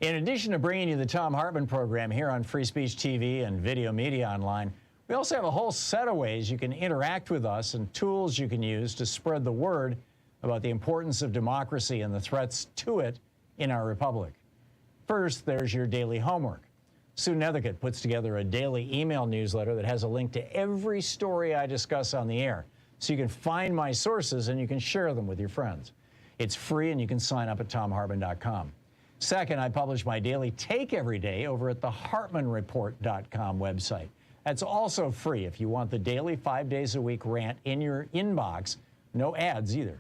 In addition to bringing you the Thom Hartmann Program here on Free Speech TV and Video Media Online, we also have a whole set of ways you can interact with us and tools you can use to spread the word about the importance of democracy and the threats to it in our republic. First, there's your daily homework. Sue Nethercutt puts together a daily email newsletter that has a link to every story I discuss on the air, so you can find my sources and you can share them with your friends. It's free and you can sign up at thomhartmann.com. Second, I publish my daily take every day over at the hartmannreport.com website. That's also free if you want the daily 5 days a week rant in your inbox. No ads either.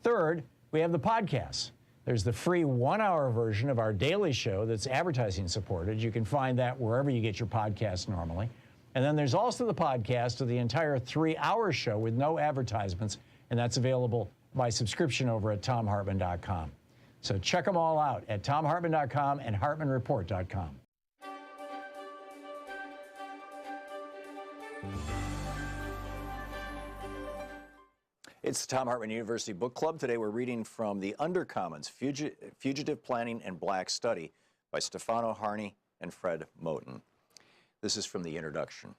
Third, we have the podcasts. There's the free 1-hour version of our daily show that's advertising supported. You can find that wherever you get your podcasts normally. And then there's also the podcast of the entire 3-hour show with no advertisements, and that's available by subscription over at thomhartmann.com. So check them all out at thomhartmann.com and hartmannreport.com. It's the Thom Hartmann University Book Club. Today we're reading from The Undercommons, Fugitive Planning and Black Study by Stefano Harney and Fred Moten. This is from the introduction.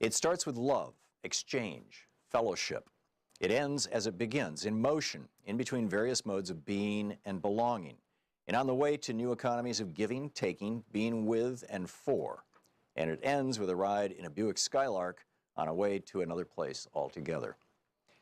It starts with love, exchange, fellowship. It ends as it begins, in motion, in between various modes of being and belonging, and on the way to new economies of giving, taking, being with and for. And it ends with a ride in a Buick Skylark on a way to another place altogether.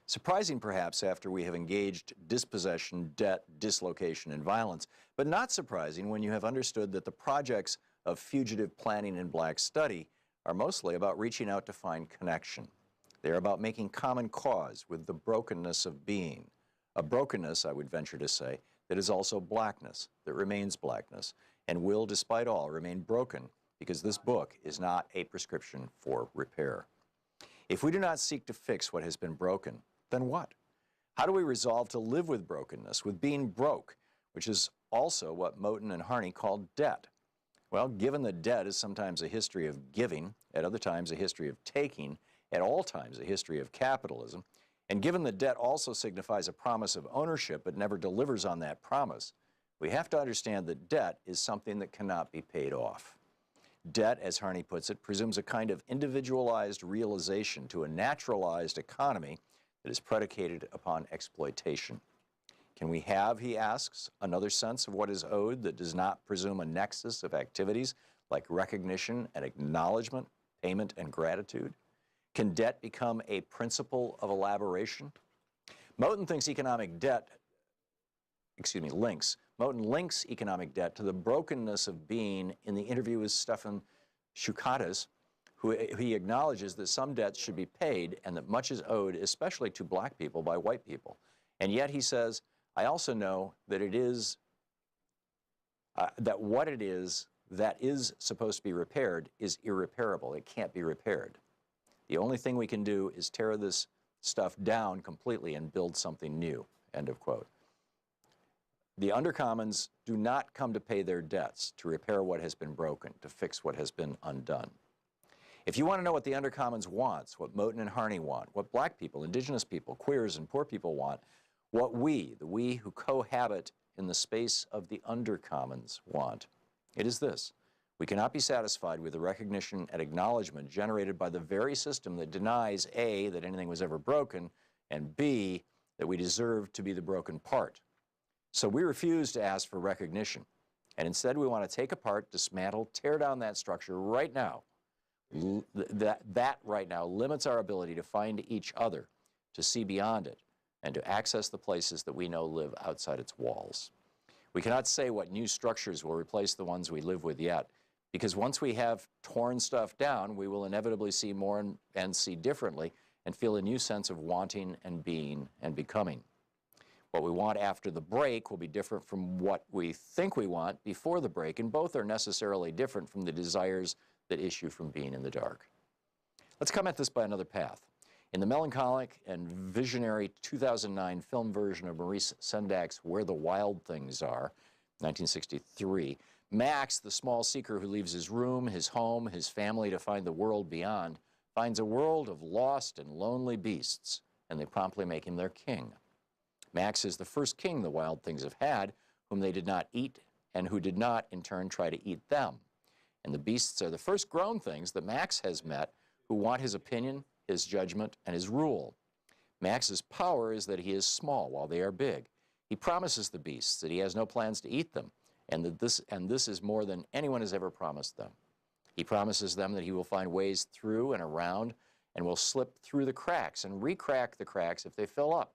Surprising, perhaps, after we have engaged dispossession, debt, dislocation, and violence, but not surprising when you have understood that the projects of fugitive planning and black study are mostly about reaching out to find connection. They're about making common cause with the brokenness of being, a brokenness, I would venture to say, that is also blackness, that remains blackness, and will, despite all, remain broken because this book is not a prescription for repair. If we do not seek to fix what has been broken, then what? How do we resolve to live with brokenness, with being broke, which is also what Moten and Harney called debt? Well, given that debt is sometimes a history of giving, at other times a history of taking, at all times a history of capitalism, and given that debt also signifies a promise of ownership but never delivers on that promise, we have to understand that debt is something that cannot be paid off. Debt, as Harney puts it, presumes a kind of individualized realization to a naturalized economy that is predicated upon exploitation. Can we have, he asks, another sense of what is owed that does not presume a nexus of activities like recognition and acknowledgement, payment and gratitude? Can debt become a principle of elaboration? Moten thinks economic debt, Moten links economic debt to the brokenness of being in the interview with Stefan Shukatis, who he acknowledges that some debts should be paid and that much is owed, especially to black people, by white people. And yet he says, I also know that it is, that what it is that is supposed to be repaired is irreparable. It can't be repaired. The only thing we can do is tear this stuff down completely and build something new, end of quote. The Undercommons do not come to pay their debts, to repair what has been broken, to fix what has been undone. If you want to know what the Undercommons wants, what Moten and Harney want, what black people, indigenous people, queers, and poor people want, what we, the we who cohabit in the space of the Undercommons want, it is this. We cannot be satisfied with the recognition and acknowledgement generated by the very system that denies A, that anything was ever broken, and B, that we deserve to be the broken part. So we refuse to ask for recognition. And instead, we want to take apart, dismantle, tear down that structure right now. That right now limits our ability to find each other, to see beyond it, and to access the places that we know live outside its walls. We cannot say what new structures will replace the ones we live with yet, because once we have torn stuff down, we will inevitably see more and see differently and feel a new sense of wanting and being and becoming. What we want after the break will be different from what we think we want before the break, and both are necessarily different from the desires that issue from being in the dark. Let's come at this by another path. In the melancholic and visionary 2009 film version of Maurice Sendak's Where the Wild Things Are, 1963, Max, the small seeker who leaves his room, his home, his family to find the world beyond, finds a world of lost and lonely beasts, and they promptly make him their king. Max is the first king the wild things have had, whom they did not eat, and who did not, in turn, try to eat them. And the beasts are the first grown things that Max has met, who want his opinion, his judgment, and his rule. Max's power is that he is small while they are big. He promises the beasts that he has no plans to eat them, and that this is more than anyone has ever promised them. He promises them that he will find ways through and around and will slip through the cracks and re-crack the cracks if they fill up.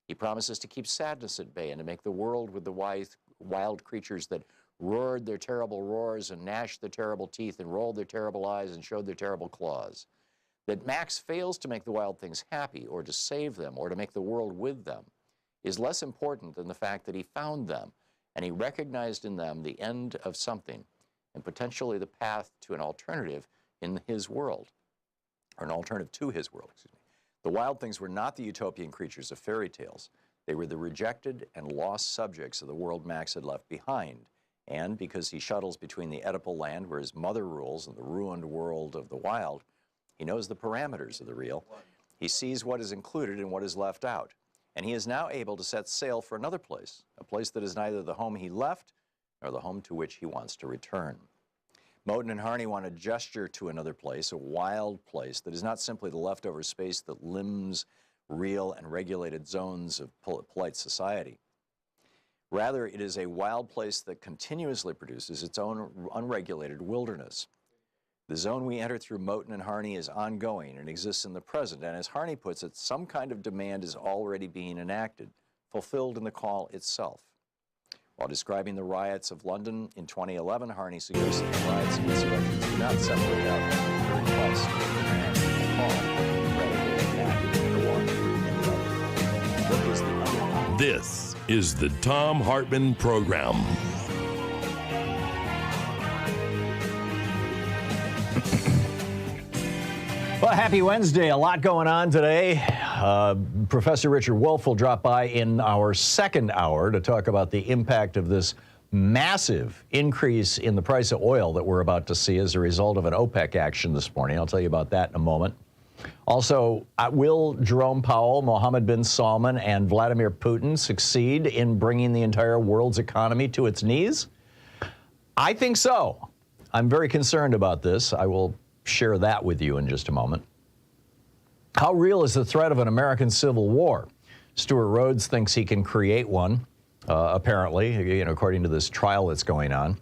He promises to keep sadness at bay and to make the world with the wild creatures that roared their terrible roars and gnashed their terrible teeth and rolled their terrible eyes and showed their terrible claws. That Max fails to make the wild things happy or to save them or to make the world with them is less important than the fact that he found them and he recognized in them the end of something and potentially the path to an alternative in his world, or an alternative to his world, excuse me. The wild things were not the utopian creatures of fairy tales. They were the rejected and lost subjects of the world Max had left behind. And because he shuttles between the Oedipal land where his mother rules and the ruined world of the wild, he knows the parameters of the real. He sees what is included and what is left out. And he is now able to set sail for another place, a place that is neither the home he left nor the home to which he wants to return. Moten and Harney want to gesture to another place, a wild place that is not simply the leftover space that limbs real and regulated zones of polite society. Rather, it is a wild place that continuously produces its own unregulated wilderness. The zone we enter through Moten and Harney is ongoing and exists in the present, and as Harney puts it, some kind of demand is already being enacted, fulfilled in the call itself. While describing the riots of London in 2011, Harney suggests that the riots and insurrections do not separate out the request or demand and the call, rather they enact the one and the other. What is the undercurrent? This is the Thom Hartmann Program. Well, happy Wednesday. A lot going on today. Professor Richard Wolff will drop by in our second hour to talk about the impact of this massive increase in the price of oil that we're about to see as a result of an OPEC action this morning. I'll tell you about that in a moment. Also, will Jerome Powell, Mohammed bin Salman, and Vladimir Putin succeed in bringing the entire world's economy to its knees? I think so. I'm very concerned about this. I will share that with you in just a moment. How real is the threat of an American civil war? Stuart Rhodes thinks he can create one, apparently, according to this trial that's going on.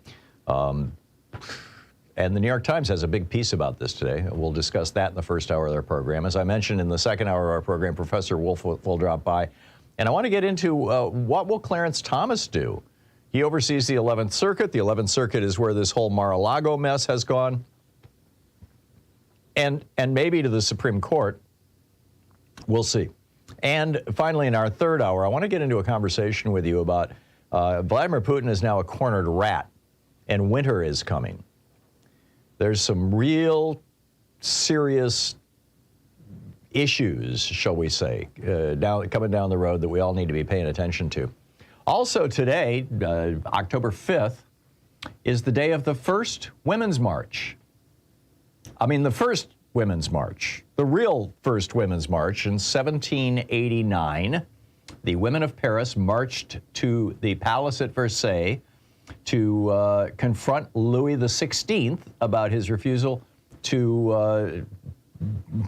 And the New York Times has a big piece about this today. We'll discuss that in the first hour of their program. As I mentioned, in the second hour of our program, Professor Wolff will drop by. And I want to get into what will Clarence Thomas do? He oversees the 11th Circuit. The 11th Circuit is where this whole Mar-a-lago mess has gone. And maybe to the Supreme Court. We'll see. And finally, in our third hour, I want to get into a conversation with you about Vladimir Putin is now a cornered rat, and winter is coming. There's some real serious issues, shall we say, coming down the road that we all need to be paying attention to. Also today, October 5th, is the day of the first Women's March. I mean, the first Women's March, the real first Women's March in 1789. The women of Paris marched to the palace at Versailles to confront Louis XVI about his refusal to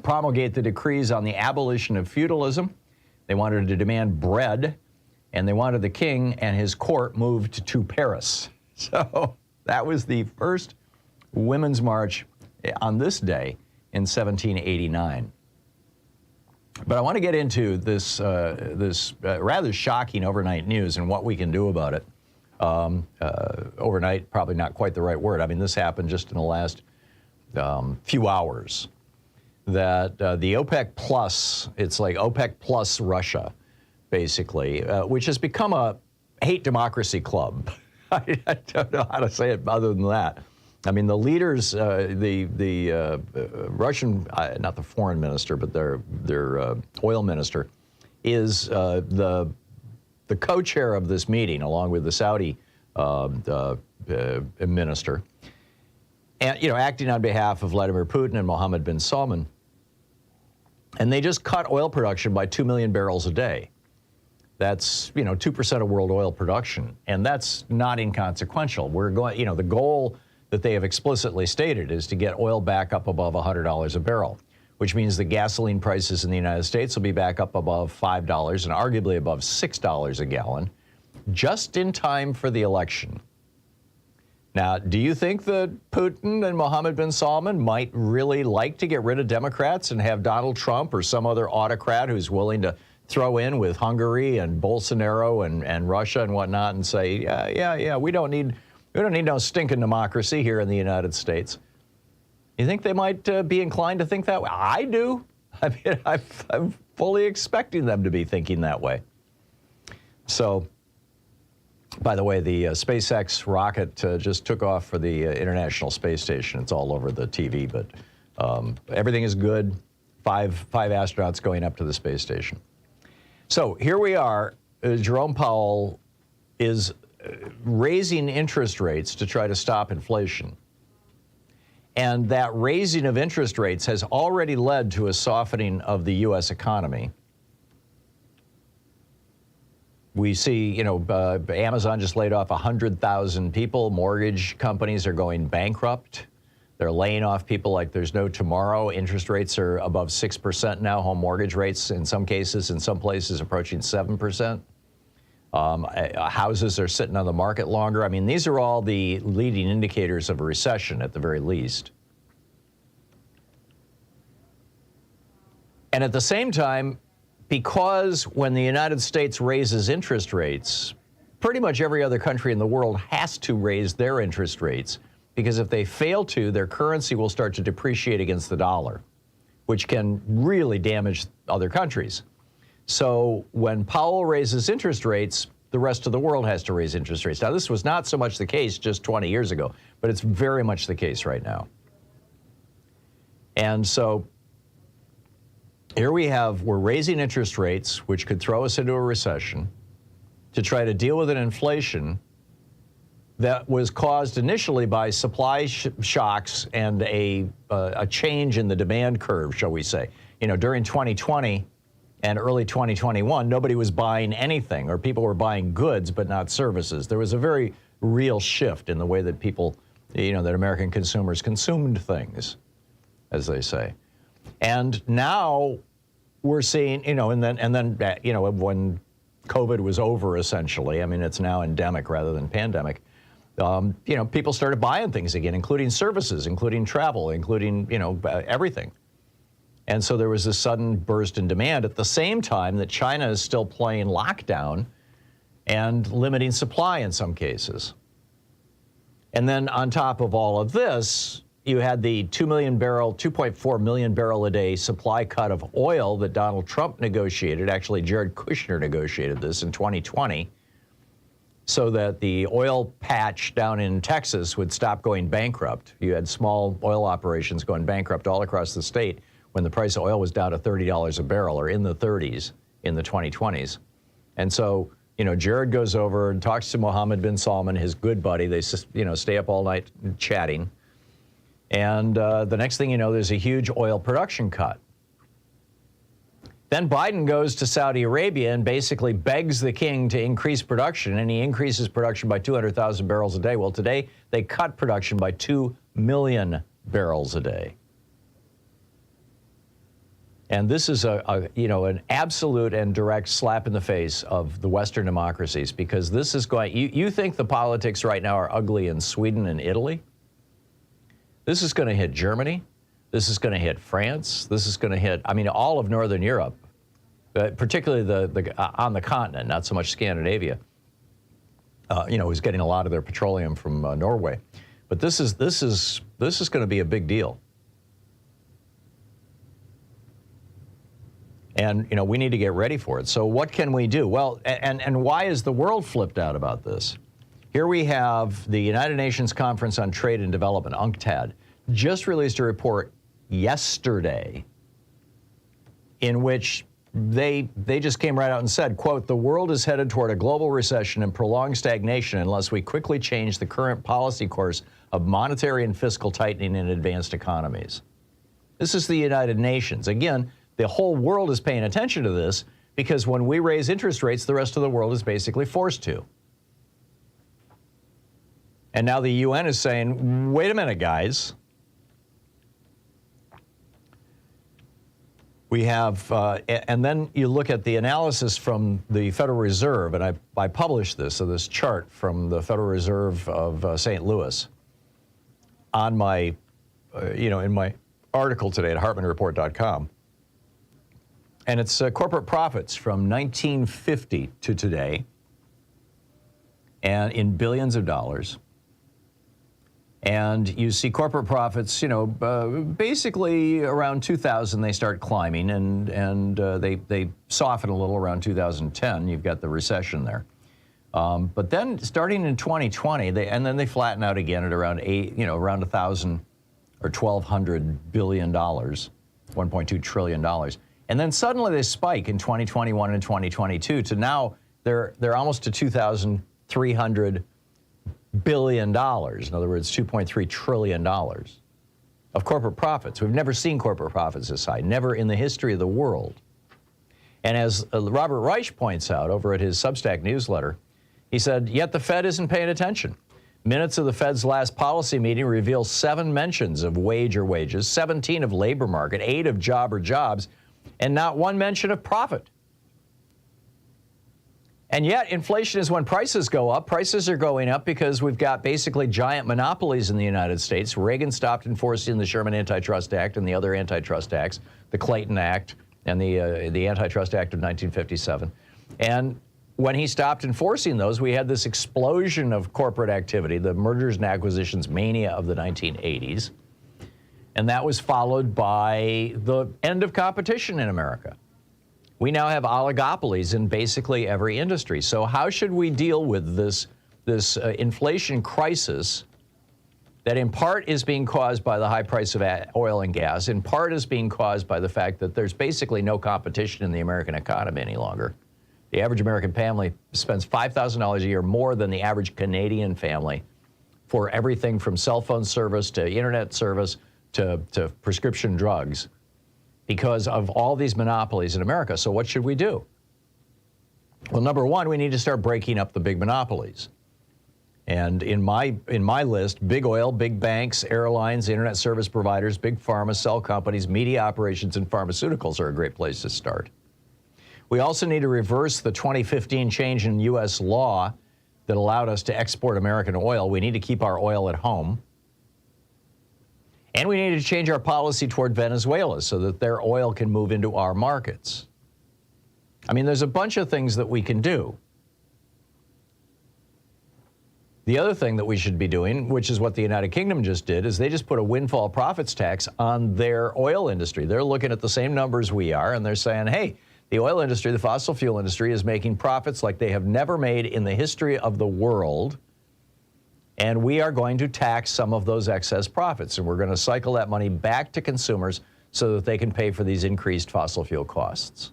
promulgate the decrees on the abolition of feudalism. They wanted to demand bread and they wanted the king and his court moved to Paris. So that was the first Women's March on this day in 1789. But I want to get into this rather shocking overnight news and what we can do about it. Overnight, probably not quite the right word. I mean, this happened just in the last few hours. That the OPEC Plus, it's like OPEC Plus Russia, basically, which has become a hate democracy club. I don't know how to say it other than that. I mean, the leaders, the Russian, not the foreign minister, but their oil minister, is the co-chair of this meeting, along with the Saudi minister, and acting on behalf of Vladimir Putin and Mohammed bin Salman. And they just cut oil production by 2 million barrels a day. That's 2% of world oil production, and that's not inconsequential. We're going, the goal that they have explicitly stated is to get oil back up above $100 a barrel, which means the gasoline prices in the United States will be back up above $5 and arguably above $6 a gallon, just in time for the election. Now, do you think that Putin and Mohammed bin Salman might really like to get rid of Democrats and have Donald Trump or some other autocrat who's willing to throw in with Hungary and Bolsonaro and Russia and whatnot and say, yeah, we don't need no stinking democracy here in the United States? You think they might be inclined to think that way? I do. I mean, I'm fully expecting them to be thinking that way. So, by the way, the SpaceX rocket just took off for the International Space Station. It's all over the TV, but everything is good. Five astronauts going up to the space station. So here we are. Jerome Powell is raising interest rates to try to stop inflation. And that raising of interest rates has already led to a softening of the U.S. economy. We see, Amazon just laid off 100,000 people. Mortgage companies are going bankrupt. They're laying off people like there's no tomorrow. Interest rates are above 6% now. Home mortgage rates, in some cases, in some places, approaching 7%. Houses are sitting on the market longer. I mean, these are all the leading indicators of a recession at the very least. And at the same time, because when the United States raises interest rates, pretty much every other country in the world has to raise their interest rates, because if they fail to, their currency will start to depreciate against the dollar, which can really damage other countries. So when Powell raises interest rates, the rest of the world has to raise interest rates. Now, this was not so much the case just 20 years ago, but it's very much the case right now. And so here we're raising interest rates, which could throw us into a recession, to try to deal with an inflation that was caused initially by supply shocks and a change in the demand curve, shall we say. During 2020 and early 2021, nobody was buying anything, or people were buying goods but not services. There was a very real shift in the way that people, that American consumers consumed things, as they say. And now we're seeing, and then when COVID was over, essentially, I mean, it's now endemic rather than pandemic, people started buying things again, including services, including travel, including, everything. And so there was this sudden burst in demand at the same time that China is still playing lockdown and limiting supply in some cases. And then on top of all of this, you had the 2.4 million barrel a day supply cut of oil that Donald Trump negotiated. Actually, Jared Kushner negotiated this in 2020 so that the oil patch down in Texas would stop going bankrupt. You had small oil operations going bankrupt all across the state when the price of oil was down to $30 a barrel, or in the 30s in the 2020s. And so, Jared goes over and talks to Mohammed bin Salman, his good buddy. They, stay up all night chatting. And the next thing you know, there's a huge oil production cut. Then Biden goes to Saudi Arabia and basically begs the king to increase production, and he increases production by 200,000 barrels a day. Well, today they cut production by 2 million barrels a day. And this is an absolute and direct slap in the face of the Western democracies, because this is going, you think the politics right now are ugly in Sweden and Italy? This is going to hit Germany. This is going to hit France. This is going to hit, all of Northern Europe, particularly on the continent, not so much Scandinavia, who's getting a lot of their petroleum from Norway. But this is going to be a big deal. And, we need to get ready for it. So what can we do? Well, and why is the world flipped out about this? Here we have the United Nations Conference on Trade and Development, UNCTAD, just released a report yesterday in which they just came right out and said, quote, "The world is headed toward a global recession and prolonged stagnation unless we quickly change the current policy course of monetary and fiscal tightening in advanced economies." This is the United Nations. Again, the whole world is paying attention to this because when we raise interest rates, the rest of the world is basically forced to. And now the UN is saying, wait a minute, guys. We have, and then you look at the analysis from the Federal Reserve, and I published this, so this chart from the Federal Reserve of St. Louis on my, in my article today at HartmannReport.com. And it's corporate profits from 1950 to today, and in billions of dollars. And you see corporate profits, basically around 2000 they start climbing, and they soften a little around 2010. You've got the recession there. But then starting in 2020, then they flatten out again at around around 1,000 or $1,200 billion, $1.2 trillion. And then suddenly they spike in 2021 and 2022 to now they're almost to $2,300 billion. In other words, $2.3 trillion of corporate profits. We've never seen corporate profits this high, never in the history of the world. And as Robert Reich points out over at his Substack newsletter, he said, yet the Fed isn't paying attention. Minutes of the Fed's last policy meeting reveal 7 mentions of wage or wages, 17 of labor market, 8 of job or jobs, and not 1 mention of profit. And yet, inflation is when prices go up. Prices are going up because we've got basically giant monopolies in the United States. Reagan stopped enforcing the Sherman Antitrust Act and the other antitrust acts, the Clayton Act and the Antitrust Act of 1957. And when he stopped enforcing those, we had this explosion of corporate activity, the mergers and acquisitions mania of the 1980s. And that was followed by the end of competition in America. We now have oligopolies in basically every industry. So how should we deal with this inflation crisis that in part is being caused by the high price of oil and gas, in part is being caused by the fact that there's basically no competition in the American economy any longer. The average American family spends $5,000 a year more than the average Canadian family for everything from cell phone service to internet service to prescription drugs because of all these monopolies in America. So what should we do? Well, number one, we need to start breaking up the big monopolies. And in my list, big oil, big banks, airlines, internet service providers, big pharma, cell companies, media operations, and pharmaceuticals are a great place to start. We also need to reverse the 2015 change in U.S. law that allowed us to export American oil. We need to keep our oil at home. And we need to change our policy toward Venezuela so that their oil can move into our markets. I mean, there's a bunch of things that we can do. The other thing that we should be doing, which is what the United Kingdom just did, is they just put a windfall profits tax on their oil industry. They're looking at the same numbers we are, and they're saying, hey, the oil industry, the fossil fuel industry, is making profits like they have never made in the history of the world. And we are going to tax some of those excess profits, and we're going to cycle that money back to consumers so that they can pay for these increased fossil fuel costs.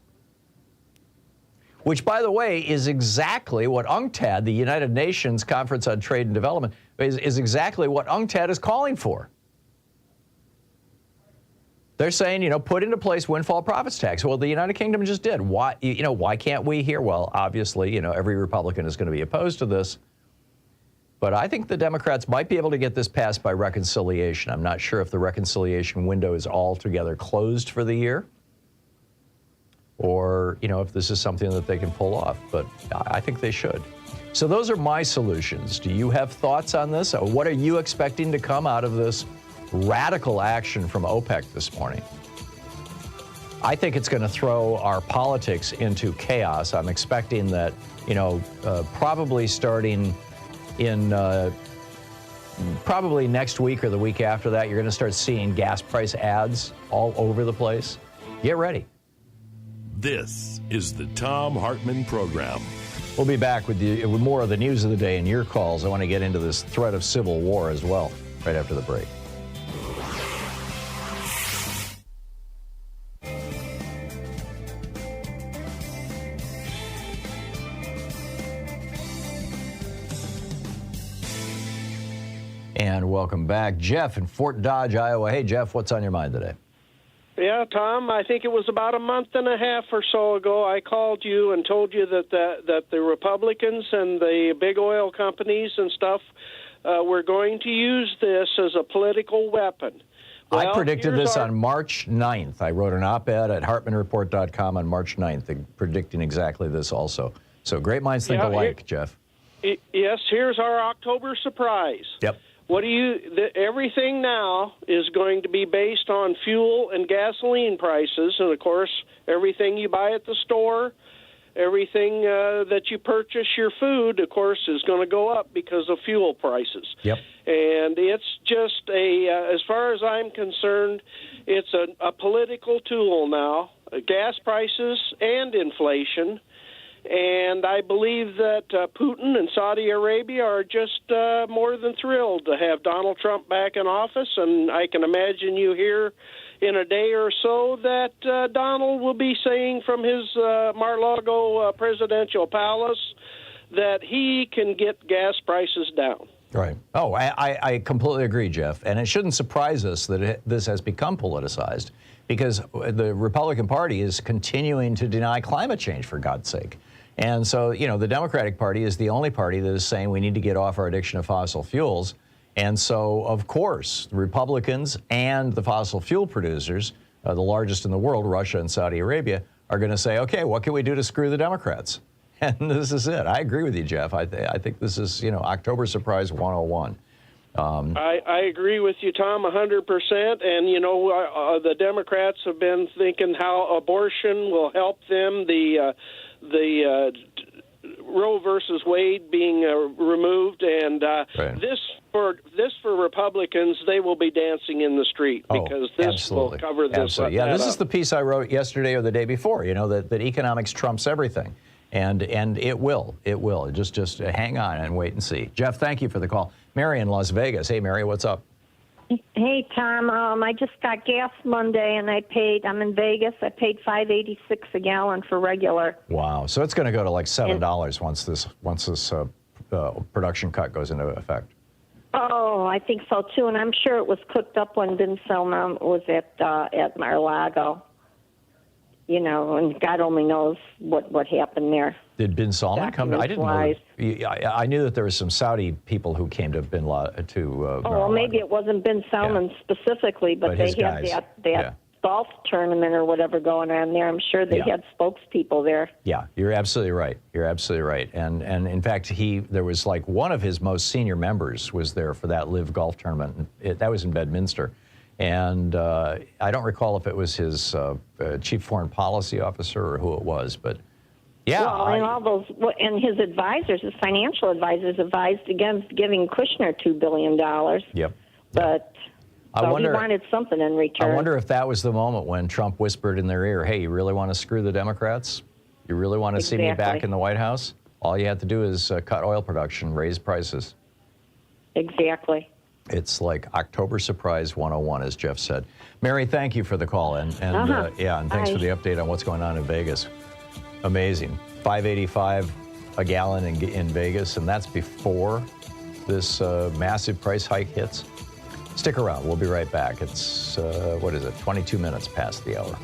Which, by the way, is exactly what UNCTAD, the United Nations Conference on Trade and Development, is exactly what UNCTAD is calling for. They're saying, put into place windfall profits tax. Well, the United Kingdom just did. Why, why can't we here? Well, obviously, every Republican is going to be opposed to this. But I think the Democrats might be able to get this passed by reconciliation. I'm not sure if the reconciliation window is altogether closed for the year. or, if this is something that they can pull off. But I think they should. So those are my solutions. Do you have thoughts on this? Or what are you expecting to come out of this radical action from OPEC this morning? I think it's going to throw our politics into chaos. I'm expecting that, probably starting in probably next week or the week after that, you're going to start seeing gas price ads all over the place. Get ready. This is the Thom Hartmann Program. We'll be back with more of the news of the day and your calls. I want to get into this threat of civil war as well, right after the break. And welcome back. Jeff in Fort Dodge, Iowa. Hey, Jeff, what's on your mind today? Yeah, Tom, I think it was about a month and a half or so ago I called you and told you that the Republicans and the big oil companies and stuff were going to use this as a political weapon. Well, I predicted this on March 9th. I wrote an op-ed at HartmannReport.com on March 9th predicting exactly this also. So great minds think alike, Jeff. Yes, here's our October surprise. Yep. Everything now is going to be based on fuel and gasoline prices, and of course, everything you buy at the store, everything that you purchase your food, of course, is going to go up because of fuel prices. Yep. And it's just as far as I'm concerned, it's a political tool now, gas prices and inflation. And I believe that Putin and Saudi Arabia are just more than thrilled to have Donald Trump back in office. And I can imagine you hear in a day or so that Donald will be saying from his Mar-a-lago presidential palace that he can get gas prices down. Right. Oh, I completely agree, Jeff. And it shouldn't surprise us that this has become politicized because the Republican Party is continuing to deny climate change, for God's sake. And so, the Democratic Party is the only party that is saying we need to get off our addiction to fossil fuels. And so, of course, the Republicans and the fossil fuel producers, the largest in the world, Russia and Saudi Arabia, are going to say, okay, what can we do to screw the Democrats? And this is it. I agree with you, Jeff. I think this is, October Surprise 101. I agree with you, Tom, 100%. And, the Democrats have been thinking how abortion will help them. The Roe versus Wade being removed, and right. this for Republicans, they will be dancing in the street because this will cover this. Absolutely. Yeah, this is the piece I wrote yesterday or the day before. That economics trumps everything, and it will. Just hang on and wait and see. Jeff, thank you for the call. Mary in Las Vegas. Hey, Mary, what's up? Hey, Tom. I just got gas Monday, and I'm in Vegas. I paid $5.86 a gallon for regular. Wow. So it's going to go to like $7 once this production cut goes into effect. Oh, I think so too, and I'm sure it was cooked up when Ben Salman was at Mar-a-lago. And God only knows what happened there. Did bin Salman come to? I didn't know. I knew that there were some Saudi people who came to well, maybe it wasn't bin Salman specifically, but they had that golf tournament or whatever going on there. I'm sure they had spokespeople there. Yeah, you're absolutely right. And in fact, there was like one of his most senior members was there for that live golf tournament. That was in Bedminster. And I don't recall if it was his chief foreign policy officer or who it was, but yeah. Well, and his advisors, his financial advisors, advised against giving Kushner $2 billion. Yep. But he wanted something in return. I wonder if that was the moment when Trump whispered in their ear, "Hey, you really want to screw the Democrats? You really want to see me back in the White House? All you have to do is cut oil production, raise prices." Exactly. It's like October Surprise 101, as Jeff said. Mary, thank you for the call, and thanks for the update on what's going on in Vegas. Amazing. $5.85 a gallon in Vegas, and that's before this massive price hike hits. Stick around. We'll be right back. It's, 22 minutes past the hour.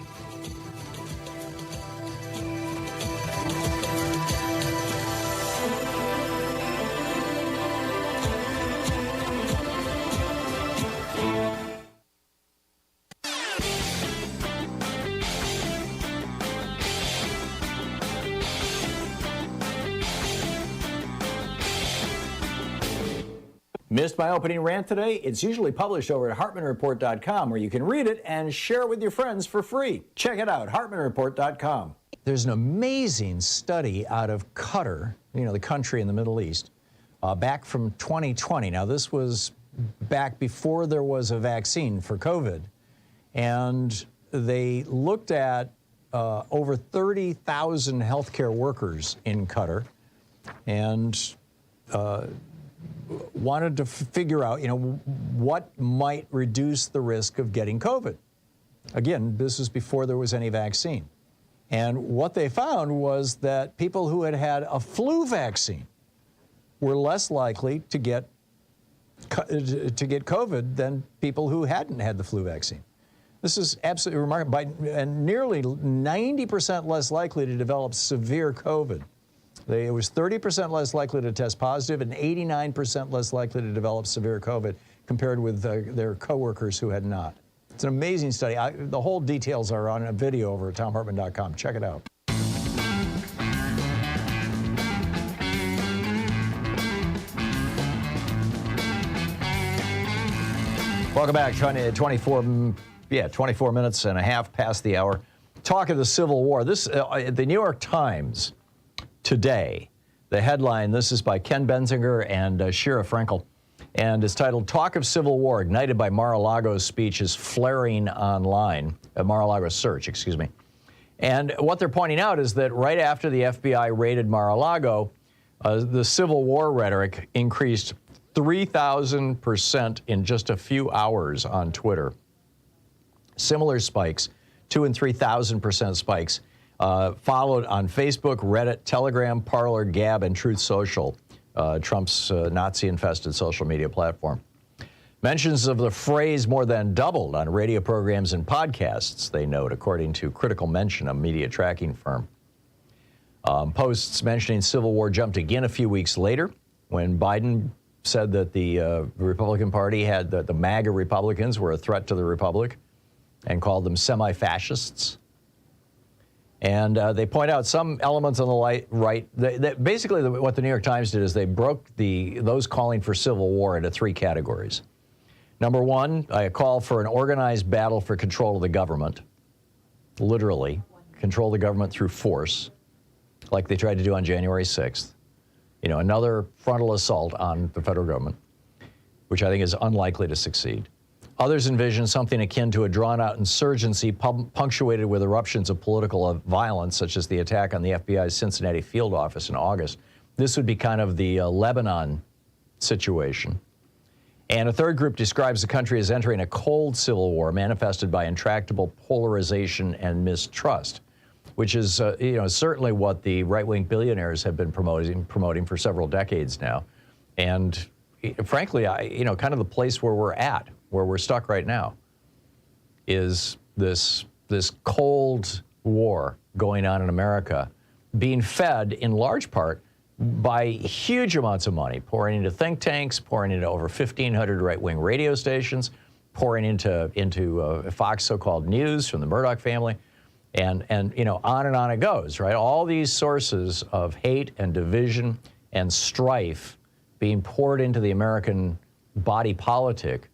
Missed my opening rant today? It's usually published over at HartmannReport.com, where you can read it and share it with your friends for free. Check it out, HartmannReport.com. There's an amazing study out of Qatar, the country in the Middle East, back from 2020. Now, this was back before there was a vaccine for COVID. And they looked at over 30,000 healthcare workers in Qatar and wanted to figure out, what might reduce the risk of getting COVID. Again, this was before there was any vaccine. And what they found was that people who had had a flu vaccine were less likely to get COVID than people who hadn't had the flu vaccine. This is absolutely remarkable, and nearly 90% less likely to develop severe COVID. It was 30% less likely to test positive and 89% less likely to develop severe COVID compared with their coworkers who had not. It's an amazing study. The whole details are on a video over at ThomHartmann.com. Check it out. Welcome back. 24 minutes and a half past the hour. Talk of the Civil War. This, the New York Times today, the headline, this is by Ken Benzinger and Shira Frankel, and it's titled, Talk of Civil War Ignited by Mar-a-Lago's Speech is Flaring Online, Mar-a-Lago Search, excuse me. And what they're pointing out is that right after the FBI raided Mar-a-Lago, the Civil War rhetoric increased 3,000% in just a few hours on Twitter. Similar spikes, 2,000 and 3,000% spikes, followed on Facebook, Reddit, Telegram, Parler, Gab, and Truth Social, Trump's Nazi-infested social media platform. Mentions of the phrase more than doubled on radio programs and podcasts, they note, according to Critical Mention, a media tracking firm. Posts mentioning Civil War jumped again a few weeks later when Biden said that the Republican Party had, the MAGA Republicans were a threat to the Republic and called them semi-fascists. And they point out some elements on the right. Basically, what the New York Times did is they broke those calling for civil war into three categories. Number one, a call for an organized battle for control of the government, literally, control the government through force, like they tried to do on January 6th. Another frontal assault on the federal government, which I think is unlikely to succeed. Others envision something akin to a drawn-out insurgency punctuated with eruptions of political violence, such as the attack on the FBI's Cincinnati field office in August. This would be kind of the Lebanon situation. And a third group describes the country as entering a cold civil war manifested by intractable polarization and mistrust, which is certainly what the right-wing billionaires have been promoting for several decades now. And frankly, kind of the place where we're stuck right now, is this cold war going on in America, being fed in large part by huge amounts of money, pouring into think tanks, pouring into over 1,500 right-wing radio stations, pouring into Fox so-called news from the Murdoch family, and on and on it goes, right? All these sources of hate and division and strife being poured into the American body politic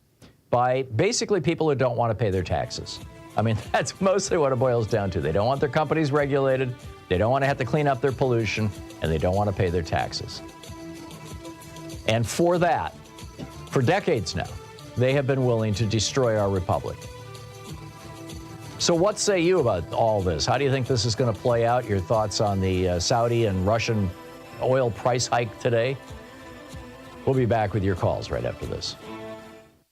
by basically people who don't want to pay their taxes. I mean, that's mostly what it boils down to. They don't want their companies regulated, they don't want to have to clean up their pollution, and they don't want to pay their taxes. And for that, for decades now, they have been willing to destroy our republic. So what say you about all this? How do you think this is going to play out? Your thoughts on the Saudi and Russian oil price hike today? We'll be back with your calls right after this.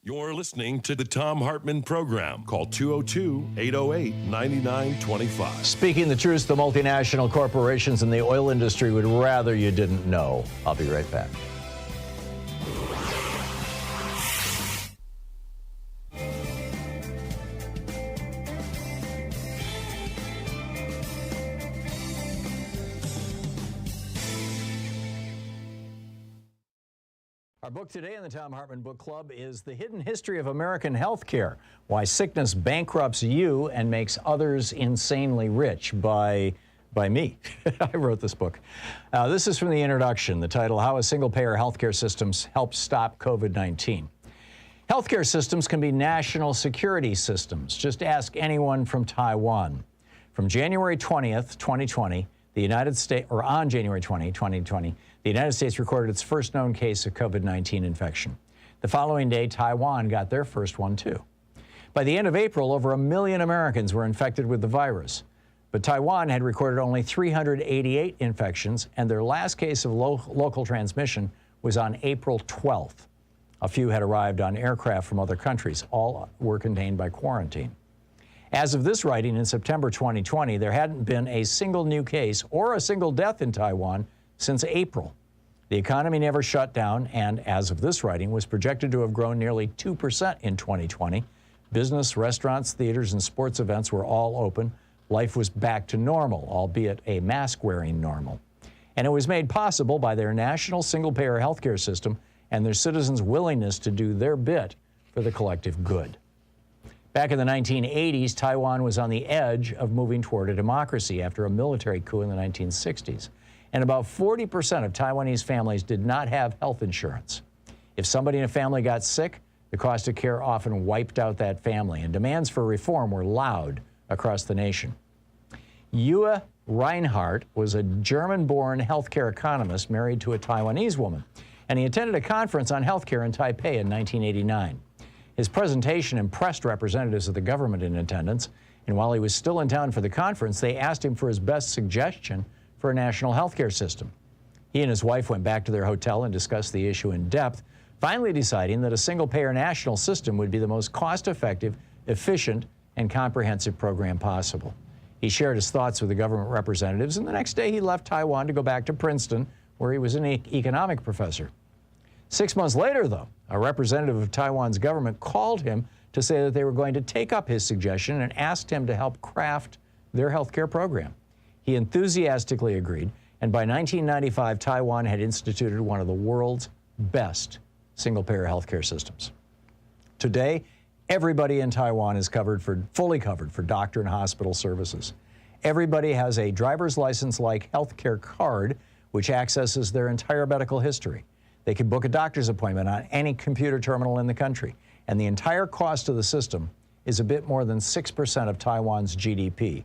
You're listening to the Thom Hartmann Program. Call 202-808-9925. Speaking the truth, the multinational corporations in the oil industry would rather you didn't know. I'll be right back. Our book today in the Thom Hartmann Book Club is The Hidden History of American Healthcare, Why Sickness Bankrupts You and Makes Others Insanely Rich, by by me. I wrote this book. This is from the introduction, the title, How a Single-Payer Healthcare Systems Help Stop COVID-19. Healthcare systems can be national security systems. Just ask anyone from Taiwan. From January 20th, 2020, on January 20, 2020, the United States recorded its first known case of COVID-19 infection. The following day, Taiwan got their first one, too. By the end of April, over 1 million Americans were infected with the virus. But Taiwan had recorded only 388 infections, and their last case of local transmission was on April 12th. A few had arrived on aircraft from other countries. All were contained by quarantine. As of this writing in September 2020, there hadn't been a single new case or a single death in Taiwan since April. The economy never shut down, and as of this writing, was projected to have grown nearly 2% in 2020. Business, restaurants, theaters, and sports events were all open. Life was back to normal, albeit a mask-wearing normal. And it was made possible by their national single-payer healthcare system and their citizens' willingness to do their bit for the collective good. Back in the 1980s, Taiwan was on the edge of moving toward a democracy after a military coup in the 1960s. And about 40% of Taiwanese families did not have health insurance. If somebody in a family got sick, the cost of care often wiped out that family, and demands for reform were loud across the nation. Yue Reinhardt was a German-born healthcare economist married to a Taiwanese woman, and he attended a conference on healthcare in Taipei in 1989. His presentation impressed representatives of the government in attendance, and while he was still in town for the conference, they asked him for his best suggestion for a national healthcare system. He and his wife went back to their hotel and discussed the issue in depth, finally deciding that a single-payer national system would be the most cost-effective, efficient, and comprehensive program possible. He shared his thoughts with the government representatives, and the next day he left Taiwan to go back to Princeton, where he was an economic professor. 6 months later, though, a representative of Taiwan's government called him to say that they were going to take up his suggestion and asked him to help craft their healthcare program. He enthusiastically agreed, and by 1995, Taiwan had instituted one of the world's best single-payer healthcare systems. Today, everybody in Taiwan is fully covered for doctor and hospital services. Everybody has a driver's license-like healthcare card, which accesses their entire medical history. They can book a doctor's appointment on any computer terminal in the country, and the entire cost of the system is a bit more than 6% of Taiwan's GDP.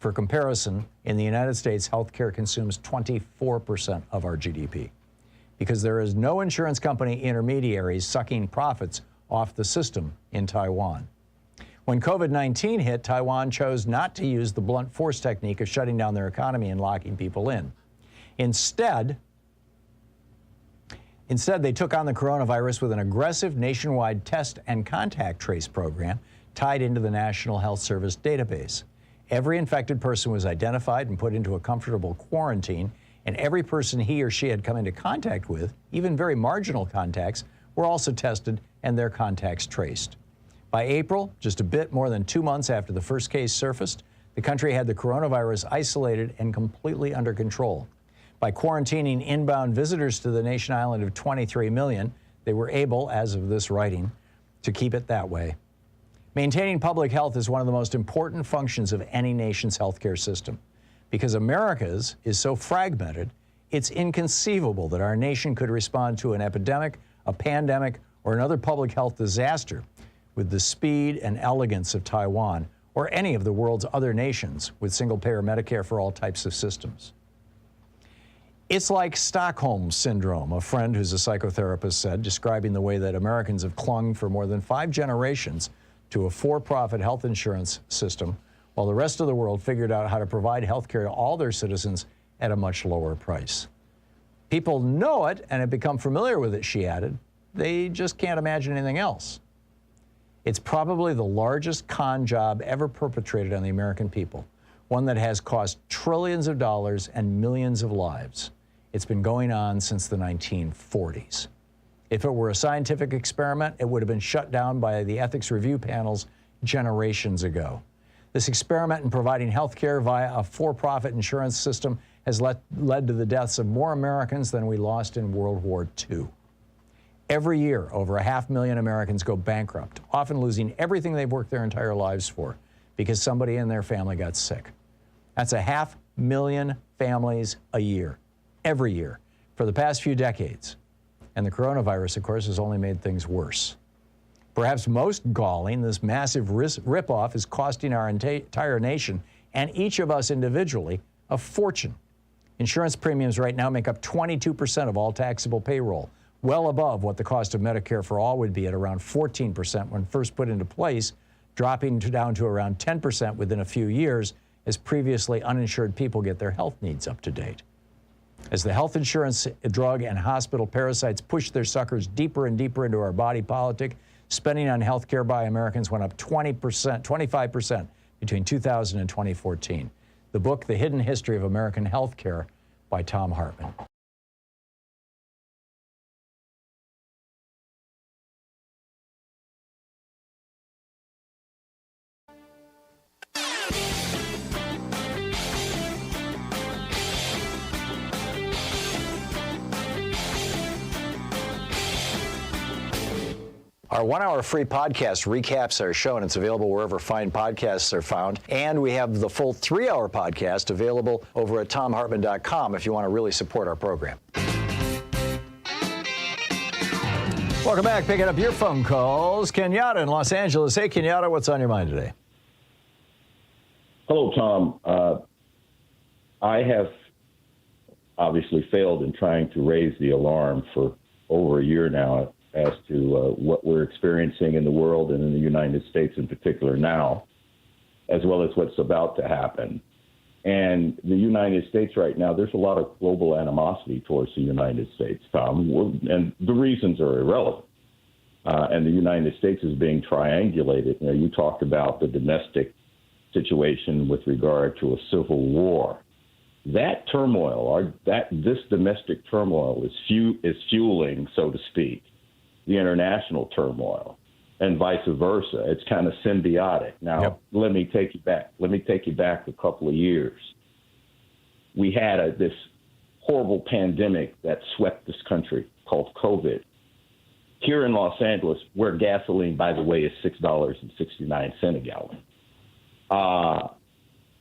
For comparison, in the United States, healthcare consumes 24% of our GDP. Because there is no insurance company intermediaries sucking profits off the system in Taiwan. When COVID-19 hit, Taiwan chose not to use the blunt force technique of shutting down their economy and locking people in. Instead, they took on the coronavirus with an aggressive nationwide test and contact trace program tied into the National Health Service database. Every infected person was identified and put into a comfortable quarantine, and every person he or she had come into contact with, even very marginal contacts, were also tested and their contacts traced. By April, just a bit more than 2 months after the first case surfaced, the country had the coronavirus isolated and completely under control. By quarantining inbound visitors to the nation island of 23 million, they were able, as of this writing, to keep it that way. Maintaining public health is one of the most important functions of any nation's healthcare system. Because America's is so fragmented, it's inconceivable that our nation could respond to an epidemic, a pandemic, or another public health disaster with the speed and elegance of Taiwan or any of the world's other nations with single-payer Medicare for all types of systems. It's like Stockholm Syndrome, a friend who's a psychotherapist said, describing the way that Americans have clung for more than 5 generations to a for-profit health insurance system, while the rest of the world figured out how to provide health care to all their citizens at a much lower price. People know it and have become familiar with it, she added. They just can't imagine anything else. It's probably the largest con job ever perpetrated on the American people, one that has cost trillions of dollars and millions of lives. It's been going on since the 1940s. If it were a scientific experiment, it would have been shut down by the ethics review panels generations ago. This experiment in providing health care via a for-profit insurance system has led to the deaths of more Americans than we lost in World War II. Every year, over 500,000 Americans go bankrupt, often losing everything they've worked their entire lives for because somebody in their family got sick. That's million families a year, every year, for the past few decades. And the coronavirus, of course, has only made things worse. Perhaps most galling, this massive ripoff is costing our entire nation and each of us individually a fortune. Insurance premiums right now make up 22% of all taxable payroll, well above what the cost of Medicare for all would be at around 14% when first put into place, dropping down to around 10% within a few years as previously uninsured people get their health needs up to date. As the health insurance, drug, and hospital parasites push their suckers deeper and deeper into our body politic, spending on health care by Americans went up 25% between 2000 and 2014. The book, The Hidden History of American Health Care by Thom Hartmann. Our 1-hour free podcast recaps our show, and it's available wherever fine podcasts are found. And we have the full 3-hour podcast available over at thomhartmann.com if you want to really support our program. Welcome back. Picking up your phone calls. Kenyatta in Los Angeles. Hey, Kenyatta, what's on your mind today? Hello, Tom. I have obviously failed in trying to raise the alarm for over a year now as to what we're experiencing in the world and in the United States in particular now, as well as what's about to happen. And the United States right now, there's a lot of global animosity towards the United States, Tom, and the reasons are irrelevant. And the United States is being triangulated. You know, you talked about the domestic situation with regard to a civil war. That turmoil, this domestic turmoil is fueling, so to speak, the international turmoil, and vice versa. It's kind of symbiotic. Now, Let me take you back. Let me take you back a couple of years. We had this horrible pandemic that swept this country called COVID. Here in Los Angeles, where gasoline, by the way, is $6.69 a gallon,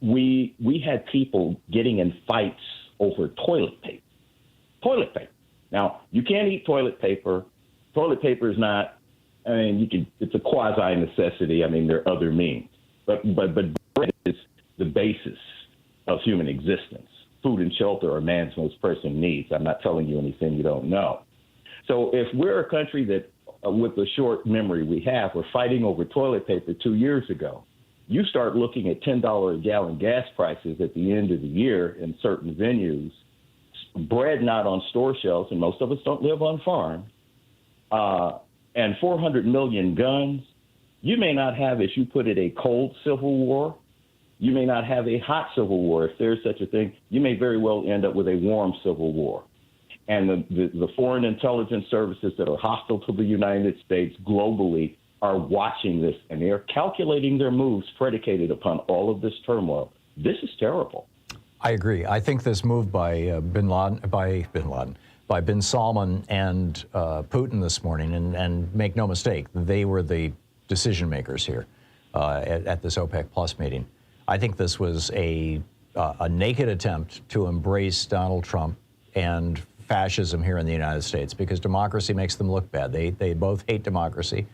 we had people getting in fights over toilet paper. Toilet paper. Now, you can't eat toilet paper. Toilet paper is not, I mean, it's a quasi-necessity. I mean, there are other means. But bread is the basis of human existence. Food and shelter are man's most pressing needs. I'm not telling you anything you don't know. So if we're a country that, with the short memory we have, we're fighting over toilet paper 2 years ago, you start looking at $10 a gallon gas prices at the end of the year in certain venues, bread not on store shelves, and most of us don't live on farms, and 400 million guns. You may not have, as you put it, a cold civil war. You may not have a hot civil war. If there's such a thing, you may very well end up with a warm civil war. And the foreign intelligence services that are hostile to the United States globally are watching this, and they are calculating their moves predicated upon all of this turmoil. This is terrible. I agree. I think this move by Bin Salman and Putin this morning, and make no mistake, they were the decision makers here at this OPEC Plus meeting. I think this was a naked attempt to embrace Donald Trump and fascism here in the United States, because democracy makes them look bad. They both hate democracy.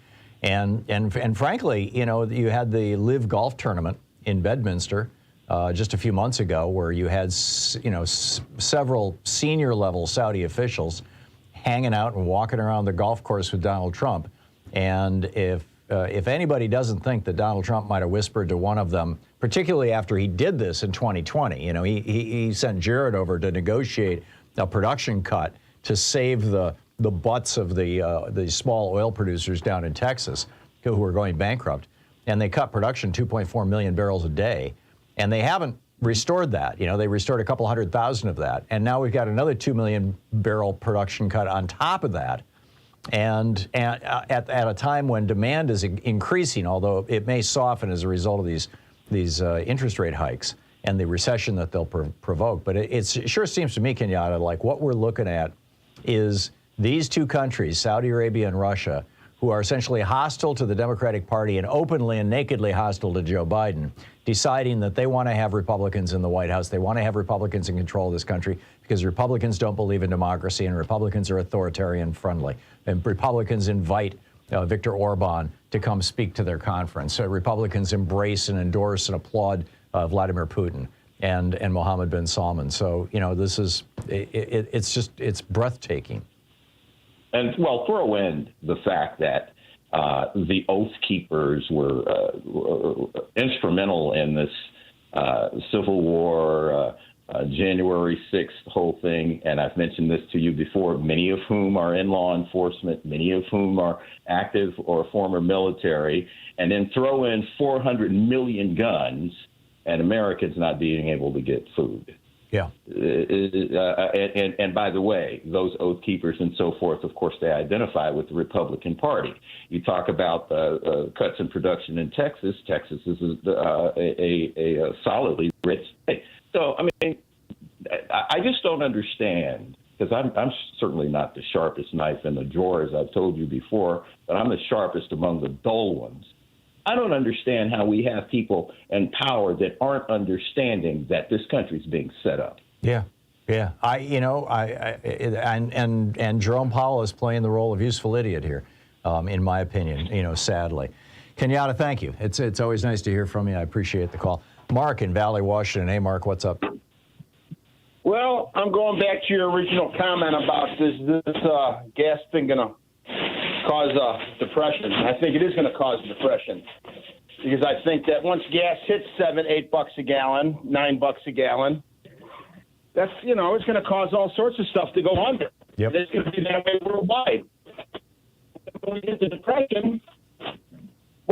And frankly, you know, you had the Live Golf Tournament in Bedminster just a few months ago, where you had, several senior level Saudi officials hanging out and walking around the golf course with Donald Trump. And if anybody doesn't think that Donald Trump might have whispered to one of them, particularly after he did this in 2020, you know, he sent Jared over to negotiate a production cut to save the butts of the small oil producers down in Texas who were going bankrupt. And they cut production 2.4 million barrels a day. And they haven't restored that. You know, they restored a couple 100,000 of that. And now we've got another 2 million barrel production cut on top of that. And at a time when demand is increasing, although it may soften as a result of these interest rate hikes and the recession that they'll provoke. But it sure seems to me, Kenyatta, like what we're looking at is these two countries, Saudi Arabia and Russia, who are essentially hostile to the Democratic Party and openly and nakedly hostile to Joe Biden, deciding that they want to have Republicans in the White House. They want to have Republicans in control of this country because Republicans don't believe in democracy and Republicans are authoritarian friendly. And Republicans invite Viktor Orban to come speak to their conference. So Republicans embrace and endorse and applaud Vladimir Putin and Mohammed bin Salman. So, you know, this is, it's breathtaking. And, well, throw in the fact that the Oath Keepers were instrumental in this Civil War, January 6th whole thing. And I've mentioned this to you before, many of whom are in law enforcement, many of whom are active or former military, and then throw in 400 million guns and Americans not being able to get food. Yeah. And by the way, those Oath Keepers and so forth, of course, they identify with the Republican Party. You talk about cuts in production in Texas. Texas is a solidly rich state. So, I mean, I just don't understand, because I'm certainly not the sharpest knife in the drawer, as I've told you before, but I'm the sharpest among the dull ones. I don't understand how we have people in power that aren't understanding that this country's being set up. Yeah, yeah. And Jerome Powell is playing the role of useful idiot here, in my opinion. You know, sadly. Kenyatta, thank you. It's always nice to hear from you. I appreciate the call. Mark in Valley, Washington. Hey, Mark, what's up? Well, I'm going back to your original comment about this gas thing going to cause depression. I think it is going to cause depression, because I think that once gas hits $7-8 a gallon, $9 a gallon, that's, you know, it's going to cause all sorts of stuff to go under. Yep. It's going to be that way worldwide. When we get to depression.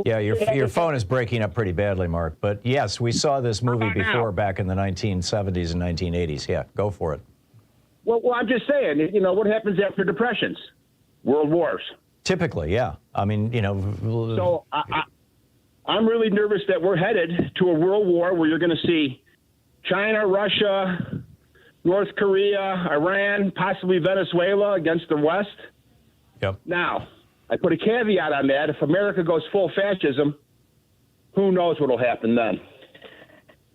Yeah, your phone is breaking up pretty badly, Mark. But yes, we saw this movie before back in the 1970s and 1980s. Yeah, go for it. Well, I'm just saying, you know, what happens after depressions? World wars. Typically, yeah. I mean, you know. So I'm really nervous that we're headed to a world war where you're going to see China, Russia, North Korea, Iran, possibly Venezuela against the West. Yep. Now, I put a caveat on that. If America goes full fascism, who knows what will happen then?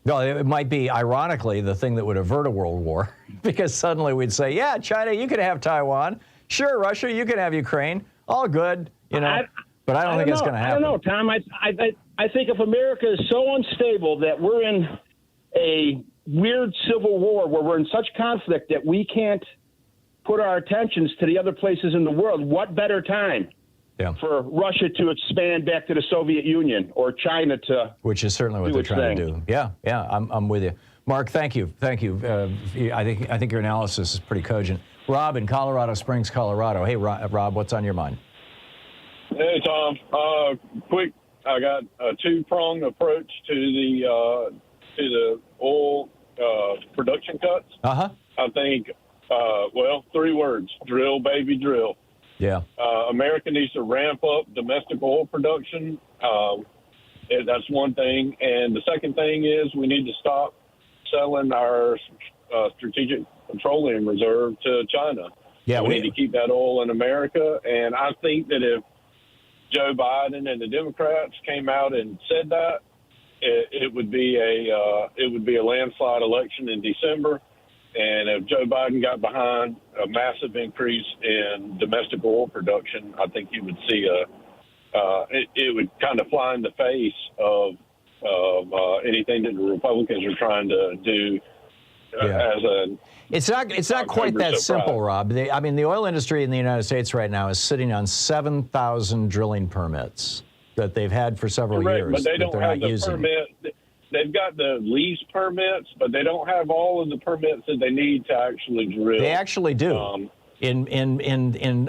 No, it might be, ironically, the thing that would avert a world war, because suddenly we'd say, yeah, China, you could have Taiwan. Sure, Russia, you can have Ukraine. All good, you know. But I don't think it's going to happen. I don't know, Tom. I think if America is so unstable that we're in a weird civil war where we're in such conflict that we can't put our attentions to the other places in the world, what better time for Russia to expand back to the Soviet Union or China to which is certainly what they're trying to do. Yeah, I'm with you. Mark, thank you. I think your analysis is pretty cogent. Rob in Colorado Springs, Colorado. Hey, Rob, what's on your mind? Hey, Tom. Quick, I got a two-pronged approach to the oil production cuts. Uh-huh. I think, 3 words: drill, baby, drill. Yeah. America needs to ramp up domestic oil production. That's one thing. And the second thing is we need to stop selling our strategic petroleum reserve to China. Yeah, we need to keep that oil in America. And I think that if Joe Biden and the Democrats came out and said that, it would be a landslide election in December. And if Joe Biden got behind a massive increase in domestic oil production, I think you would see it would kind of fly in the face of anything that the Republicans are trying to do as a. It's not quite that simple, Rob. I mean, the oil industry in the United States right now is sitting on 7,000 drilling permits that they've had for several years. But they don't have the permit. They've got the lease permits, but they don't have all of the permits that they need to actually drill. They actually do. In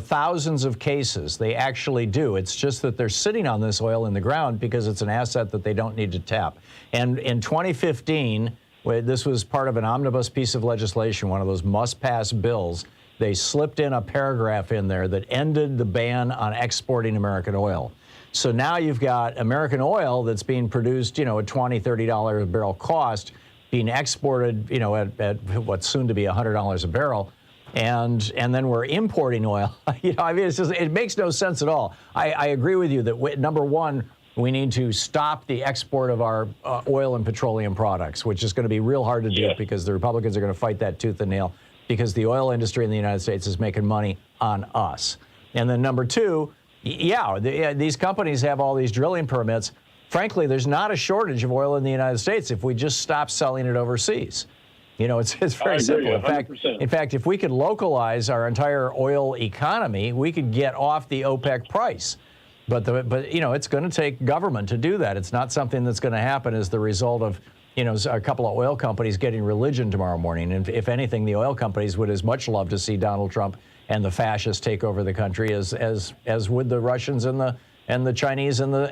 thousands of cases, they actually do. It's just that they're sitting on this oil in the ground because it's an asset that they don't need to tap. And in 2015, this was part of an omnibus piece of legislation, one of those must-pass bills. They slipped in a paragraph in there that ended the ban on exporting American oil. So now you've got American oil that's being produced, at $20, $30 a barrel cost, being exported, at what's soon to be $100 a barrel. And then we're importing oil. It makes no sense at all. I agree with you that, number one, We need to stop the export of our oil and petroleum products, which is going to be real hard to do because the Republicans are going to fight that tooth and nail because the oil industry in the United States is making money on us. And then number two, these companies have all these drilling permits. Frankly, there's not a shortage of oil in the United States if we just stop selling it overseas. You know, it's very simple. In fact, if we could localize our entire oil economy, we could get off the OPEC price. But you know, it's going to take government to do that. It's not something that's going to happen as the result of, you know, a couple of oil companies getting religion tomorrow morning. And if anything, the oil companies would as much love to see Donald Trump and the fascists take over the country as would the Russians and the Chinese and the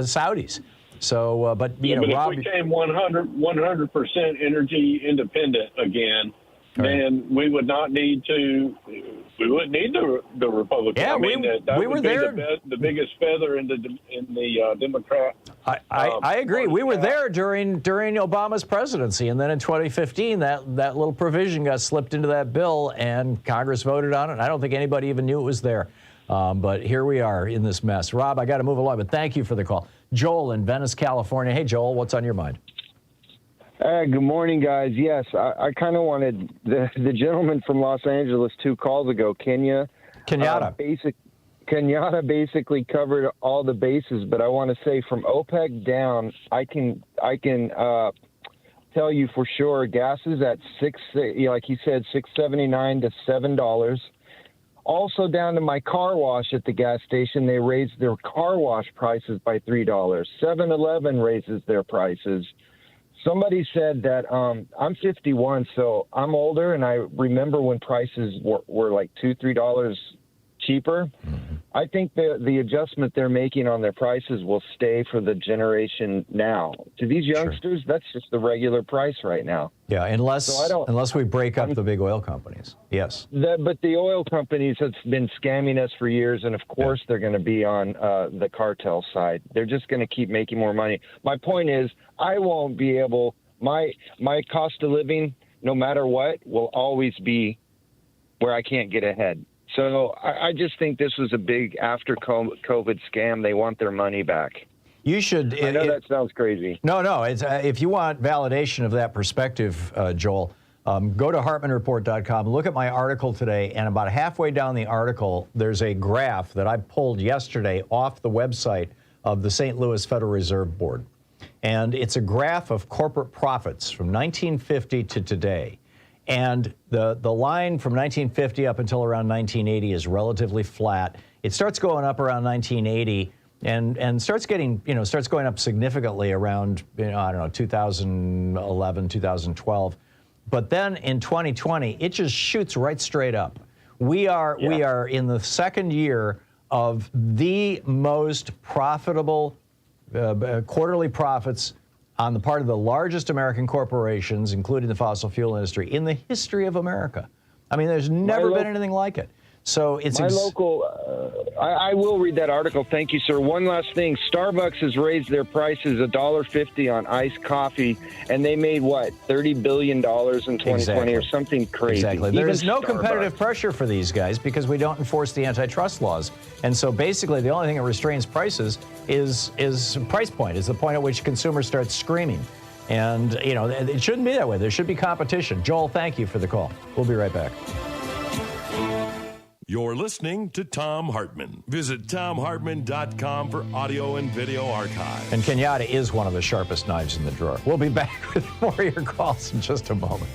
Saudis. So, but you know, but Rob, if we became 100% energy independent again, then we would not need to. We wouldn't need the Republicans. Yeah, I mean, that we would were be there. the biggest feather in the Democrat. I agree. We were there during Obama's presidency, and then in 2015, that little provision got slipped into that bill, and Congress voted on it. I don't think anybody even knew it was there. But here we are in this mess. Rob, I got to move along, but thank you for the call. Joel in Venice, California. Hey, Joel, what's on your mind? Good morning, guys. Yes, I kind of wanted the gentleman from Los Angeles 2 calls ago, Kenyatta basically covered all the bases, but I want to say from OPEC down, I can tell you for sure, gas is at like he said, $6.79 to $7. Also down to my car wash at the gas station, they raised their car wash prices by $3. 7-Eleven raises their prices. Somebody said that I'm 51, so I'm older, and I remember when prices were like $2-3 cheaper. Mm-hmm. I think the adjustment they're making on their prices will stay for the generation now. To these youngsters, that's just the regular price right now. Yeah, unless we break up the big oil companies. Yes. But the oil companies have been scamming us for years, and of course they're going to be on the cartel side. They're just going to keep making more money. My point is, I won't be able. My cost of living, no matter what, will always be where I can't get ahead. So I just think this was a big after COVID scam. They want their money back. You should. I know that sounds crazy. No. It's if you want validation of that perspective, Joel, go to HartmannReport.com. Look at my article today, and about halfway down the article, there's a graph that I pulled yesterday off the website of the St. Louis Federal Reserve Board, and it's a graph of corporate profits from 1950 to today. And the line from 1950 up until around 1980 is relatively flat. It starts going up around 1980 and starts going up significantly around, 2011, 2012. But then in 2020, it just shoots right straight up. We are in the second year of the most profitable quarterly profits on the part of the largest American corporations, including the fossil fuel industry, in the history of America. I mean, there's never been anything like it. So it's I will read that article. Thank you, sir. One last thing. Starbucks has raised their prices $1.50 on iced coffee, and they made, $30 billion in 2020 or something crazy. Exactly. There is no competitive pressure for these guys because we don't enforce the antitrust laws. And so basically the only thing that restrains prices is price point, is the point at which consumers start screaming. And, it shouldn't be that way. There should be competition. Joel, thank you for the call. We'll be right back. You're listening to Thom Hartmann. Visit ThomHartmann.com for audio and video archive. And Kenyatta is one of the sharpest knives in the drawer. We'll be back with more of your calls in just a moment.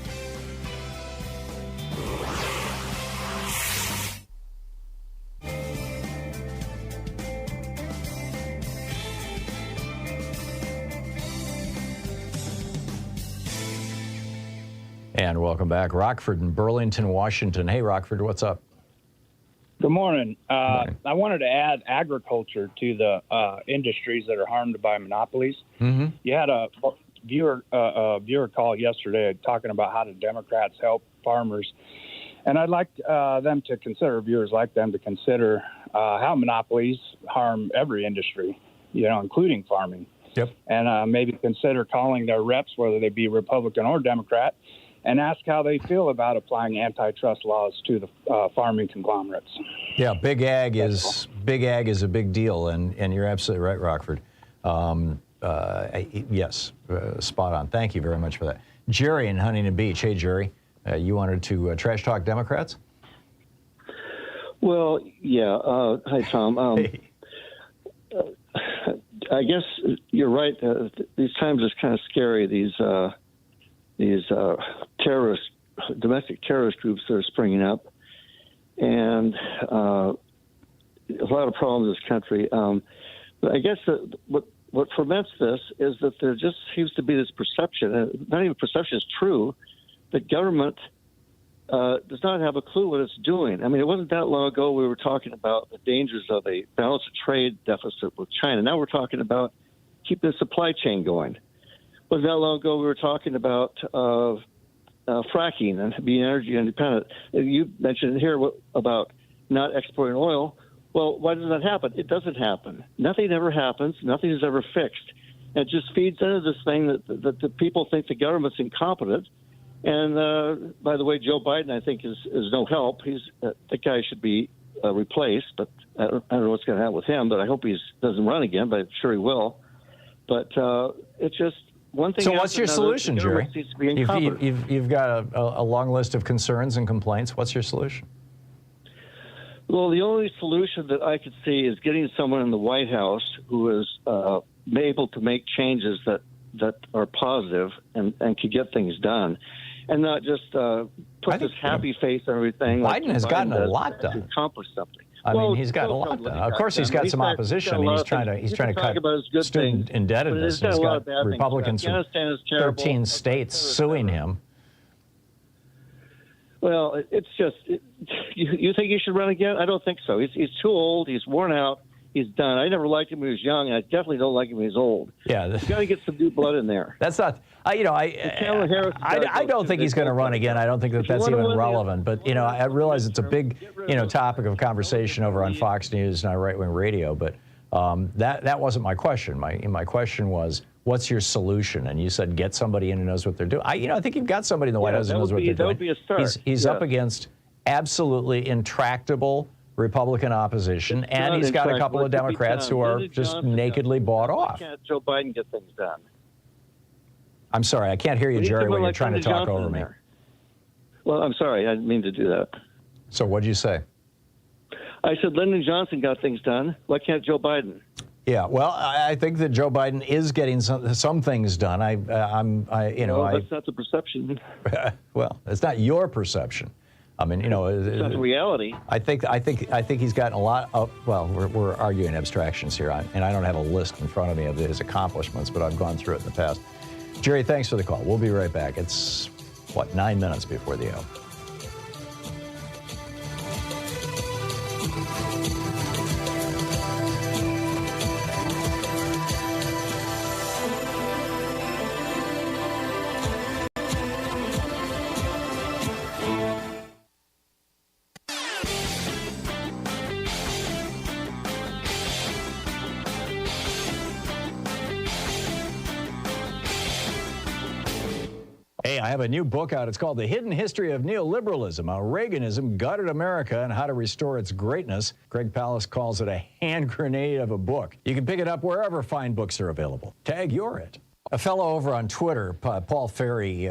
And welcome back. Rockford in Burlington, Washington. Hey, Rockford, what's up? Good morning. I wanted to add agriculture to the industries that are harmed by monopolies. Mm-hmm. You had a viewer call yesterday talking about how the Democrats help farmers. And I'd like viewers like them to consider how monopolies harm every industry, including farming. Yep. And maybe consider calling their reps, whether they be Republican or Democrat, and ask how they feel about applying antitrust laws to the farming conglomerates. Yeah, big ag is a big deal, and you're absolutely right, Rockford. Yes, spot on. Thank you very much for that. Jerry in Huntington Beach. Hey, Jerry. You wanted to trash talk Democrats? Well, yeah. Hi, Tom. Hey. I guess you're right. These times are kind of scary. These domestic terrorist groups that are springing up, and a lot of problems in this country. But I guess what ferments this is that there just seems to be this perception, not even perception, is true, that government does not have a clue what it's doing. I mean, it wasn't that long ago we were talking about the dangers of a balance of trade deficit with China. Now we're talking about keeping the supply chain going. It wasn't that long ago we were talking about fracking and being energy independent. You mentioned here about not exporting oil. Well, why does that happen? It doesn't happen. Nothing ever happens. Nothing is ever fixed. And it just feeds into this thing that the people think the government's incompetent. And by the way, Joe Biden, I think, is no help. That guy should be replaced. But I don't know what's going to happen with him. But I hope he doesn't run again. But I'm sure he will. But it's just one thing. So what's your solution, Jerry? You've got a long list of concerns and complaints. What's your solution? Well, the only solution that I could see is getting someone in the White House who is able to make changes that are positive and could get things done, and not just put this happy face on everything. Biden has gotten a lot done to accomplish something. I mean, he's gotten a lot done. Of course, he's got some opposition. He's trying to cut student indebtedness. He's got Republicans from 13 states suing him. Well, it's just you think he should run again? I don't think so. He's too old. He's worn out. He's done. I never liked him when he was young, and I definitely don't like him when he's old. Yeah, you got to get some new blood in there. That's not. I don't think he's going to run again. I don't think that's even relevant. But I realize it's a big topic of conversation over on Fox News and on right-wing radio. But that wasn't my question. My question was, what's your solution? And you said get somebody in who knows what they're doing. I think you've got somebody in the White House who knows what they're doing. That would be a start. He's up against absolutely intractable Republican opposition, and he's got a couple of Democrats who are just nakedly bought off. Why can't Joe Biden get things done? I'm sorry, I can't hear you, Jerry, when you're trying to talk over me. Well, I'm sorry, I didn't mean to do that. So what'd you say? I said Lyndon Johnson got things done. Why can't Joe Biden? Yeah, well, I think that Joe Biden is getting some things done. That's not the perception. Well, it's not your perception. I mean, it's not the reality. I think he's gotten a lot of. Well, we're arguing abstractions here, and I don't have a list in front of me of his accomplishments, but I've gone through it in the past. Jerry, thanks for the call. We'll be right back. It's 9 minutes before the hour. Hey, I have a new book out. It's called The Hidden History of Neoliberalism, How Reaganism Gutted America and How to Restore Its Greatness. Greg Palast calls it a hand grenade of a book. You can pick it up wherever fine books are available. Tag you're it. A fellow over on Twitter, Paul Ferry,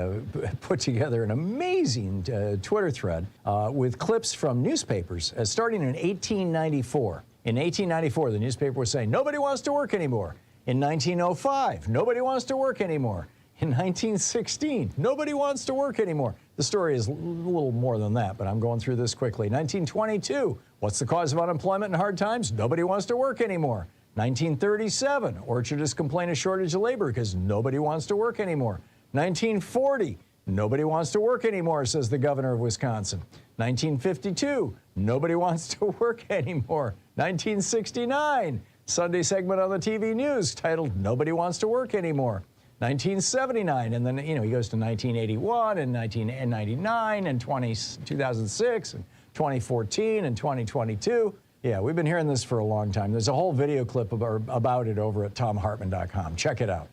put together an amazing Twitter thread with clips from newspapers starting in 1894. In 1894, the newspaper was saying, nobody wants to work anymore. In 1905, nobody wants to work anymore. In 1916, nobody wants to work anymore. The story is a little more than that, but I'm going through this quickly. 1922, what's the cause of unemployment and hard times? Nobody wants to work anymore. 1937, orchardists complain of shortage of labor because nobody wants to work anymore. 1940, nobody wants to work anymore, says the governor of Wisconsin. 1952, nobody wants to work anymore. 1969, Sunday segment on the TV news titled, Nobody Wants to Work Anymore. 1979, and then, he goes to 1981 and 1999 and 2006 and 2014 and 2022. Yeah, we've been hearing this for a long time. There's a whole video clip about it over at thomhartmann.com. Check it out.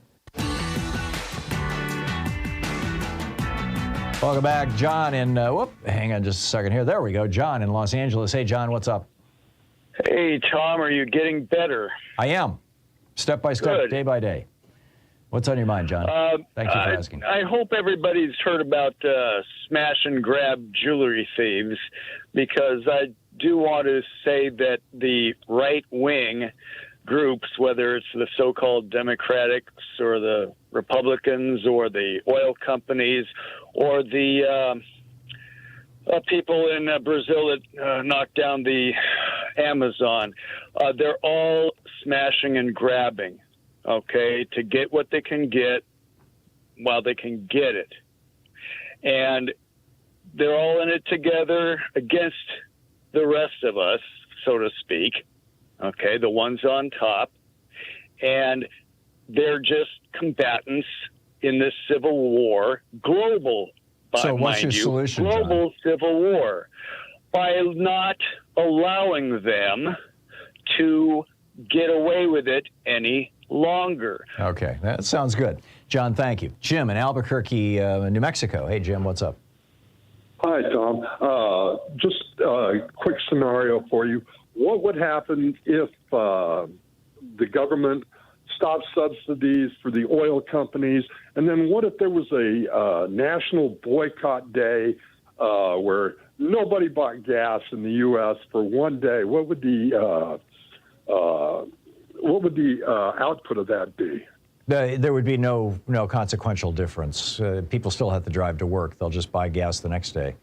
Welcome back. John in, hang on just a second here. There we go. John in Los Angeles. Hey, John, what's up? Hey, Tom, are you getting better? I am. Step by step, Good. day by day. What's on your mind, John? Thank you for asking. I hope everybody's heard about smash and grab jewelry thieves, because I do want to say that the right-wing groups, whether it's the so-called Democrats or the Republicans or the oil companies or the people in Brazil that knocked down the Amazon, they're all smashing and grabbing, okay, to get what they can get while they can get it. And they're all in it together against the rest of us, so to speak, okay, the ones on top. And they're just combatants in this civil war, global. So what's your solution, global John? Civil war, by not allowing them to get away with it any longer. Okay, that sounds good. John, thank you. Jim in Albuquerque, New Mexico. Hey, Jim, what's up? Hi, Tom. Just a quick scenario for you. What would happen if the government stopped subsidies for the oil companies? And then what if there was a national boycott day where nobody bought gas in the U.S. for one day? What would the output of that be? There would be no consequential difference. People still have to drive to work. They'll just buy gas the next day.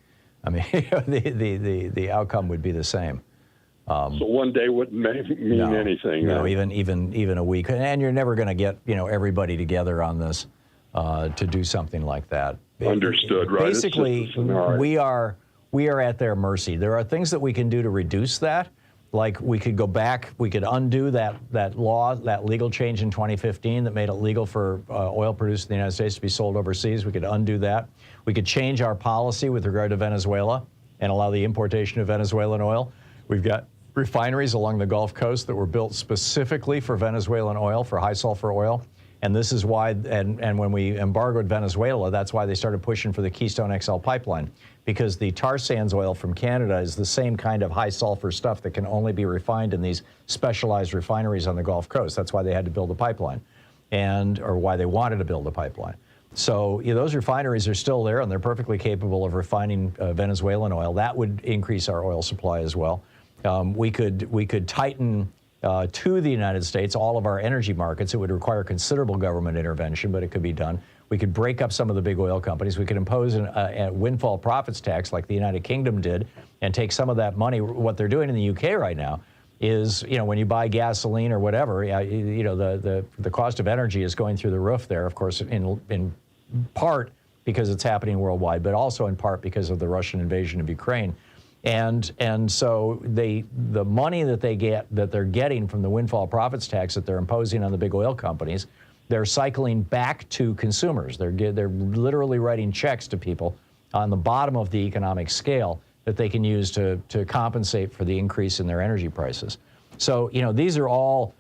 I mean, the outcome would be the same. So one day wouldn't mean anything. No, even a week, and you're never going to get everybody together on this to do something like that. Understood, right? Basically, we are at their mercy. There are things that we can do to reduce that. Like we could go back, we could undo that law, that legal change in 2015 that made it legal for oil produced in the United States to be sold overseas. We could undo that. We could change our policy with regard to Venezuela and allow the importation of Venezuelan oil. We've got refineries along the Gulf Coast that were built specifically for Venezuelan oil, for high sulfur oil. And this is why, and when we embargoed Venezuela, that's why they started pushing for the Keystone XL pipeline, because the tar sands oil from Canada is the same kind of high sulfur stuff that can only be refined in these specialized refineries on the Gulf Coast. That's why they had to build a pipeline, or why they wanted to build a pipeline. So those refineries are still there, and they're perfectly capable of refining Venezuelan oil. That would increase our oil supply as well. We could tighten to the United States all of our energy markets. It would require considerable government intervention, but it could be done. We could break up some of the big oil companies. We could impose a windfall profits tax like the United Kingdom did and take some of that money. What they're doing in the UK right now is, when you buy gasoline or whatever, the cost of energy is going through the roof there, of course, in part because it's happening worldwide, but also in part because of the Russian invasion of Ukraine. And so the money that they're getting from the windfall profits tax that they're imposing on the big oil companies, they're cycling back to consumers. They're literally writing checks to people on the bottom of the economic scale that they can use to compensate for the increase in their energy prices. So these are all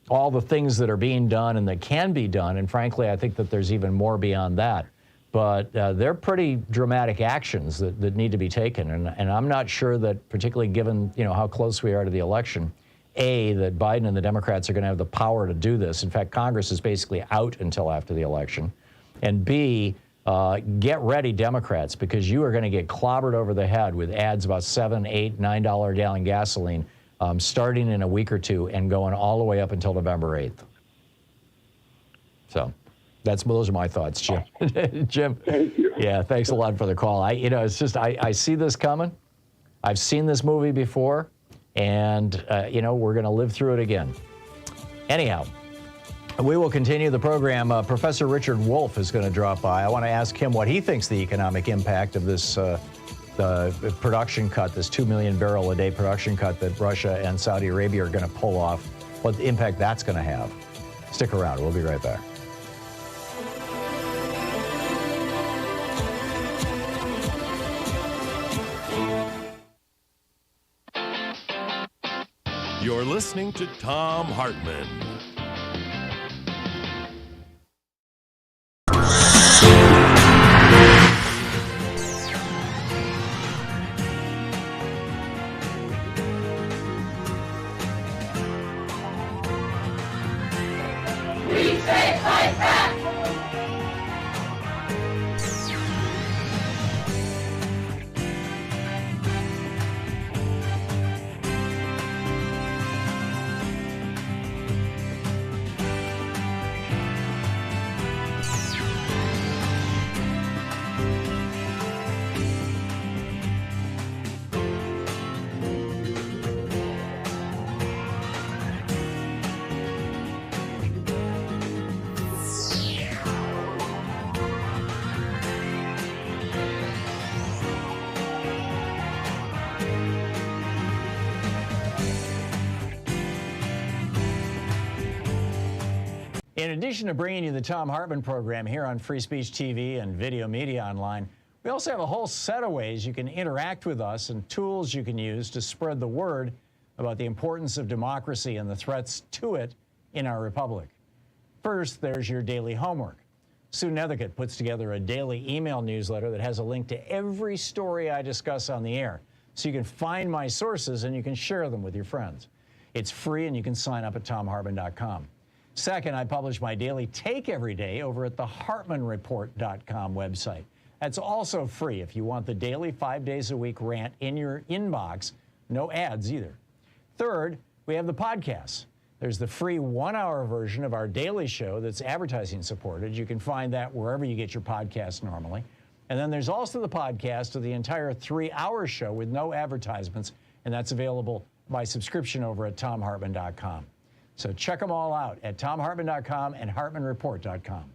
the things that are being done and that can be done. And frankly, I think that there's even more beyond that. But they're pretty dramatic actions that need to be taken. And I'm not sure that, particularly given how close we are to the election, that Biden and the Democrats are going to have the power to do this. In fact, Congress is basically out until after the election. And B, get ready, Democrats, because you are going to get clobbered over the head with ads about $7, $8, $9 a gallon gasoline starting in a week or two and going all the way up until November 8th. So those are my thoughts, Jim. Jim, thank you. Yeah, thanks a lot for the call. It's just I see this coming. I've seen this movie before, and we're going to live through it again. Anyhow, we will continue the program. Professor Richard Wolff is going to drop by. I want to ask him what he thinks the economic impact of this the production cut, this 2 million barrel a day production cut that Russia and Saudi Arabia are going to pull off, what the impact that's going to have. Stick around. We'll be right back. You're listening to Thom Hartmann. In addition to bringing you the Thom Hartmann Program here on Free Speech TV and Video Media Online, we also have a whole set of ways you can interact with us and tools you can use to spread the word about the importance of democracy and the threats to it in our republic. First, there's your daily homework. Sue Nethercutt puts together a daily email newsletter that has a link to every story I discuss on the air, so you can find my sources and you can share them with your friends. It's free and you can sign up at thomhartmann.com. Second, I publish my daily take every day over at the hartmannreport.com website. That's also free if you want the daily 5 days a week rant in your inbox. No ads either. Third, we have the podcasts. There's the free 1-hour version of our daily show that's advertising supported. You can find that wherever you get your podcasts normally. And then there's also the podcast of the entire 3-hour show with no advertisements, and that's available by subscription over at thomhartmann.com. So check them all out at thomhartmann.com and hartmannreport.com.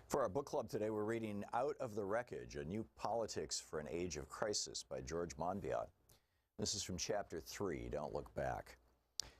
For our book club today, we're reading Out of the Wreckage, A New Politics for an Age of Crisis by George Monbiot. This is from Chapter 3, Don't Look Back.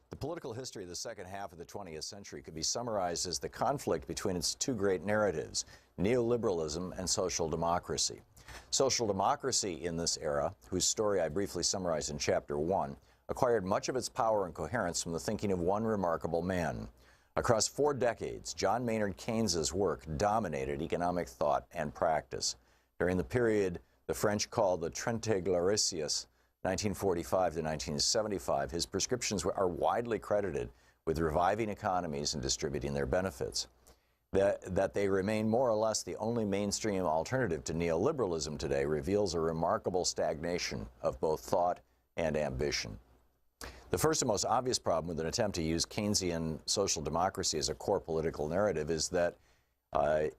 The political history of the second half of the 20th century could be summarized as the conflict between its two great narratives, neoliberalism and social democracy. Social democracy in this era, whose story I briefly summarized in Chapter 1, acquired much of its power and coherence from the thinking of one remarkable man. Across 4 decades, John Maynard Keynes's work dominated economic thought and practice. During the period the French called the Trente Glorieuses, 1945 to 1975, his prescriptions are widely credited with reviving economies and distributing their benefits. That they remain more or less the only mainstream alternative to neoliberalism today reveals a remarkable stagnation of both thought and ambition. The first and most obvious problem with an attempt to use Keynesian social democracy as a core political narrative is that the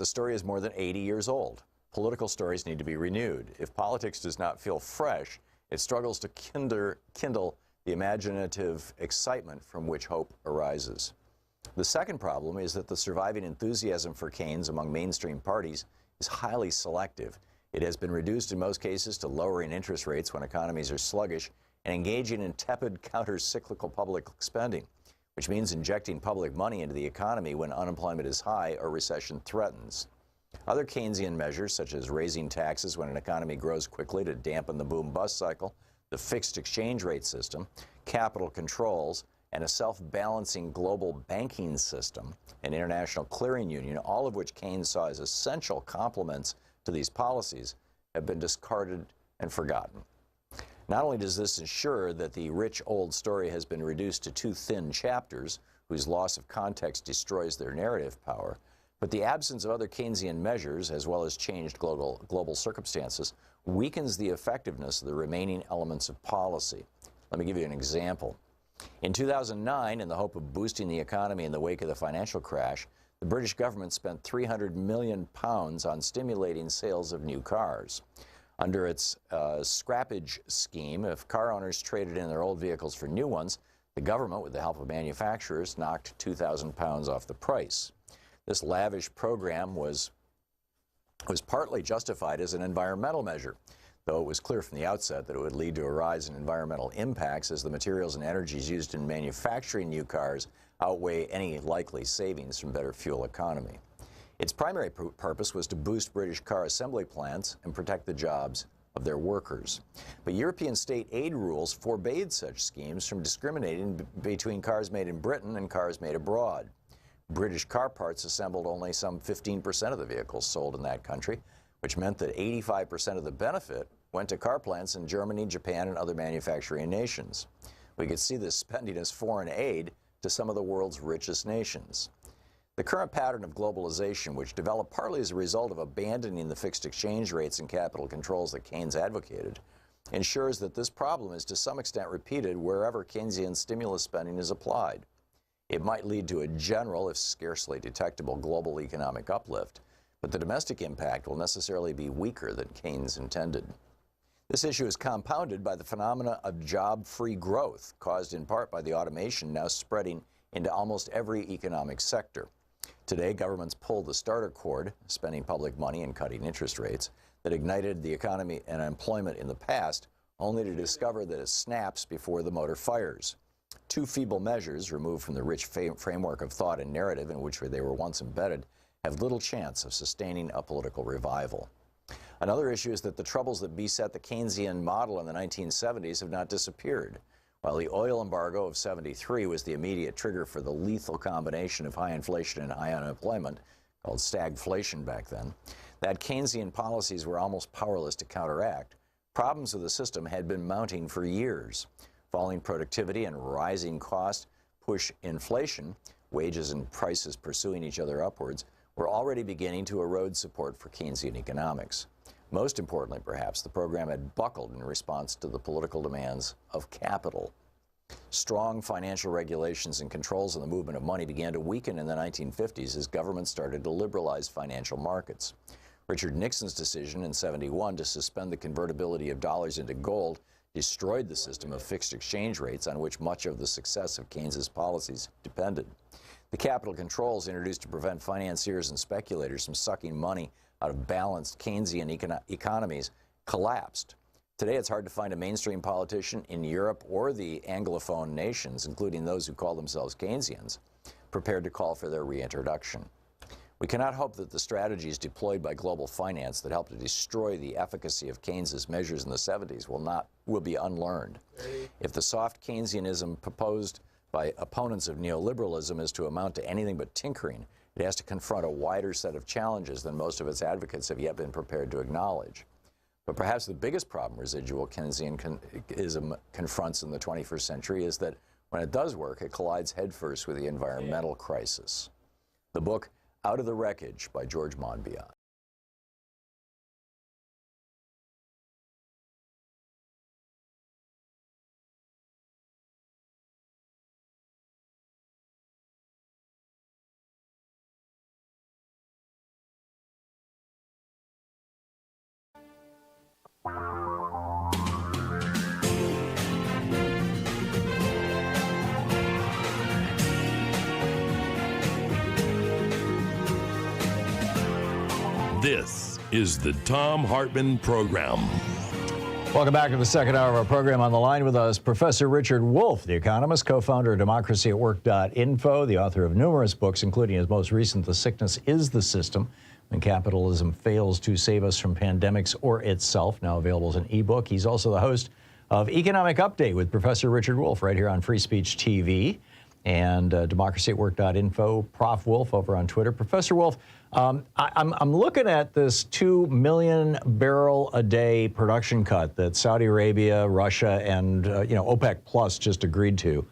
story is more than 80 years old. Political stories need to be renewed. If politics does not feel fresh, it struggles to kindle the imaginative excitement from which hope arises. The second problem is that the surviving enthusiasm for Keynes among mainstream parties is highly selective. It has been reduced in most cases to lowering interest rates when economies are sluggish and engaging in tepid counter-cyclical public spending, which means injecting public money into the economy when unemployment is high or recession threatens. Other Keynesian measures, such as raising taxes when an economy grows quickly to dampen the boom-bust cycle, the fixed exchange rate system, capital controls, and a self-balancing global banking system, an international clearing union, all of which Keynes saw as essential complements to these policies, have been discarded and forgotten. Not only does this ensure that the rich old story has been reduced to 2 thin chapters, whose loss of context destroys their narrative power, but the absence of other Keynesian measures, as well as changed global circumstances, weakens the effectiveness of the remaining elements of policy. Let me give you an example. In 2009, in the hope of boosting the economy in the wake of the financial crash, the British government spent £300 million on stimulating sales of new cars. Under its scrappage scheme, if car owners traded in their old vehicles for new ones, the government, with the help of manufacturers, knocked £2,000 off the price. This lavish program was partly justified as an environmental measure, though it was clear from the outset that it would lead to a rise in environmental impacts as the materials and energies used in manufacturing new cars outweigh any likely savings from better fuel economy. Its primary purpose was to boost British car assembly plants and protect the jobs of their workers. But European state aid rules forbade such schemes from discriminating between cars made in Britain and cars made abroad. British car parts assembled only some 15% of the vehicles sold in that country, which meant that 85% of the benefit went to car plants in Germany, Japan, and other manufacturing nations. We could see this spending as foreign aid to some of the world's richest nations. The current pattern of globalization, which developed partly as a result of abandoning the fixed exchange rates and capital controls that Keynes advocated, ensures that this problem is to some extent repeated wherever Keynesian stimulus spending is applied. It might lead to a general, if scarcely detectable, global economic uplift, but the domestic impact will necessarily be weaker than Keynes intended. This issue is compounded by the phenomena of job-free growth, caused in part by the automation now spreading into almost every economic sector. Today, governments pull the starter cord, spending public money and cutting interest rates. that ignited the economy and employment in the past, only to discover that it snaps before the motor fires. Two feeble measures, removed from the rich framework of thought and narrative in which they were once embedded, have little chance of sustaining a political revival. Another issue is that the troubles that beset the Keynesian model in the 1970s have not disappeared. While the oil embargo of '73 was the immediate trigger for the lethal combination of high inflation and high unemployment, called stagflation back then, that Keynesian policies were almost powerless to counteract. Problems with the system had been mounting for years. Falling productivity and rising costs push inflation, wages and prices pursuing each other upwards, were already beginning to erode support for Keynesian economics. Most importantly, perhaps, the program had buckled in response to the political demands of capital. Strong financial regulations and controls on the movement of money began to weaken in the 1950s as governments started to liberalize financial markets. Richard Nixon's decision in '71 to suspend the convertibility of dollars into gold destroyed the system of fixed exchange rates on which much of the success of Keynes's policies depended. The capital controls introduced to prevent financiers and speculators from sucking money out of balanced Keynesian economies collapsed. Today, it's hard to find a mainstream politician in Europe or the Anglophone nations, including those who call themselves Keynesians, prepared to call for their reintroduction. We cannot hope that the strategies deployed by global finance that helped to destroy the efficacy of Keynes's measures in the '70s will be unlearned. If the soft Keynesianism proposed by opponents of neoliberalism is to amount to anything but tinkering, it has to confront a wider set of challenges than most of its advocates have yet been prepared to acknowledge. But perhaps the biggest problem residual Keynesianism confronts in the 21st century is that when it does work, it collides headfirst with the environmental crisis. The book, Out of the Wreckage by George Monbiot. This is the Thom Hartmann Program. Welcome back to the second hour of our program. On the line with us, Professor Richard Wolff, the economist, co-founder of democracyatwork.info, the author of numerous books, including his most recent, The Sickness is the System, When Capitalism Fails to Save Us from Pandemics or Itself, now available as an ebook. He's also the host of Economic Update with Professor Richard Wolff right here on Free Speech TV and democracyatwork.info, Prof. Wolff over on Twitter. Professor Wolff, I'm looking at this 2 million barrel a day production cut that Saudi Arabia, Russia, and OPEC Plus just agreed to.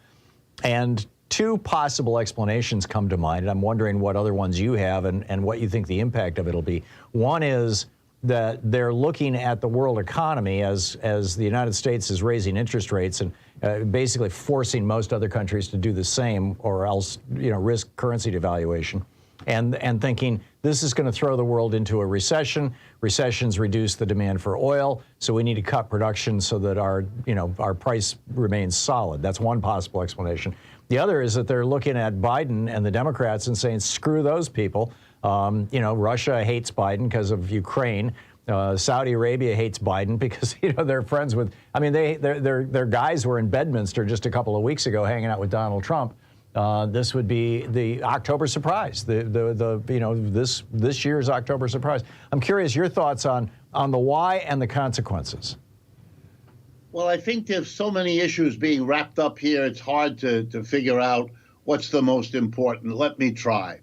And two possible explanations come to mind, and I'm wondering what other ones you have and what you think the impact of it'll be. One is that they're looking at the world economy as the United States is raising interest rates and basically forcing most other countries to do the same, or else risk currency devaluation, and thinking this is going to throw the world into a recession. Recessions reduce the demand for oil, so we need to cut production so that our price remains solid. That's one possible explanation. The other is that they're looking at Biden and the Democrats and saying, screw those people. Russia hates Biden because of Ukraine. Saudi Arabia hates Biden because they're friends with. I mean, their guys were in Bedminster just a couple of weeks ago hanging out with Donald Trump. This would be the October surprise. This year's October surprise. I'm curious your thoughts on the why and the consequences. Well, I think there's so many issues being wrapped up here. It's hard to figure out what's the most important. Let me try.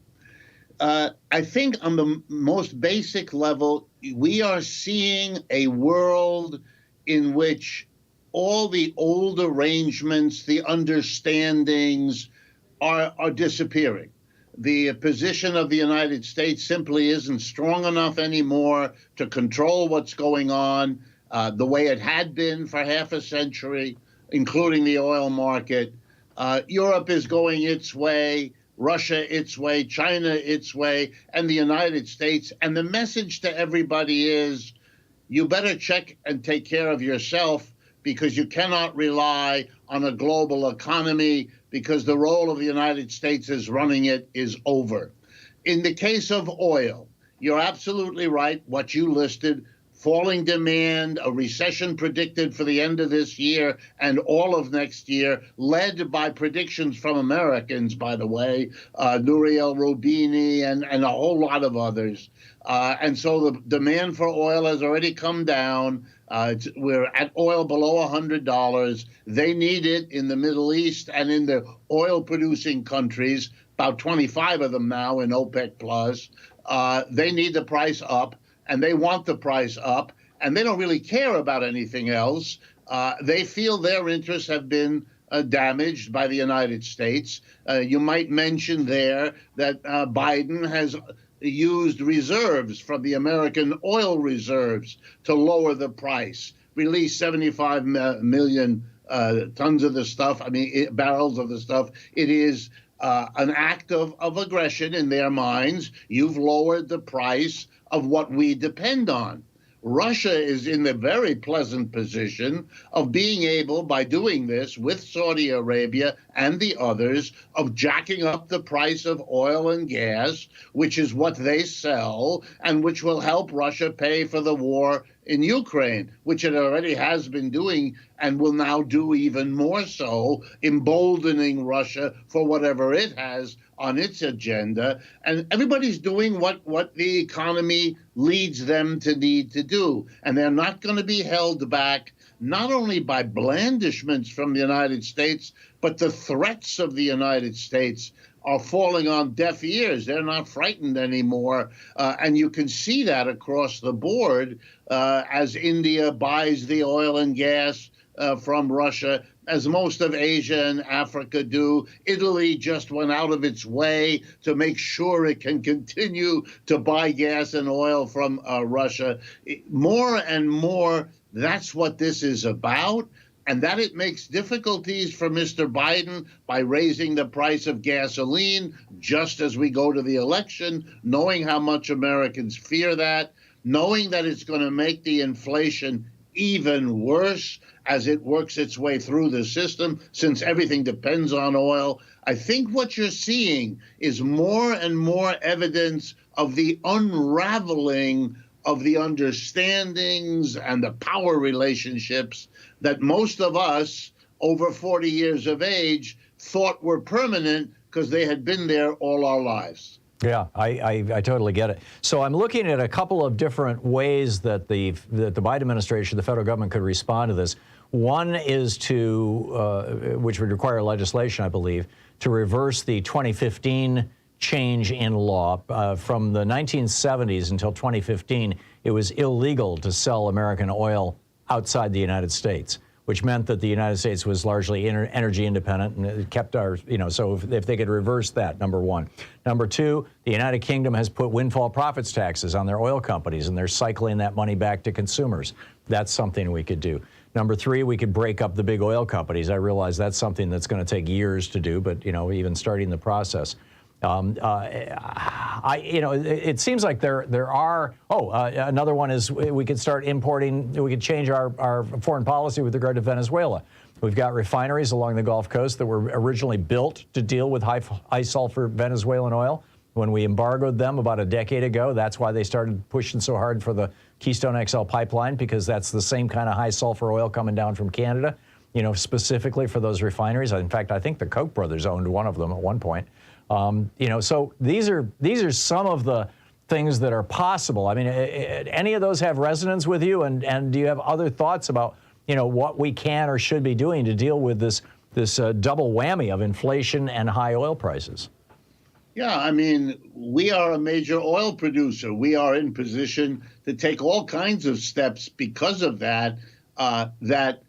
I think on the most basic level, we are seeing a world in which all the old arrangements, the understandings are disappearing. The position of the United States simply isn't strong enough anymore to control what's going on the way it had been for half a century, including the oil market. Europe is going its way. Russia its way, China its way, and the United States. And the message to everybody is, you better check and take care of yourself because you cannot rely on a global economy because the role of the United States as running it is over. In the case of oil, you're absolutely right, what you listed, falling demand, a recession predicted for the end of this year and all of next year, led by predictions from Americans, by the way, Nouriel Roubini and a whole lot of others. And so the demand for oil has already come down. We're at oil below $100. They need it in the Middle East and in the oil-producing countries, about 25 of them now in OPEC plus. They need the price up, and they want the price up, and they don't really care about anything else. They feel their interests have been damaged by the United States. You might mention there that Biden has used reserves from the American oil reserves to lower the price, release 75 million tons of the stuff, barrels of the stuff. It is an act of aggression in their minds. You've lowered the price of what we depend on. Russia is in the very pleasant position of being able, by doing this with Saudi Arabia and the others, of jacking up the price of oil and gas, which is what they sell, and which will help Russia pay for the war in Ukraine, which it already has been doing and will now do even more so, emboldening Russia for whatever it has on its agenda. And everybody's doing what the economy leads them to need to do. And they're not going to be held back, not only by blandishments from the United States, but the threats of the United States are falling on deaf ears. They're not frightened anymore. And you can see that across the board as India buys the oil and gas from Russia, as most of Asia and Africa do. Italy just went out of its way to make sure it can continue to buy gas and oil from Russia. More and more, that's what this is about. And that it makes difficulties for Mr. Biden by raising the price of gasoline just as we go to the election, knowing how much Americans fear that, knowing that it's going to make the inflation even worse as it works its way through the system, since everything depends on oil. I think what you're seeing is more and more evidence of the unraveling of the understandings and the power relationships that most of us over 40 years of age thought were permanent because they had been there all our lives. Yeah, I totally get it. So I'm looking at a couple of different ways that the Biden administration, the federal government, could respond to this. One is to, which would require legislation, I believe, to reverse the 2015 change in law. From the 1970s until 2015, it was illegal to sell American oil outside the United States, which meant that the United States was largely energy independent, and it kept our, so if they could reverse that, number one. Number two, the United Kingdom has put windfall profits taxes on their oil companies, and they're cycling that money back to consumers. That's something we could do. Number three, we could break up the big oil companies. I realize that's something that's going to take years to do, but, even starting the process. It seems like there are. Another one is we could start importing. We could change our foreign policy with regard to Venezuela. We've got refineries along the Gulf Coast that were originally built to deal with high sulfur Venezuelan oil. When we embargoed them about a decade ago, that's why they started pushing so hard for the Keystone XL pipeline, because that's the same kind of high sulfur oil coming down from Canada, specifically for those refineries. In fact, I think the Koch brothers owned one of them at one point. So these are some of the things that are possible. I mean, any of those have resonance with you, and do you have other thoughts about what we can or should be doing to deal with this double whammy of inflation and high oil prices? Yeah, I mean, we are a major oil producer. We are in position to take all kinds of steps because of that, that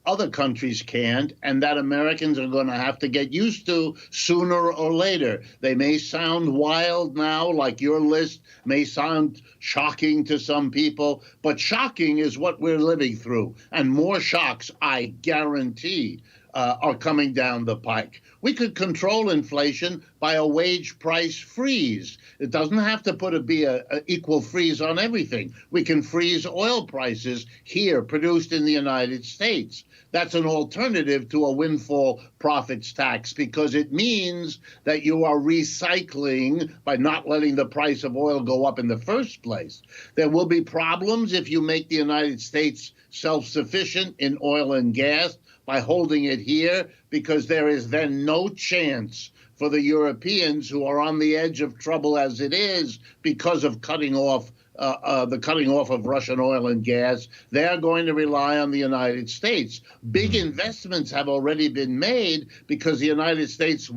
other countries can't, and that Americans are going to have to get used to sooner or later. They may sound wild now, like your list may sound shocking to some people, but shocking is what we're living through. And more shocks, I guarantee, are coming down the pike. We could control inflation by a wage price freeze. It doesn't have to be a equal freeze on everything. We can freeze oil prices here produced in the United States. That's an alternative to a windfall profits tax because it means that you are recycling by not letting the price of oil go up in the first place. There will be problems if you make the United States self-sufficient in oil and gas by holding it here, because there is then no chance for the Europeans, who are on the edge of trouble as it is because of cutting off of Russian oil and gas. They are going to rely on the United States. Big investments have already been made because the United States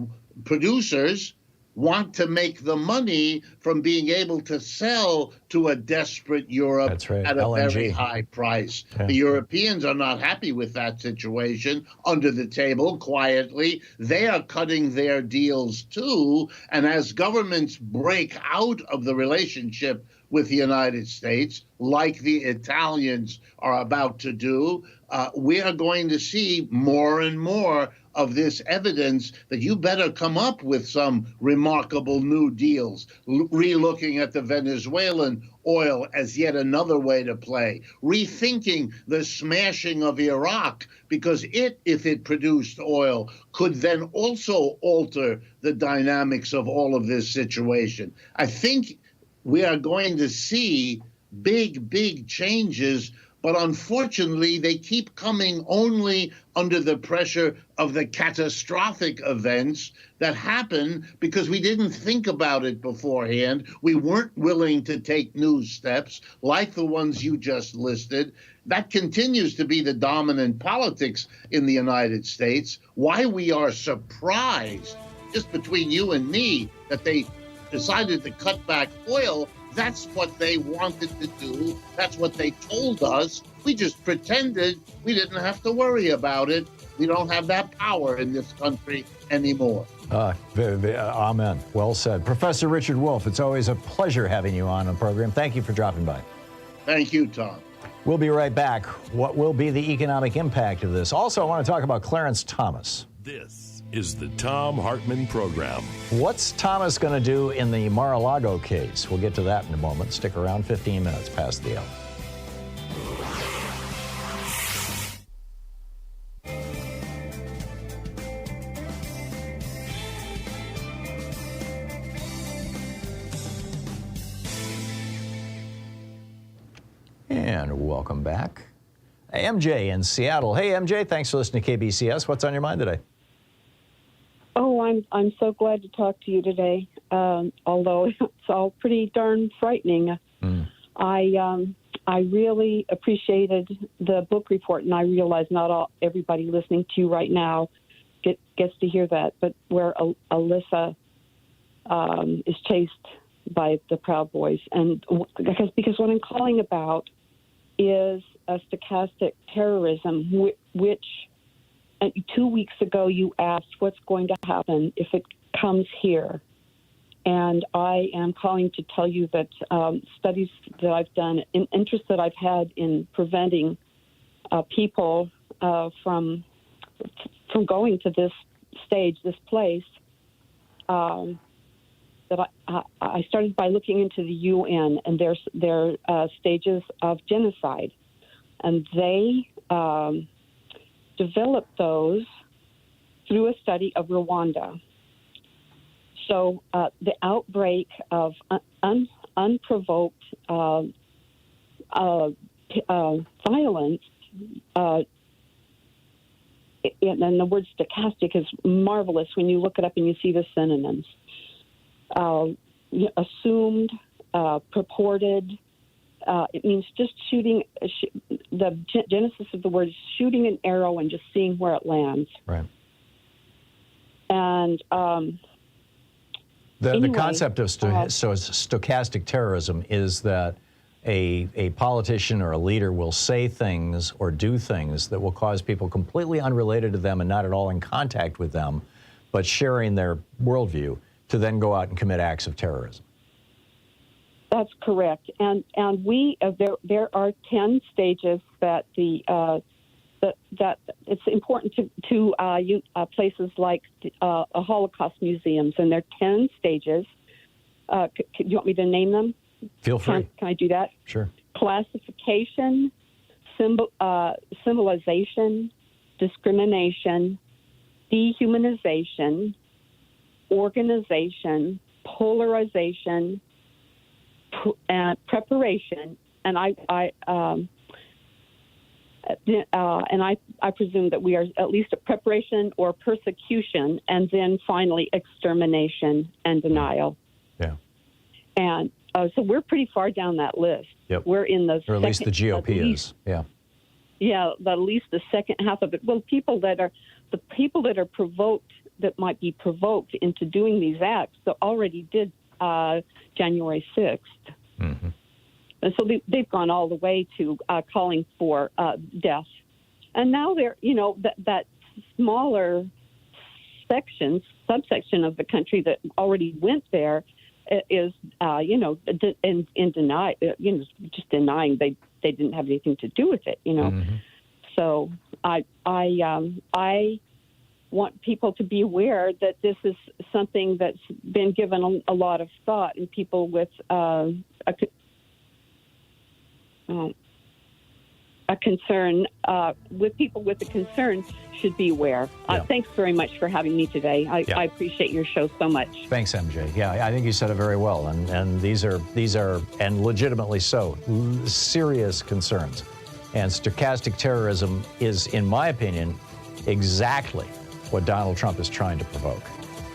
producers want to make the money from being able to sell to a desperate Europe at a LNG. very high price. Yeah. The Europeans are not happy with that situation. Under the table, quietly, they are cutting their deals too. And as governments break out of the relationship with the United States, like the Italians are about to do, we are going to see more and more of this evidence that you better come up with some remarkable new deals, re-looking at the Venezuelan oil as yet another way to play, rethinking the smashing of Iraq, because if it produced oil, could then also alter the dynamics of all of this situation. I think we are going to see big changes, but unfortunately, they keep coming only under the pressure of the catastrophic events that happen because we didn't think about it beforehand. We weren't willing to take new steps like the ones you just listed. That continues to be the dominant politics in the United States. Why we are surprised, just between you and me, that they decided to cut back oil. That's what they wanted to do. That's what they told us. We just pretended we didn't have to worry about it. We don't have that power in this country anymore. Amen. Well said. Professor Richard Wolff, it's always a pleasure having you on the program. Thank you for dropping by. Thank you, Tom. We'll be right back. What will be the economic impact of this? Also, I want to talk about Clarence Thomas. This is the Thom Hartmann Program. What's Thomas going to do in the Mar-a-Lago case? We'll get to that in a moment. Stick around. 15 minutes past the hour. And welcome back. MJ in Seattle. Hey, MJ, thanks for listening to KBCS. What's on your mind today? Oh, I'm so glad to talk to you today, although it's all pretty darn frightening. I really appreciated the book report, and I realize not everybody listening to you right now gets to hear that, but where Alyssa is chased by the Proud Boys. And because what I'm calling about is a stochastic terrorism, which 2 weeks ago you asked what's going to happen if it comes here. And I am calling to tell you that studies that I've done, and interest that I've had in preventing people from going to this stage, this place, that I started by looking into the UN and their stages of genocide. And they developed those through a study of Rwanda. So the outbreak of unprovoked violence, and the word stochastic is marvelous when you look it up and you see the synonyms. Assumed, purported, it means just shooting. The genesis of the word is shooting an arrow and just seeing where it lands. Right. And the concept of stochastic terrorism is that a politician or a leader will say things or do things that will cause people completely unrelated to them and not at all in contact with them, but sharing their worldview, to then go out and commit acts of terrorism. That's correct. And we there are 10 stages that the that it's important to places like Holocaust museums, and there are 10 stages. Do you want me to name them? Feel free. Can I do that? Sure. Classification, symbolization, discrimination, dehumanization, organization, polarization, preparation, and I presume that we are at least a preparation or persecution, and then finally extermination and denial. Yeah. And so we're pretty far down that list. Yep. We're in the or at least the GOP is. Yeah. Yeah, at least the second half of it. Well, people that are provoked, that might be provoked into doing these acts, that already did January 6th. Mm-hmm. And so they've gone all the way to calling for death. And now they're, that smaller subsection of the country that already went there is, in deny, just denying they didn't have anything to do with it, Mm-hmm. So I want people to be aware that this is something that's been given a lot of thought, and people with a concern, with people with a concern should be aware. Thanks very much for having me today. I appreciate your show so much. Thanks, MJ. Yeah, I think you said it very well, and these are and legitimately so serious concerns. And stochastic terrorism is, in my opinion, exactly what Donald Trump is trying to provoke.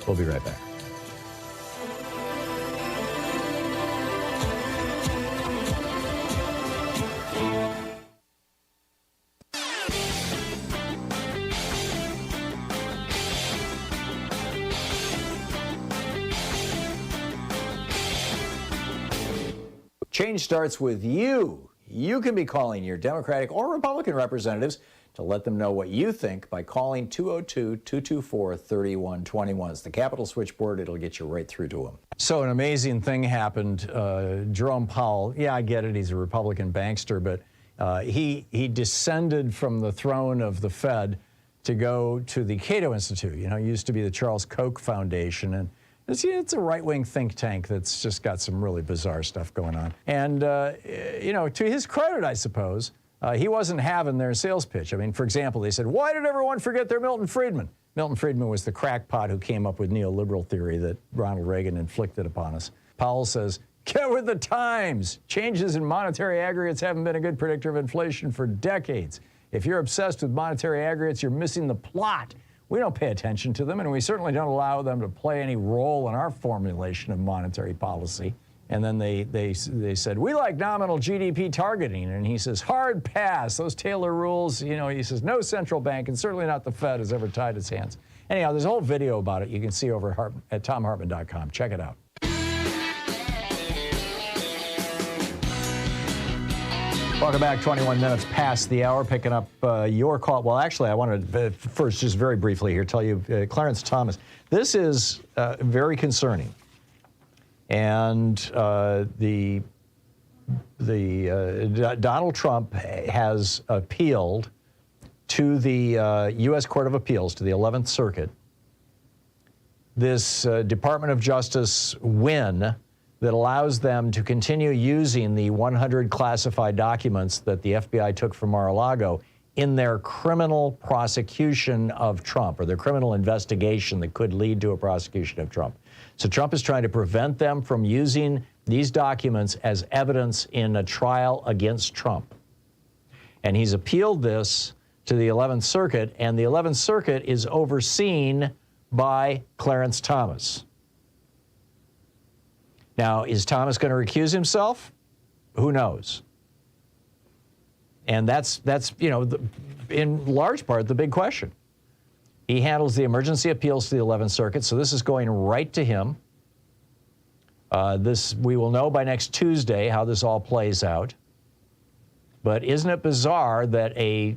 We'll be right back. Change starts with you. You can be calling your Democratic or Republican representatives to let them know what you think by calling 202-224-3121. It's the Capitol switchboard. It'll get you right through to them. So an amazing thing happened. Jerome Powell, I get it, he's a Republican bankster, but he descended from the throne of the Fed to go to the Cato Institute. It used to be the Charles Koch Foundation, and it's a right-wing think tank that's just got some really bizarre stuff going on. And, to his credit, I suppose, he wasn't having their sales pitch. I mean, for example, they said, why did everyone forget their Milton Friedman? Milton Friedman was the crackpot who came up with neoliberal theory that Ronald Reagan inflicted upon us. Powell says, get with the times. Changes in monetary aggregates haven't been a good predictor of inflation for decades. If you're obsessed with monetary aggregates, you're missing the plot. We don't pay attention to them, and we certainly don't allow them to play any role in our formulation of monetary policy. And then they said, we like nominal GDP targeting. And he says, hard pass. Those Taylor rules, he says, no central bank, and certainly not the Fed, has ever tied its hands. Anyhow, there's a whole video about it you can see over at ThomHartmann.com. Check it out. Welcome back. 21 minutes past the hour, picking up your call. Well, actually, I wanted to first, just very briefly here, tell you, Clarence Thomas, this is very concerning. And Donald Trump has appealed to the U.S. Court of Appeals, to the 11th Circuit, this Department of Justice win that allows them to continue using the 100 classified documents that the FBI took from Mar-a-Lago in their criminal prosecution of Trump, or their criminal investigation that could lead to a prosecution of Trump. So Trump is trying to prevent them from using these documents as evidence in a trial against Trump. And he's appealed this to the 11th Circuit, and the 11th Circuit is overseen by Clarence Thomas. Now, is Thomas going to recuse himself? Who knows? And that's in large part the big question. He handles the emergency appeals to the 11th Circuit, so this is going right to him. We will know by next Tuesday how this all plays out. But isn't it bizarre that a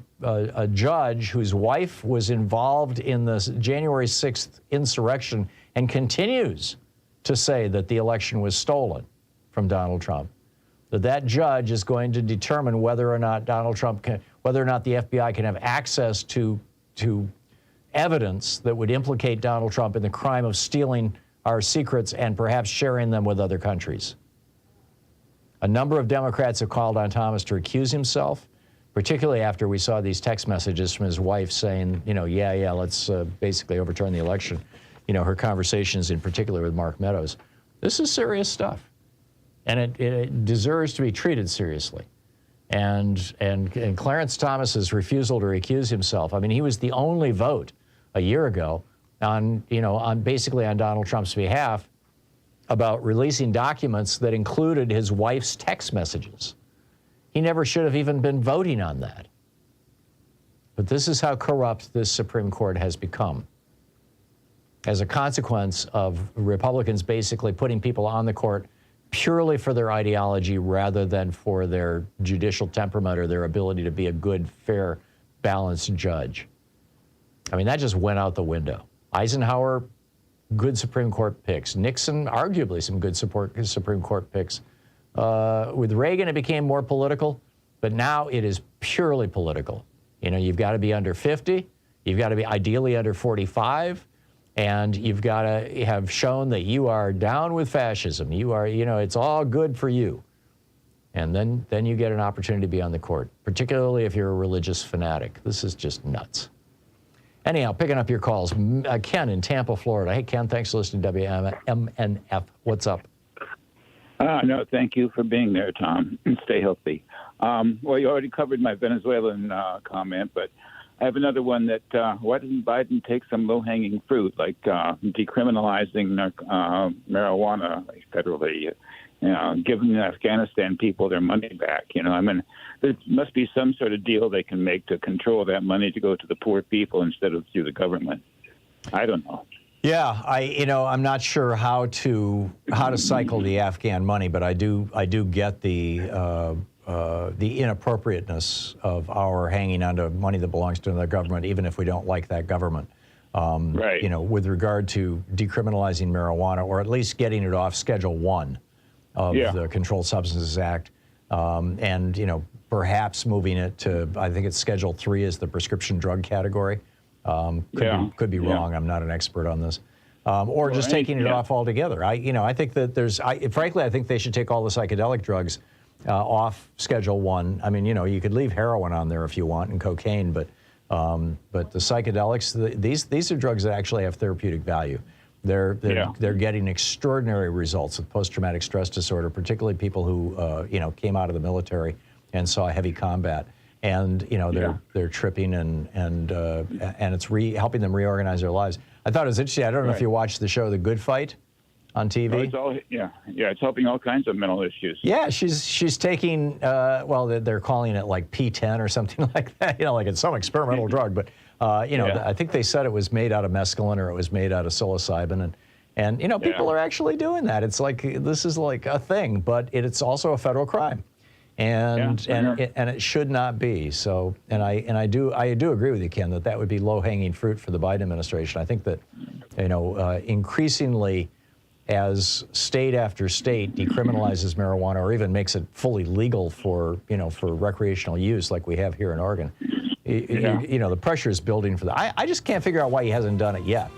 judge whose wife was involved in the January 6th insurrection and continues to say that the election was stolen from Donald Trump, that judge is going to determine whether or not whether or not the FBI can have access to evidence that would implicate Donald Trump in the crime of stealing our secrets and perhaps sharing them with other countries. A number of Democrats have called on Thomas to recuse himself, particularly after we saw these text messages from his wife saying, let's basically overturn the election. Her conversations in particular with Mark Meadows. This is serious stuff. And it deserves to be treated seriously. And Clarence Thomas's refusal to recuse himself, he was the only vote a year ago on basically on Donald Trump's behalf about releasing documents that included his wife's text messages. He never should have even been voting on that. But this is how corrupt this Supreme Court has become. As a consequence of Republicans basically putting people on the court purely for their ideology rather than for their judicial temperament or their ability to be a good, fair, balanced judge. That just went out the window. Eisenhower, good Supreme Court picks. Nixon, arguably some good Supreme Court picks. With Reagan, it became more political, but now it is purely political. You've got to be under 50. You've got to be ideally under 45. And you've got to have shown that you are down with fascism. You are, it's all good for you. And then you get an opportunity to be on the court, particularly if you're a religious fanatic. This is just nuts. Anyhow, picking up your calls. Ken in Tampa, Florida. Hey, Ken, thanks for listening to WMNF. What's up? No, thank you for being there, Tom. Stay healthy. Well, you already covered my Venezuelan comment, but I have another one that why doesn't Biden take some low-hanging fruit, like decriminalizing marijuana federally, giving the Afghanistan people their money back? There must be some sort of deal they can make to control that money to go to the poor people instead of through the government. I don't know. Yeah, I'm not sure how to cycle the Afghan money, but I do get the inappropriateness of our hanging on to money that belongs to the government, even if we don't like that government. Right. With regard to decriminalizing marijuana, or at least getting it off Schedule 1 of the Controlled Substances Act, and perhaps moving it to, I think it's Schedule 3 is the prescription drug category. Could be wrong. I'm not an expert on this. Or just taking it off altogether. I think that frankly, I think they should take all the psychedelic drugs off Schedule 1. You could leave heroin on there if you want and cocaine, but the psychedelics, these are drugs that actually have therapeutic value. They're getting extraordinary results with post-traumatic stress disorder, particularly people who came out of the military and saw heavy combat. And they're tripping and it's helping them reorganize their lives. I thought it was interesting. I don't know if you watched the show The Good Fight on TV. It's helping all kinds of mental issues. Yeah, she's taking they're calling it like P10 or something like that. Like it's some experimental drug, but I think they said it was made out of mescaline or it was made out of psilocybin, and people are actually doing that. It's like this is like a thing, but it's also a federal crime. And it should not be. So, and I do agree with you, Ken, that would be low-hanging fruit for the Biden administration. I think that, increasingly, as state after state decriminalizes marijuana or even makes it fully legal for recreational use, like we have here in Oregon, the pressure is building for that. I just can't figure out why he hasn't done it yet.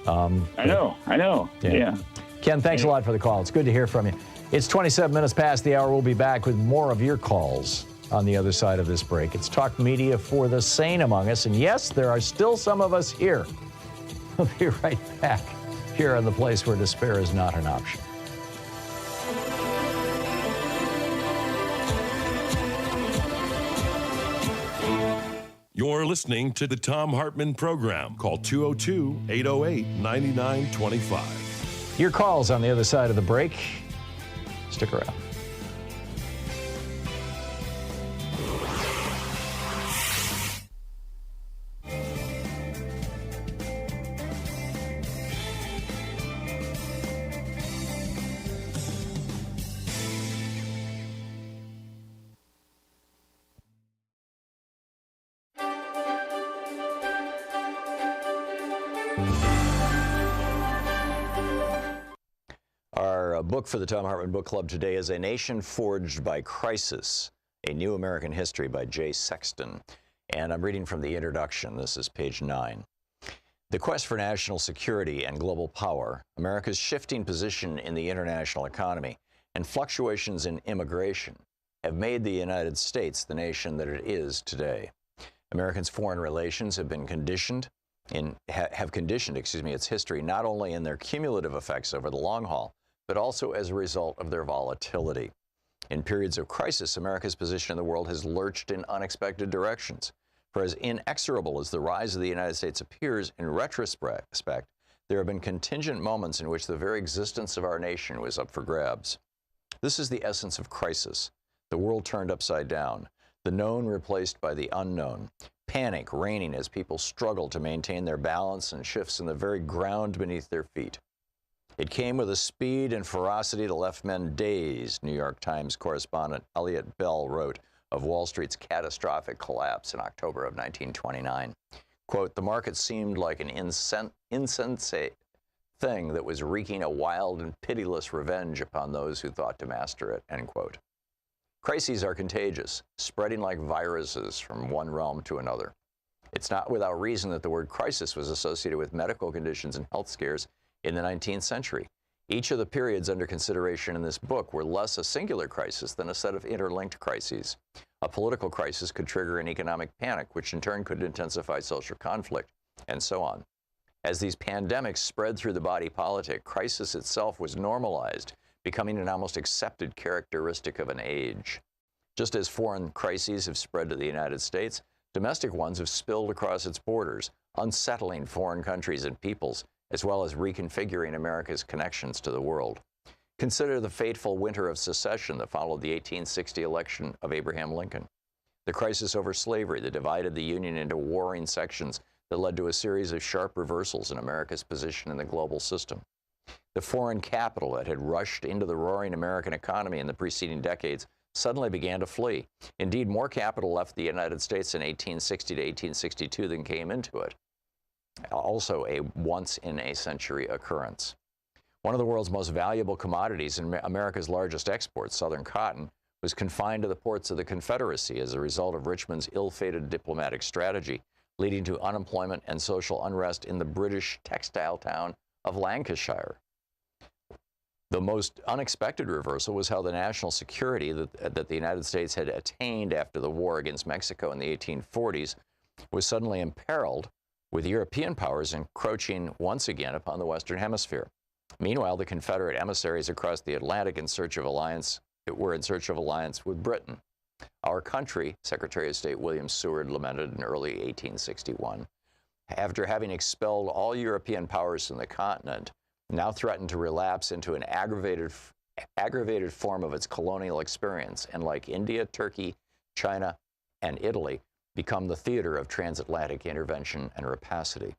I know. Yeah. Ken, thanks a lot for the call. It's good to hear from you. It's 27 minutes past the hour. We'll be back with more of your calls on the other side of this break. It's Talk Media for the sane among us. And yes, there are still some of us here. We'll be right back here on the place where despair is not an option. You're listening to the Thom Hartmann Program. Call 202-808-9925. Your calls on the other side of the break. Stick around. Our book for the Thom Hartmann Book Club today is A Nation Forged by Crisis, A New American History by Jay Sexton. And I'm reading from the introduction. This is page 9. The quest for national security and global power, America's shifting position in the international economy, and fluctuations in immigration have made the United States the nation that it is today. Americans' foreign relations have been conditioned its history not only in their cumulative effects over the long haul, but also as a result of their volatility. In periods of crisis, America's position in the world has lurched in unexpected directions. For as inexorable as the rise of the United States appears in retrospect, there have been contingent moments in which the very existence of our nation was up for grabs. This is the essence of crisis. The world turned upside down, the known replaced by the unknown, panic reigning as people struggle to maintain their balance and shifts in the very ground beneath their feet. It came with a speed and ferocity that left men dazed, New York Times correspondent Elliot Bell wrote of Wall Street's catastrophic collapse in October of 1929. Quote, the market seemed like an insensate thing that was wreaking a wild and pitiless revenge upon those who thought to master it, end quote. Crises are contagious, spreading like viruses from one realm to another. It's not without reason that the word crisis was associated with medical conditions and health scares in the 19th century. Each of the periods under consideration in this book were less a singular crisis than a set of interlinked crises. A political crisis could trigger an economic panic, which in turn could intensify social conflict, and so on. As these pandemics spread through the body politic, crisis itself was normalized, becoming an almost accepted characteristic of an age. Just as foreign crises have spread to the United States, domestic ones have spilled across its borders, unsettling foreign countries and peoples, as well as reconfiguring America's connections to the world. Consider the fateful winter of secession that followed the 1860 election of Abraham Lincoln. The crisis over slavery that divided the Union into warring sections that led to a series of sharp reversals in America's position in the global system. The foreign capital that had rushed into the roaring American economy in the preceding decades suddenly began to flee. Indeed, more capital left the United States in 1860 to 1862 than came into it. Also a once-in-a-century occurrence. One of the world's most valuable commodities and America's largest exports, Southern cotton, was confined to the ports of the Confederacy as a result of Richmond's ill-fated diplomatic strategy, leading to unemployment and social unrest in the British textile town of Lancashire. The most unexpected reversal was how the national security that the United States had attained after the war against Mexico in the 1840s was suddenly imperiled, with European powers encroaching once again upon the Western Hemisphere. Meanwhile, the Confederate emissaries across the Atlantic were in search of alliance with Britain. Our country, Secretary of State William Seward lamented in early 1861, after having expelled all European powers from the continent, now threatened to relapse into an aggravated form of its colonial experience, and like India, Turkey, China, and Italy, become the theater of transatlantic intervention and rapacity.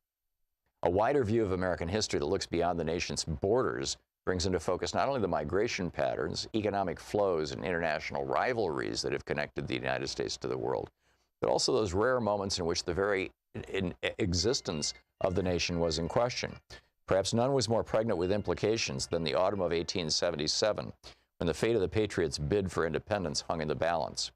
A wider view of American history that looks beyond the nation's borders brings into focus not only the migration patterns, economic flows, and international rivalries that have connected the United States to the world, but also those rare moments in which the very existence of the nation was in question. Perhaps none was more pregnant with implications than the autumn of 1877, when the fate of the Patriots' bid for independence hung in the balance.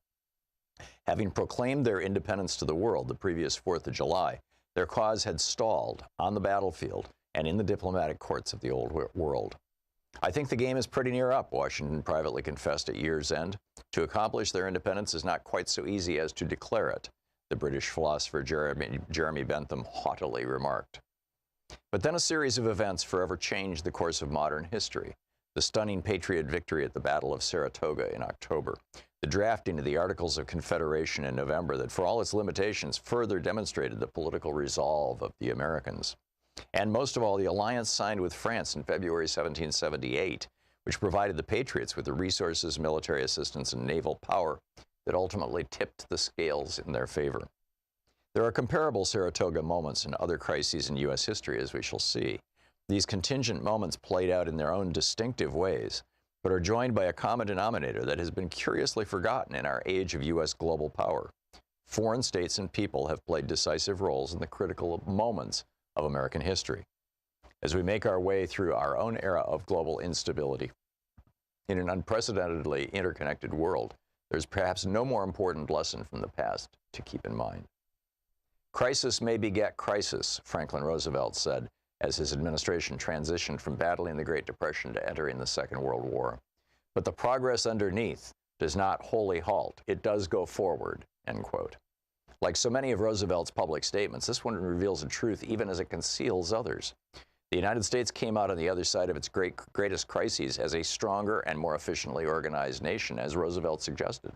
Having proclaimed their independence to the world the previous 4th of July, their cause had stalled on the battlefield and in the diplomatic courts of the old world. I think the game is pretty near up, Washington privately confessed at year's end. To accomplish their independence is not quite so easy as to declare it, the British philosopher Jeremy Bentham haughtily remarked. But then a series of events forever changed the course of modern history. The stunning Patriot victory at the Battle of Saratoga in October, the drafting of the Articles of Confederation in November that, for all its limitations, further demonstrated the political resolve of the Americans. And most of all, the alliance signed with France in February 1778, which provided the Patriots with the resources, military assistance, and naval power that ultimately tipped the scales in their favor. There are comparable Saratoga moments in other crises in U.S. history, as we shall see. These contingent moments played out in their own distinctive ways, but are joined by a common denominator that has been curiously forgotten in our age of U.S. global power. Foreign states and people have played decisive roles in the critical moments of American history. As we make our way through our own era of global instability, In an unprecedentedly interconnected world, there's perhaps no more important lesson from the past to keep in mind. Crisis may beget crisis, Franklin Roosevelt said, as his administration transitioned from battling the Great Depression to entering the Second World War. But the progress underneath does not wholly halt. It does go forward, end quote. Like so many of Roosevelt's public statements, this one reveals a truth even as it conceals others. The United States came out on the other side of its greatest crises as a stronger and more efficiently organized nation, as Roosevelt suggested.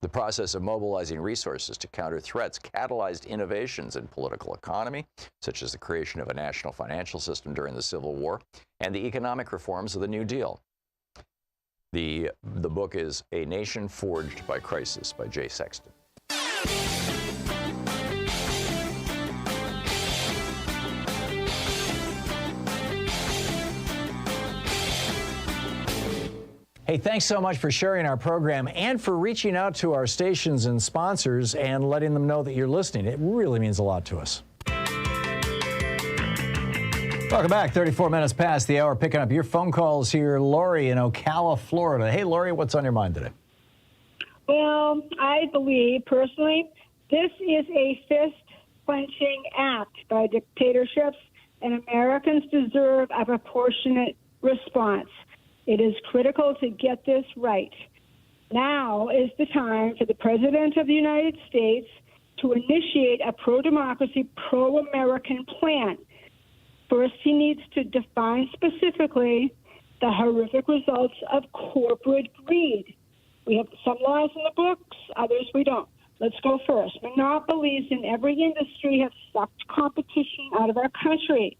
The process of mobilizing resources to counter threats catalyzed innovations in political economy, such as the creation of a national financial system during the Civil War, and the economic reforms of the New Deal. The book is A Nation Forged by Crisis by Jay Sexton. Hey, thanks so much for sharing our program and for reaching out to our stations and sponsors and letting them know that you're listening. It really means a lot to us. Welcome back. 34 minutes past the hour. Picking up your phone calls here. Lori in Ocala, Florida. Hey, Lori, what's on your mind today? Well, I believe personally this is a fist-clenching act by dictatorships, and Americans deserve a proportionate response. It is critical to get this right. Now is the time for the President of the United States to initiate a pro-democracy, pro-American plan. First, he needs to define specifically the horrific results of corporate greed. We have some laws in the books, others we don't. Let's go first. Monopolies in every industry have sucked competition out of our country.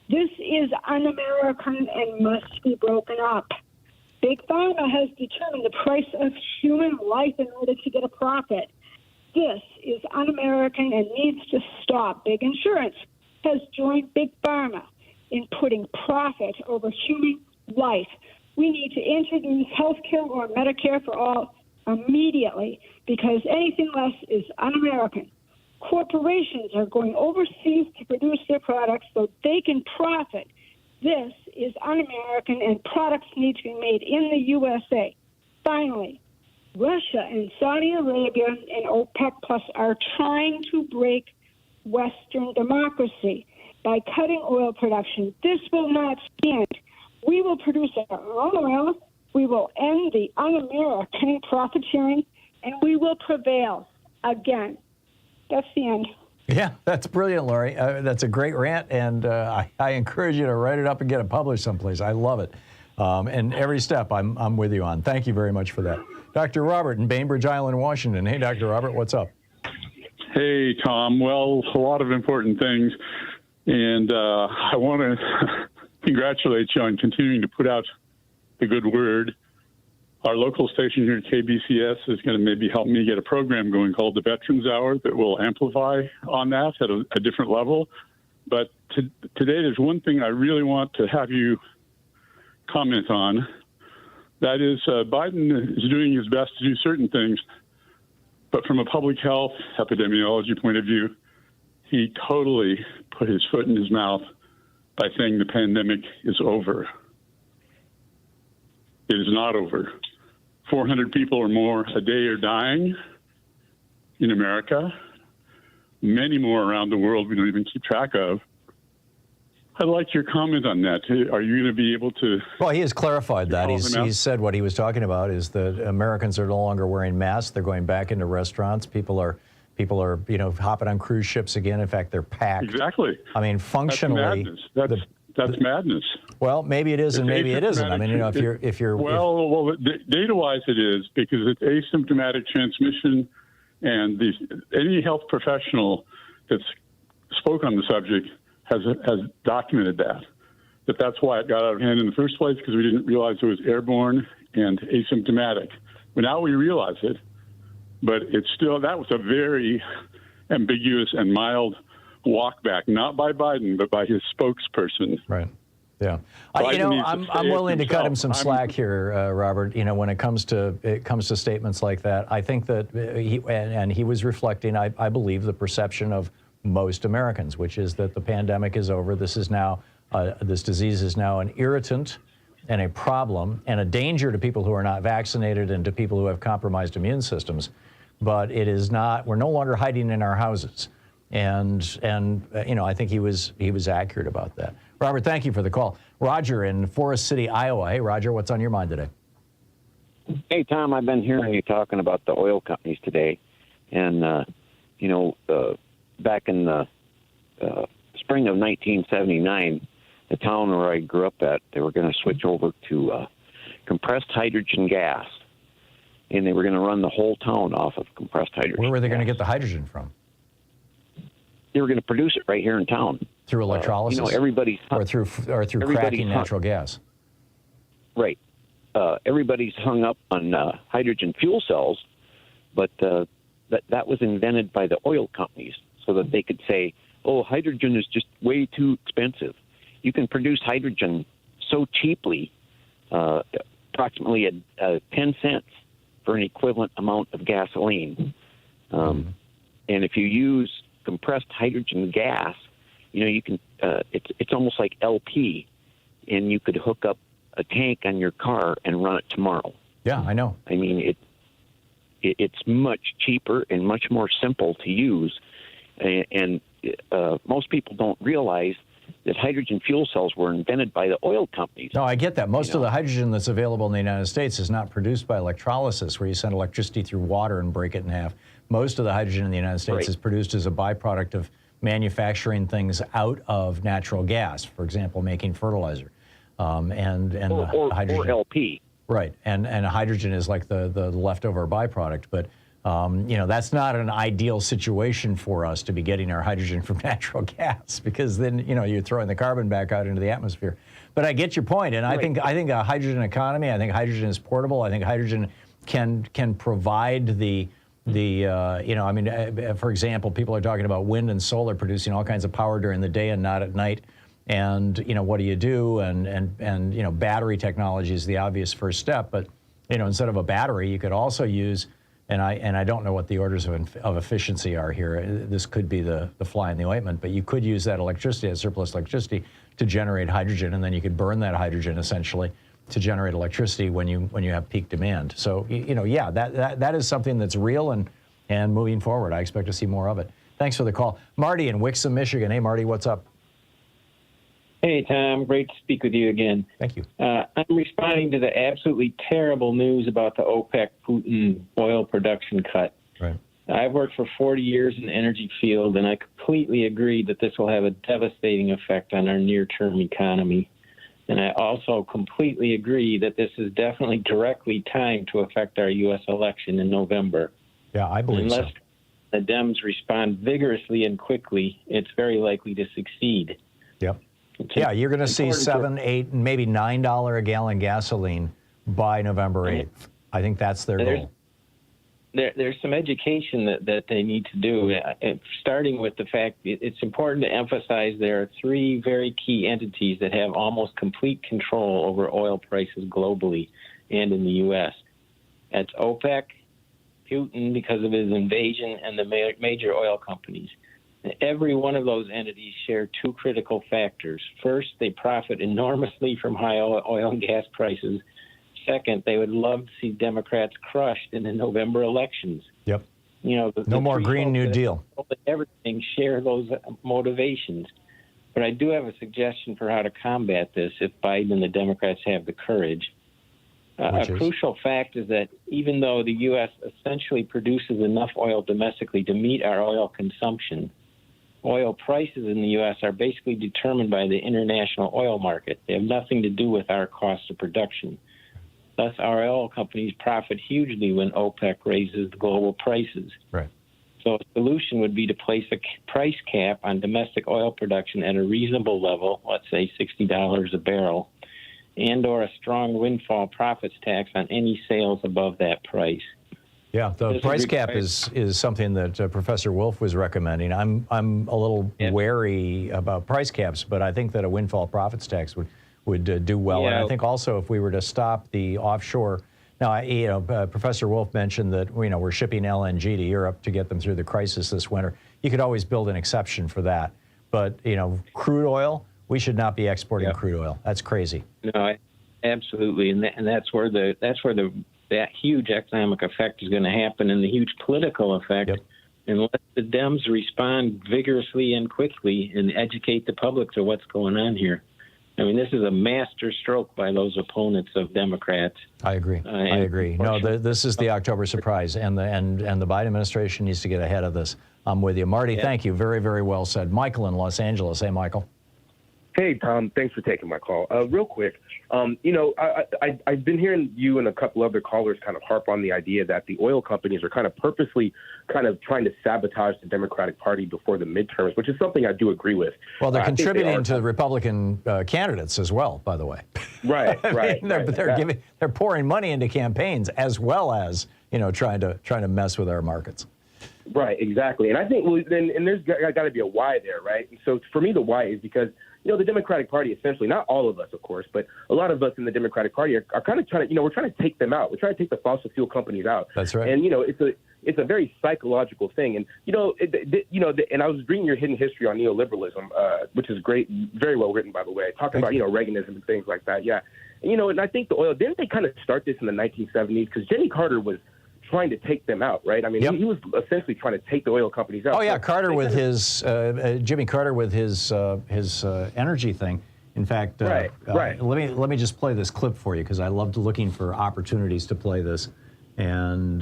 This is un-American and must be broken up. Big Pharma has determined the price of human life in order to get a profit. This is un-American and needs to stop. Big Insurance has joined Big Pharma in putting profit over human life. We need to introduce health care or Medicare for all immediately because anything less is un-American. Corporations are going overseas to produce their products so they can profit. This is un-American, and products need to be made in the USA. Finally, Russia and Saudi Arabia and OPEC Plus are trying to break Western democracy by cutting oil production. This will not stand. We will produce our own oil. We will end the un-American profiteering, and we will prevail again. That's the end. Yeah, that's brilliant, Lori. That's a great rant, and I encourage you to write it up and get it published someplace. I love it. And every step I'm with you on. Thank you very much for that. Dr. Robert in Bainbridge Island, Washington. Hey, Dr. Robert, what's up? Hey, Tom. Well, a lot of important things, and I want to congratulate you on continuing to put out the good word. Our local station here at KBCS is going to maybe help me get a program going called the Veterans Hour that will amplify on that at a different level. But today there's one thing I really want to have you comment on. That is, Biden is doing his best to do certain things, but from a public health epidemiology point of view, he totally put his foot in his mouth by saying the pandemic is over. It is not over. 400 people or more a day are dying in America. Many more around the world we don't even keep track of. I'd like your comment on that. Are you going to be able to... Well, he has clarified that. He's said what he was talking about is that Americans are no longer wearing masks. They're going back into restaurants. People are, hopping on cruise ships again. In fact, they're packed. Exactly. I mean, functionally... That's madness. Well, maybe it is and maybe it isn't. I mean, if you're... Well, data-wise it is, because it's asymptomatic transmission, and any health professional that's spoke on the subject has documented that's why it got out of hand in the first place, because we didn't realize it was airborne and asymptomatic. But now we realize it, but it's still, that was a very ambiguous and mild walk back, not by Biden, but by his spokesperson. Right. Yeah. I'm willing to cut him some slack here, Robert. When it comes to statements like that, I think that he was reflecting, I believe, the perception of most Americans, which is that the pandemic is over. This is now, this disease is now an irritant and a problem and a danger to people who are not vaccinated and to people who have compromised immune systems. But it is not, we're no longer hiding in our houses. And you know, I think he was accurate about that. Robert, thank you for the call. Roger in Forest City, Iowa. Hey, Roger, what's on your mind today? Hey, Tom, I've been hearing you talking about the oil companies today. And, you know, back in the spring of 1979, the town where I grew up at, they were going to switch over to compressed hydrogen gas. And they were going to run the whole town off of compressed hydrogen. Where were they going to get the hydrogen from? They were going to produce it right here in town. Through electrolysis? You know, everybody's... Or through cracking natural gas? Right. Everybody's hung up on hydrogen fuel cells, but that was invented by the oil companies so that they could say, oh, hydrogen is just way too expensive. You can produce hydrogen so cheaply, approximately at 10 cents for an equivalent amount of gasoline. And if you use compressed hydrogen gas, you know, you can, it's almost like LP, and you could hook up a tank on your car and run it tomorrow. Yeah, I know. I mean, it's much cheaper and much more simple to use. And most people don't realize that hydrogen fuel cells were invented by the oil companies. No, I get that. Most of the hydrogen that's available in the United States is not produced by electrolysis, where you send electricity through water and break it in half. Most of the hydrogen in the United States is produced as a byproduct of manufacturing things out of natural gas, for example, making fertilizer. Or hydrogen. Or LP. Right, and hydrogen is like the leftover byproduct, but you know, that's not an ideal situation for us to be getting our hydrogen from natural gas, because then, you know, you're throwing the carbon back out into the atmosphere. But I get your point, and I think a hydrogen economy, I think hydrogen is portable. I think hydrogen can provide the you know, I mean, for example, people are talking about wind and solar producing all kinds of power during the day and not at night. And, you know, what do you do? And you know, battery technology is the obvious first step. But, you know, instead of a battery, you could also use, and I don't know what the orders of efficiency are here. This could be the fly in the ointment, but you could use that electricity, that surplus electricity, to generate hydrogen, and then you could burn that hydrogen essentially to generate electricity when you have peak demand. So, you know, yeah, that is something that's real and moving forward. I expect to see more of it. Thanks for the call. Marty in Wixom, Michigan. Hey, Marty, what's up? Hey, Tom. Great to speak with you again. Thank you. I'm responding to the absolutely terrible news about the OPEC Putin oil production cut. Right. I've worked for 40 years in the energy field, and I completely agree that this will have a devastating effect on our near-term economy. And I also completely agree that this is definitely directly timed to affect our U.S. election in November. Yeah, I believe so. Unless the Dems respond vigorously and quickly, it's very likely to succeed. Yep. Yeah, you're going to see $7, $8, maybe $9 a gallon gasoline by November 8th. I think that's their goal. There's some education that they need to do, starting with the fact it's important to emphasize there are three very key entities that have almost complete control over oil prices globally and in the U.S. That's OPEC, Putin because of his invasion, and the major oil companies. Every one of those entities share two critical factors. First, they profit enormously from high oil and gas prices. Second, they would love to see Democrats crushed in the November elections. Yep. You know, no more Green New Deal. Everything share those motivations. But I do have a suggestion for how to combat this if Biden and the Democrats have the courage. A crucial fact is that even though the U.S. essentially produces enough oil domestically to meet our oil consumption, oil prices in the U.S. are basically determined by the international oil market. They have nothing to do with our cost of production. Thus, our oil companies profit hugely when OPEC raises the global prices. Right. So a solution would be to place a price cap on domestic oil production at a reasonable level, let's say $60 a barrel, and or a strong windfall profits tax on any sales above that price. Yeah, the price cap is something that Professor Wolff was recommending. I'm a little wary about price caps, but I think that a windfall profits tax would do well. And I think also if we were to stop the offshore. Now, you know, Professor Wolff mentioned that we're shipping LNG to Europe to get them through the crisis this winter. You could always build an exception for that, but crude oil, we should not be exporting crude oil. That's crazy. No, Absolutely, and that's where that huge economic effect is going to happen, and the huge political effect. Yep. Unless the Dems respond vigorously and quickly and educate the public to what's going on here. I mean, this is a master stroke by those opponents of Democrats. I agree. I agree. No, this is the October surprise, and the Biden administration needs to get ahead of this. I'm with you. Marty, thank you. Very, very well said. Michael in Los Angeles. Hey, Michael. Hey, Tom. Thanks for taking my call. Real quick, I've been hearing you and a couple other callers kind of harp on the idea that the oil companies are kind of purposely kind of trying to sabotage the Democratic Party before the midterms, which is something I do agree with. Well, they're contributing to the Republican candidates as well, by the way. Right, right. They're pouring money into campaigns as well as trying to mess with our markets. Right, exactly. And I think there's got to be a why there, right? And so for me, the why is because the Democratic Party, essentially, not all of us, of course, but a lot of us in the Democratic Party are kind of trying to, we're trying to take them out. We're trying to take the fossil fuel companies out. That's right. And, it's a very psychological thing. And, and I was reading your hidden history on neoliberalism, which is great, very well written, by the way, talking about, Reaganism and things like that. Yeah. And, and I think the oil, didn't they kind of start this in the 1970s? Because Jimmy Carter was trying to take them out, right? I mean, he was essentially trying to take the oil companies out. Oh yeah, Carter with his Jimmy Carter with his energy thing. In fact, right. Let me just play this clip for you because I loved looking for opportunities to play this, and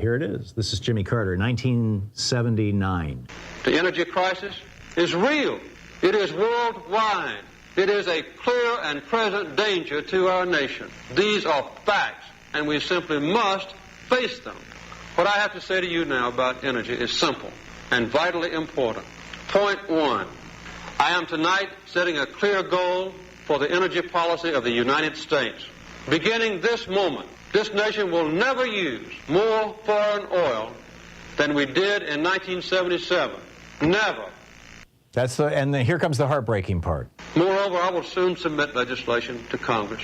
here it is. This is Jimmy Carter, 1979. The energy crisis is real. It is worldwide. It is a clear and present danger to our nation. These are facts, and we simply must face them. What I have to say to you now about energy is simple and vitally important. Point one, I am tonight setting a clear goal for the energy policy of the United States. Beginning this moment, this nation will never use more foreign oil than we did in 1977. Never. Here comes the heartbreaking part. Moreover, I will soon submit legislation to Congress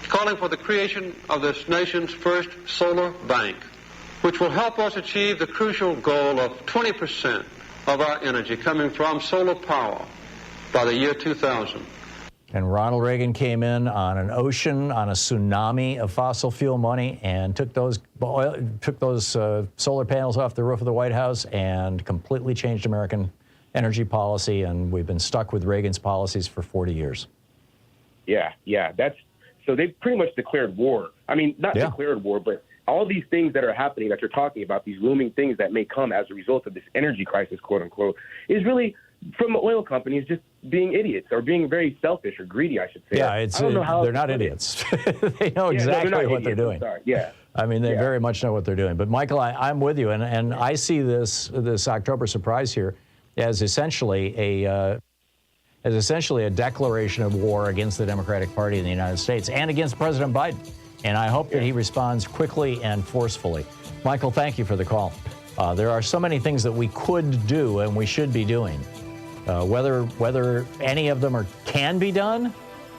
calling for the creation of this nation's first solar bank, which will help us achieve the crucial goal of 20% of our energy coming from solar power by the year 2000. And Ronald Reagan came in on a tsunami of fossil fuel money and took those solar panels off the roof of the White House and completely changed American energy policy. And we've been stuck with Reagan's policies for 40 years. Yeah, so they've pretty much declared war. I mean, not declared war, but all these things that are happening that you're talking about, these looming things that may come as a result of this energy crisis, quote unquote, is really from oil companies just being idiots or being very selfish or greedy, I should say. Yeah, I don't know how they're not idiots. They know exactly what they're doing. Yeah. I mean, they very much know what they're doing. But Michael, I'm with you, and I see this October surprise here as essentially a declaration of war against the Democratic Party in the United States and against President Biden. And I hope that he responds quickly and forcefully. Michael, thank you for the call. There are so many things that we could do and we should be doing. Whether any of them can be done,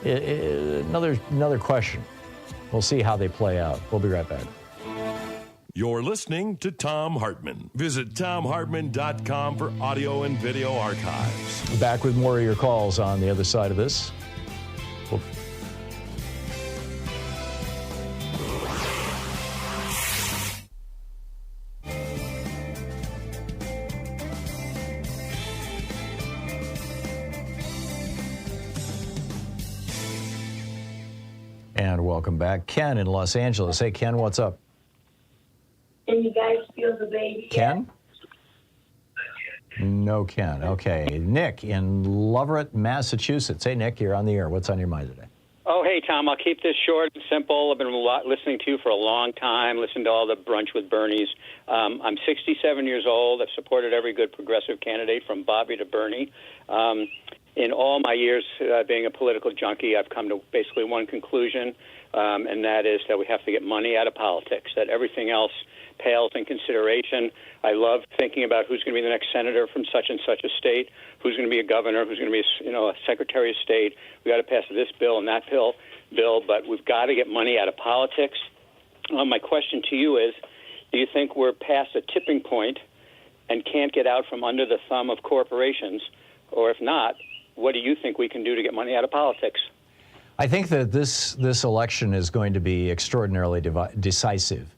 another question. We'll see how they play out. We'll be right back. You're listening to Thom Hartmann. Visit thomhartmann.com for audio and video archives. Back with more of your calls on the other side of this. And welcome back. Ken in Los Angeles. Hey, Ken, what's up? Can you guys feel the baby? Ken? No Ken. Okay. Nick in Leverett, Massachusetts. Hey, Nick, you're on the air. What's on your mind today? Oh, hey, Tom. I'll keep this short and simple. I've been listening to you for a long time, listened to all the Brunch with Bernies. I'm 67 years old. I've supported every good progressive candidate from Bobby to Bernie. In all my years being a political junkie, I've come to basically one conclusion, and that is that we have to get money out of politics, that everything else pales in consideration. I love thinking about who's going to be the next senator from such and such a state, who's going to be a governor, who's going to be a secretary of state. We got to pass this bill and that bill, but we've got to get money out of politics. My question to you is, do you think we're past a tipping point and can't get out from under the thumb of corporations? Or if not, what do you think we can do to get money out of politics? I think that this election is going to be extraordinarily decisive.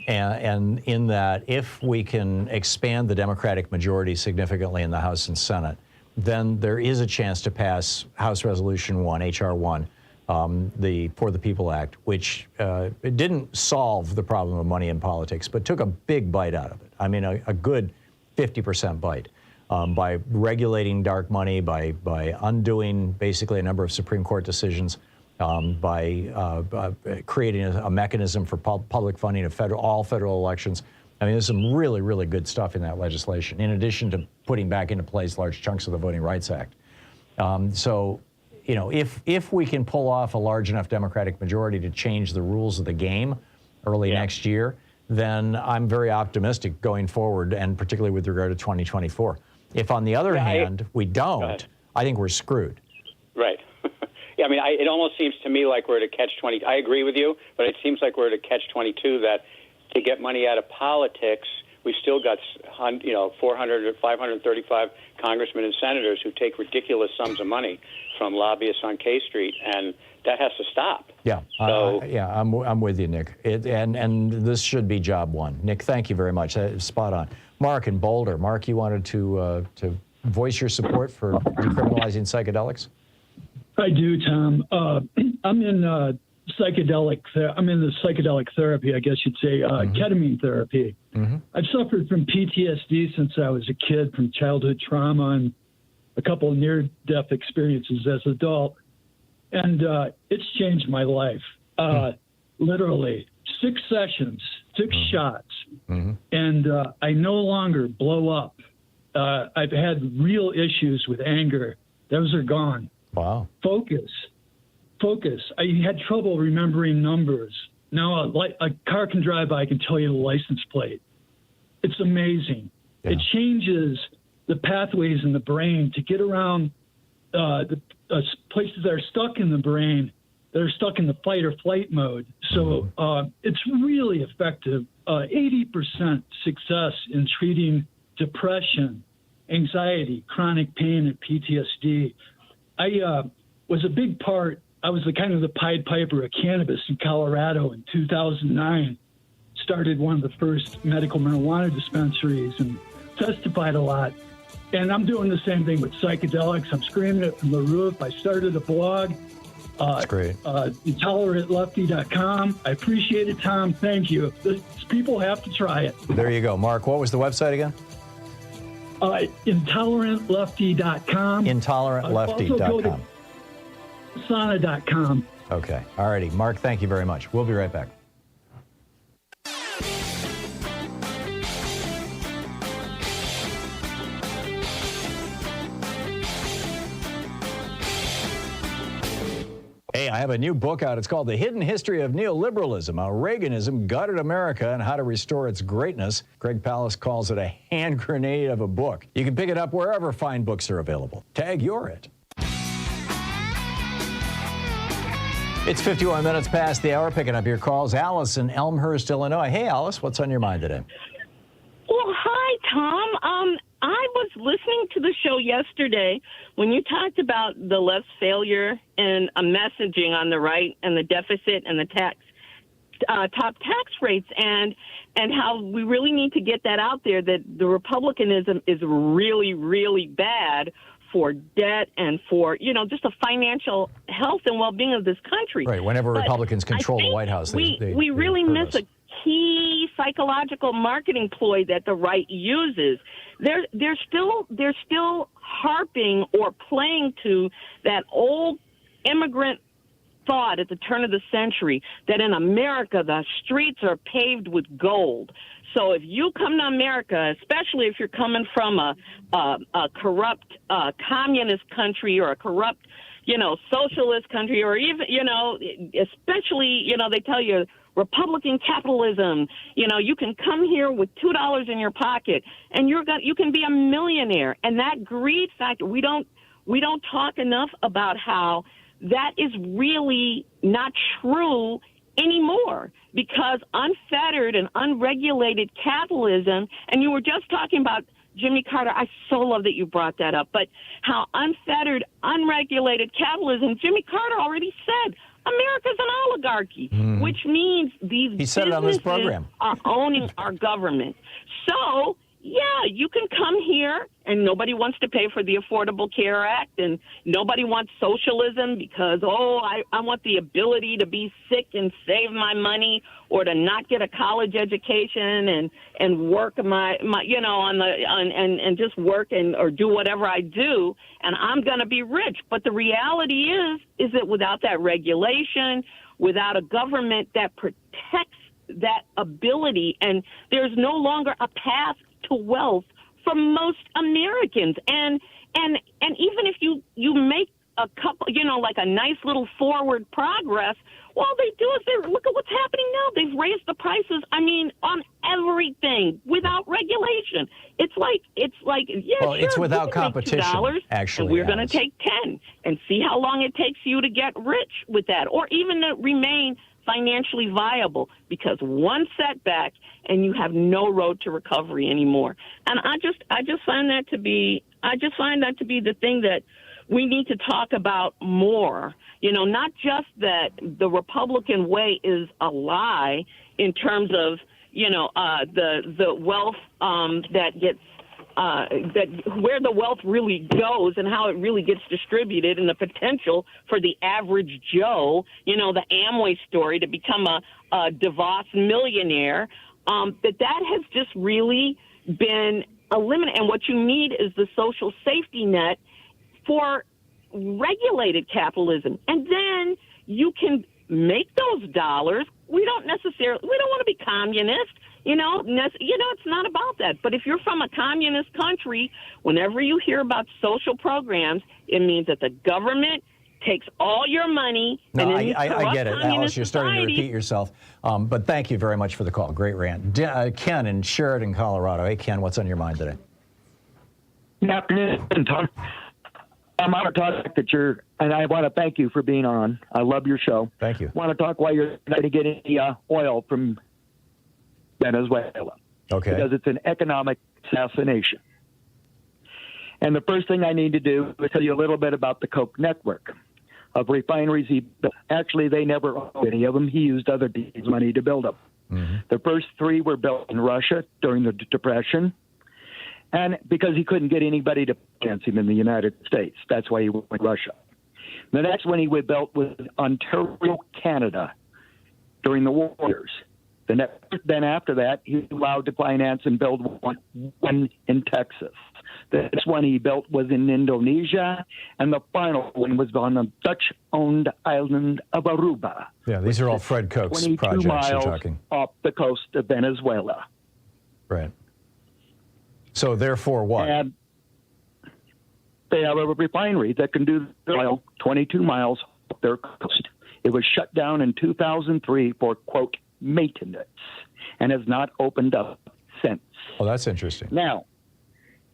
And in that, if we can expand the Democratic majority significantly in the House and Senate, then there is a chance to pass House Resolution 1, H.R. 1, the For the People Act, which it didn't solve the problem of money in politics, but took a big bite out of it. I mean, a good 50% bite by regulating dark money, by undoing basically a number of Supreme Court decisions, by creating a mechanism for public funding of all federal elections. I mean, there's some really, really good stuff in that legislation, in addition to putting back into place large chunks of the Voting Rights Act. So, you know, if we can pull off a large enough Democratic majority to change the rules of the game early next year, then I'm very optimistic going forward, and particularly with regard to 2024. If, on the other hand, we don't, I think we're screwed. Right. Yeah, I mean, it almost seems to me like we're at a catch-20. I agree with you, but it seems like we're at a catch-22 that to get money out of politics, we've still got, 400 or 535 congressmen and senators who take ridiculous sums of money from lobbyists on K Street, and that has to stop. Yeah, So, I'm with you, Nick. And this should be job one. Nick, thank you very much. Spot on. Mark in Boulder. Mark, you wanted to voice your support for decriminalizing psychedelics? I do, Tom. I'm in the psychedelic therapy, I guess you'd say, ketamine therapy. I've suffered from PTSD since I was a kid, from childhood trauma and a couple of near-death experiences as an adult. And it's changed my life. Literally, 6 sessions, 6 shots, and I no longer blow up. I've had real issues with anger. Those are gone. Wow. Focus. I had trouble remembering numbers. Now a car can drive by, I can tell you the license plate. It's amazing. Yeah. It changes the pathways in the brain to get around the places that are stuck in the brain, that are stuck in the fight or flight mode. So it's really effective. 80% success in treating depression, anxiety, chronic pain, and PTSD. I was a big part. I was the kind of the Pied Piper of cannabis in Colorado in 2009. Started one of the first medical marijuana dispensaries and testified a lot. And I'm doing the same thing with psychedelics. I'm screaming it from the roof. I started a blog. That's great. IntolerantLefty.com. I appreciate it, Tom. Thank you. People have to try it. There you go. Mark, what was the website again? IntolerantLefty.com. IntolerantLefty.com. Sana.com. Okay. All righty. Mark, thank you very much. We'll be right back. Hey, I have a new book out. It's called The Hidden History of Neoliberalism, How Reaganism Gutted America and How to Restore Its Greatness. Greg Palast calls it a hand grenade of a book. You can pick it up wherever fine books are available. Tag you're it. It's 51 minutes past the hour, picking up your calls. Alice in Elmhurst, Illinois. Hey, Alice, what's on your mind today? Well, hi, Tom. I was listening to the show yesterday when you talked about the left's failure in messaging on the right and the deficit and the top tax rates and how we really need to get that out there, that the Republicanism is really, really bad for debt and for, just the financial health and well-being of this country. Right. Whenever Republicans control the White House, we really miss a key psychological marketing ploy that the right uses. They're still harping or playing to that old immigrant thought at the turn of the century that in America the streets are paved with gold. So if you come to America, especially if you're coming from a corrupt communist country or a corrupt, socialist country, or even, especially, they tell you Republican capitalism, you can come here with $2 in your pocket and you can be a millionaire. And that greed factor, we don't talk enough about how that is really not true anymore, because unfettered and unregulated capitalism, and you were just talking about Jimmy Carter, I so love that you brought that up, but how unfettered, unregulated capitalism, Jimmy Carter already said, America's an oligarchy, which means these He said it on this businesses program. are owning our government. So, yeah, you can come here, and nobody wants to pay for the Affordable Care Act, and nobody wants socialism because, I want the ability to be sick and save my money, or to not get a college education and work and just work or do whatever I do, and I'm going to be rich. But the reality is that without that regulation, without a government that protects that ability, and there's no longer a path to wealth for most Americans. And even if you make a couple, like a nice little forward progress, all they do is look at what's happening now. They've raised the prices, on everything without regulation. It's like, well, sure, it's without competition, $2, actually. And we're going to take 10 and see how long it takes you to get rich with that, or even to remain financially viable, because one setback and you have no road to recovery anymore. And I just find that to be the thing that we need to talk about more. Not just that the Republican way is a lie in terms of, the wealth that gets where the wealth really goes and how it really gets distributed, and the potential for the average Joe, the Amway story, to become a DeVos millionaire, that has just really been eliminated. And what you need is the social safety net for regulated capitalism. And then you can make those dollars. We don't want to be communist. It's not about that. But if you're from a communist country, whenever you hear about social programs, it means that the government takes all your money. No, and I get it, Alice. You're starting to repeat yourself. But thank you very much for the call. Great rant. Ken in Sheridan, Colorado. Hey, Ken, what's on your mind today? Good afternoon, Tom. I'm on a topic and I want to thank you for being on. I love your show. Thank you. I want to talk why you're trying to get any oil from Venezuela. Okay. Because it's an economic assassination. And the first thing I need to do is tell you a little bit about the Koch network of refineries he built. Actually, they never owned any of them. He used other people's money to build them. Mm-hmm. The first 3 were built in Russia during the Depression, and because he couldn't get anybody to finance him in the United States. That's why he went to Russia. The next one he built was Ontario, Canada, during the war years. Then after that, he was allowed to finance and build one in Texas. The next one he built was in Indonesia, and the final one was on the Dutch-owned island of Aruba. Yeah, these are all Fred Koch's projects you're talking. Off the coast of Venezuela. Right. So therefore what? And they have a refinery that can do oil 22 miles off their coast. It was shut down in 2003 for, quote, maintenance, and has not opened up since. Oh, that's interesting. Now,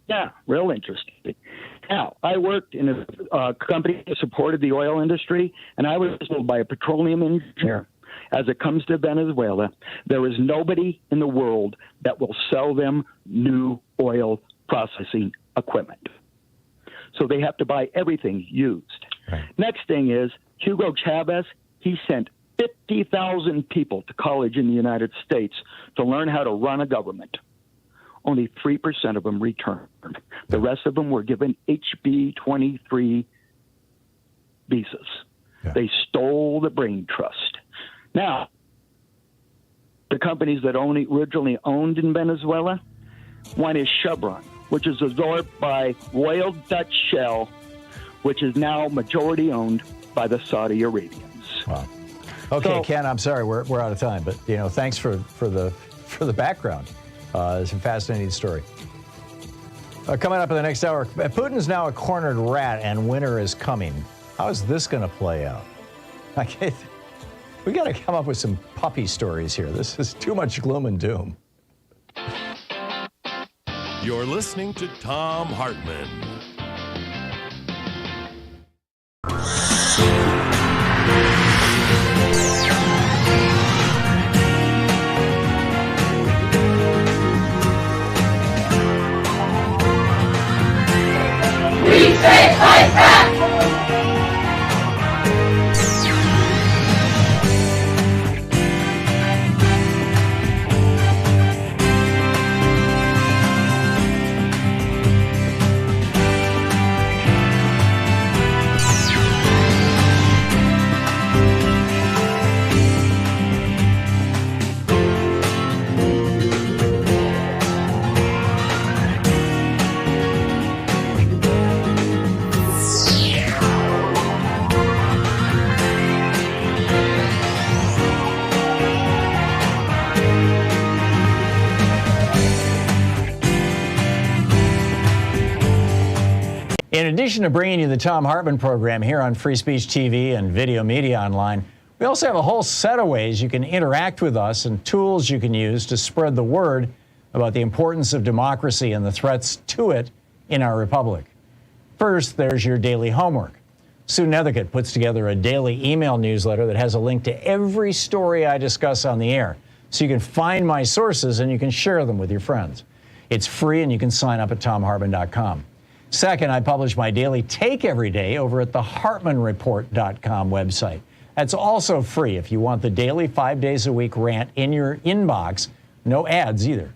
yeah, real interesting. Now, I worked in a company that supported the oil industry, and I was told by a petroleum engineer, as it comes to Venezuela, there is nobody in the world that will sell them new oil processing equipment. So they have to buy everything used. Right. Next thing is, Hugo Chavez, he sent 50,000 people to college in the United States to learn how to run a government. Only 3% of them returned. The rest of them were given HB-23 visas. Yeah. They stole the brain trust. Now, the companies that originally owned in Venezuela, one is Chevron, which is absorbed by Royal Dutch Shell, which is now majority owned by the Saudi Arabians. Wow. Okay, so, Ken, I'm sorry we're out of time, but thanks for the background. It's a fascinating story. Coming up in the next hour, Putin's now a cornered rat, and winter is coming. How is this going to play out? We got to come up with some puppy stories here. This is too much gloom and doom. You're listening to Thom Hartmann. In addition to bringing you the Thom Hartmann Program here on Free Speech TV and Video Media Online, we also have a whole set of ways you can interact with us and tools you can use to spread the word about the importance of democracy and the threats to it in our republic. First, there's your daily homework. Sue Nethercutt puts together a daily email newsletter that has a link to every story I discuss on the air, so you can find my sources and you can share them with your friends. It's free and you can sign up at thomhartmann.com. Second, I publish my daily take every day over at the hartmannreport.com website. That's also free if you want the daily 5 days a week rant in your inbox. No ads either.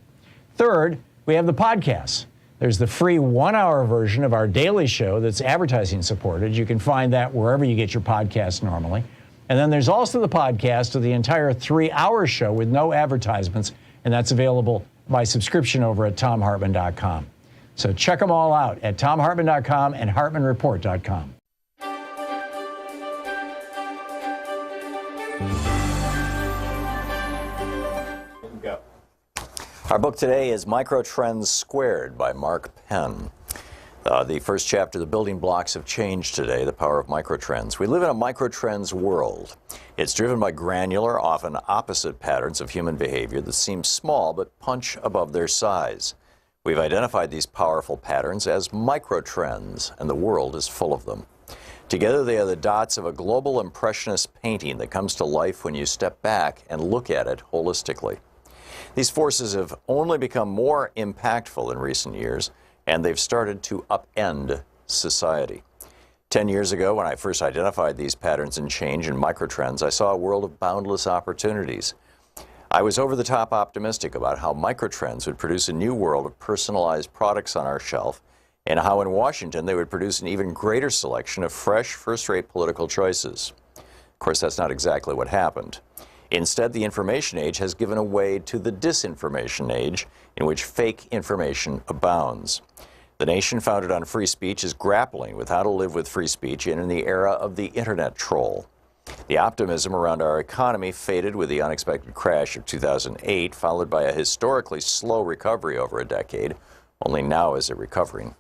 Third, we have the podcasts. There's the free 1-hour version of our daily show that's advertising supported. You can find that wherever you get your podcasts normally. And then there's also the podcast of the entire 3-hour show with no advertisements, and that's available by subscription over at thomhartmann.com. So check them all out at thomhartmann.com and hartmannreport.com. Our book today is Microtrends Squared by Mark Penn. The first chapter, The Building Blocks of Change Today, The Power of Microtrends. We live in a microtrends world. It's driven by granular, often opposite patterns of human behavior that seem small but punch above their size. We've identified these powerful patterns as microtrends, and the world is full of them. Together, they are the dots of a global impressionist painting that comes to life when you step back and look at it holistically. These forces have only become more impactful in recent years, and they've started to upend society. 10 years ago, when I first identified these patterns in change and microtrends, I saw a world of boundless opportunities. I was over-the-top optimistic about how microtrends would produce a new world of personalized products on our shelf, and how in Washington they would produce an even greater selection of fresh, first-rate political choices. Of course, that's not exactly what happened. Instead, the information age has given way to the disinformation age, in which fake information abounds. The nation founded on free speech is grappling with how to live with free speech in the era of the internet troll. The optimism around our economy faded with the unexpected crash of 2008, followed by a historically slow recovery over a decade. Only now is it recovering.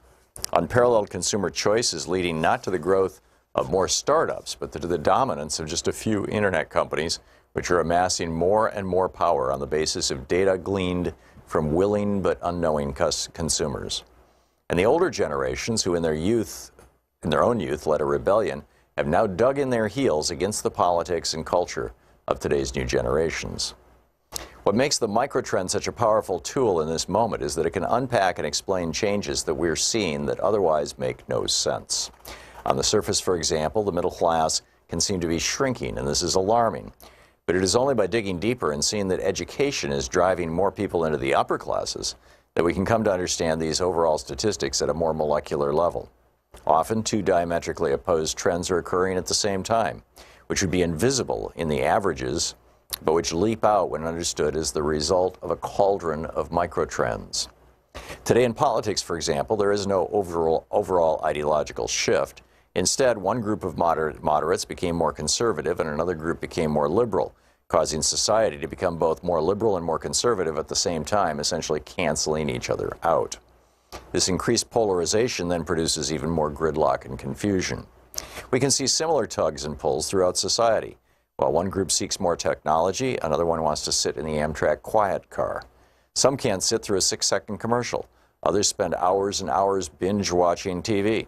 Unparalleled consumer choice is leading not to the growth of more startups, but to the dominance of just a few internet companies, which are amassing more and more power on the basis of data gleaned from willing but unknowing consumers. And the older generations, who in their own youth, led a rebellion, have now dug in their heels against the politics and culture of today's new generations. What makes the microtrend such a powerful tool in this moment is that it can unpack and explain changes that we're seeing that otherwise make no sense. On the surface, for example, the middle class can seem to be shrinking, and this is alarming. But it is only by digging deeper and seeing that education is driving more people into the upper classes that we can come to understand these overall statistics at a more molecular level. Often, two diametrically opposed trends are occurring at the same time, which would be invisible in the averages, but which leap out when understood as the result of a cauldron of microtrends. Today in politics, for example, there is no overall ideological shift. Instead, one group of moderates became more conservative and another group became more liberal, causing society to become both more liberal and more conservative at the same time, essentially canceling each other out. This increased polarization then produces even more gridlock and confusion. We can see similar tugs and pulls throughout society. While one group seeks more technology, another one wants to sit in the Amtrak quiet car. Some can't sit through a 6-second commercial. Others spend hours and hours binge-watching TV.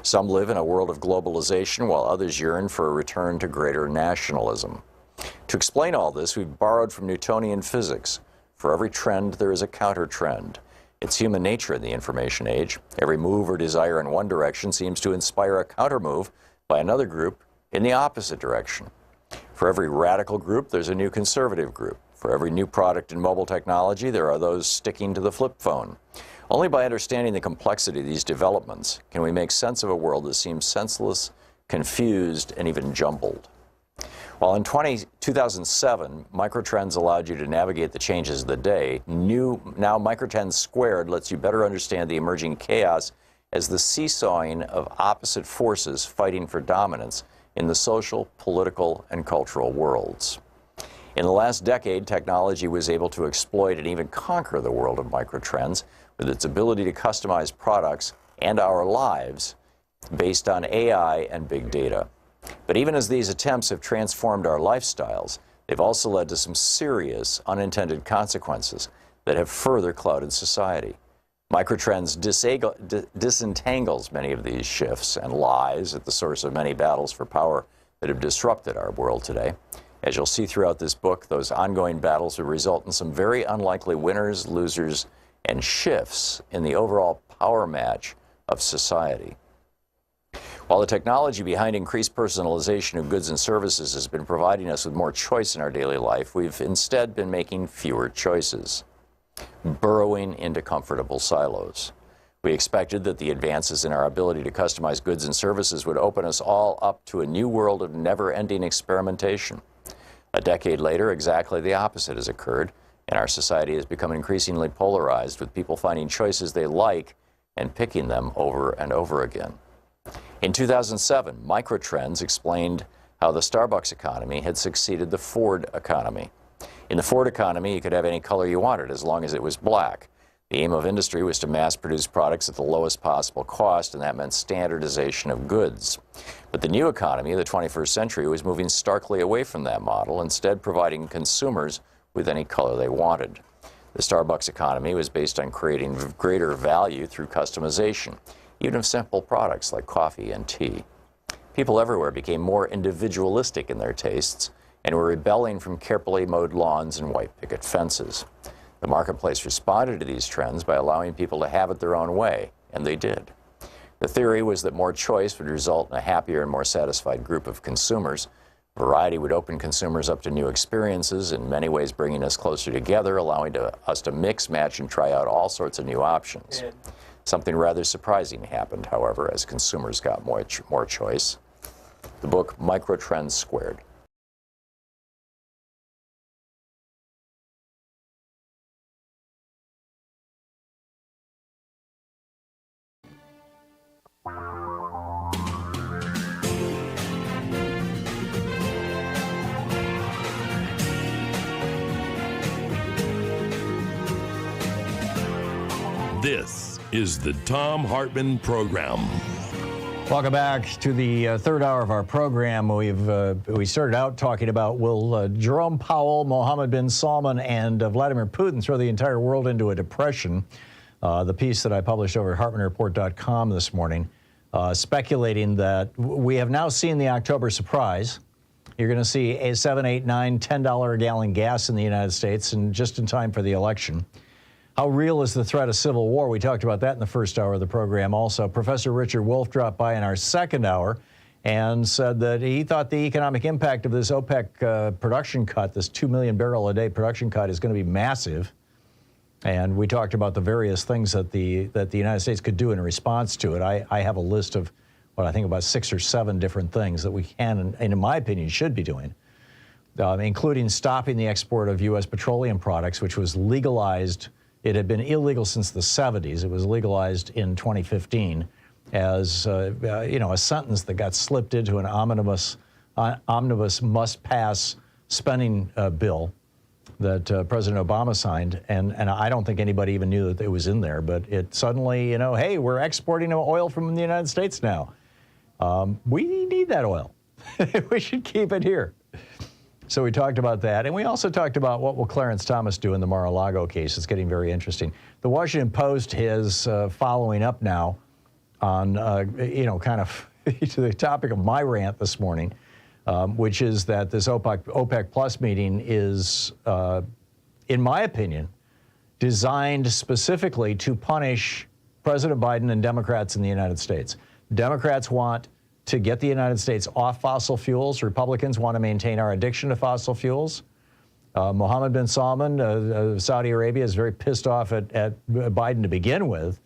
Some live in a world of globalization, while others yearn for a return to greater nationalism. To explain all this, we've borrowed from Newtonian physics. For every trend, there is a counter-trend. It's human nature in the information age. Every move or desire in one direction seems to inspire a counter-move by another group in the opposite direction. For every radical group, there's a new conservative group. For every new product in mobile technology, there are those sticking to the flip phone. Only by understanding the complexity of these developments can we make sense of a world that seems senseless, confused, and even jumbled. While in 2007, microtrends allowed you to navigate the changes of the day, now Microtrends Squared lets you better understand the emerging chaos as the seesawing of opposite forces fighting for dominance in the social, political, and cultural worlds. In the last decade, technology was able to exploit and even conquer the world of microtrends with its ability to customize products and our lives based on AI and big data. But even as these attempts have transformed our lifestyles, they've also led to some serious unintended consequences that have further clouded society. Microtrends disentangles many of these shifts and lies at the source of many battles for power that have disrupted our world today. As you'll see throughout this book, those ongoing battles will result in some very unlikely winners, losers, and shifts in the overall power match of society. While the technology behind increased personalization of goods and services has been providing us with more choice in our daily life, we've instead been making fewer choices, burrowing into comfortable silos. We expected that the advances in our ability to customize goods and services would open us all up to a new world of never-ending experimentation. A decade later, exactly the opposite has occurred, and our society has become increasingly polarized, with people finding choices they like and picking them over and over again. In 2007, Microtrends explained how the Starbucks economy had succeeded the Ford economy. In the Ford economy, you could have any color you wanted as long as it was black. The aim of industry was to mass-produce products at the lowest possible cost, and that meant standardization of goods. But the new economy of the 21st century was moving starkly away from that model, instead providing consumers with any color they wanted. The Starbucks economy was based on creating greater value through customization, even of simple products like coffee and tea. People everywhere became more individualistic in their tastes and were rebelling from carefully mowed lawns and white picket fences. The marketplace responded to these trends by allowing people to have it their own way, and they did. The theory was that more choice would result in a happier and more satisfied group of consumers. Variety would open consumers up to new experiences, in many ways bringing us closer together, allowing us to mix, match, and try out all sorts of new options. Something rather surprising happened, however, as consumers got more choice. The book Microtrends Squared. This is the Thom Hartmann Program. Welcome back to the third hour of our program. We started out talking about will Jerome Powell, Mohammed bin Salman, and Vladimir Putin throw the entire world into a depression. The piece that I published over at HartmannReport.com this morning, speculating that we have now seen the October surprise. You're going to see a $7, $8, $9, $10 a gallon gas in the United States, and just in time for the election. How real is the threat of civil war? We talked about that in the first hour of the program also. Professor Richard Wolff dropped by in our second hour and said that he thought the economic impact of this OPEC production cut, this 2 million barrel a day production cut, is going to be massive. And we talked about the various things that the United States could do in response to it. I have a list of what I think about 6 or 7 different things that we can, and in my opinion, should be doing, including stopping the export of U.S. petroleum products, which was legalized. It had been illegal since the 70s. It was legalized in 2015 as a sentence that got slipped into an omnibus must-pass spending bill that President Obama signed, and I don't think anybody even knew that it was in there. But it suddenly, hey, we're exporting oil from the United States now. We need that oil. We should keep it here. So we talked about that, and we also talked about what will Clarence Thomas do in the Mar-a-Lago case. It's getting very interesting. The Washington Post is following up now on, kind of to the topic of my rant this morning, which is that this OPEC Plus meeting is, in my opinion, designed specifically to punish President Biden and Democrats in the United States. Democrats want to get the United States off fossil fuels. Republicans want to maintain our addiction to fossil fuels. Mohammed bin Salman of Saudi Arabia is very pissed off at Biden to begin with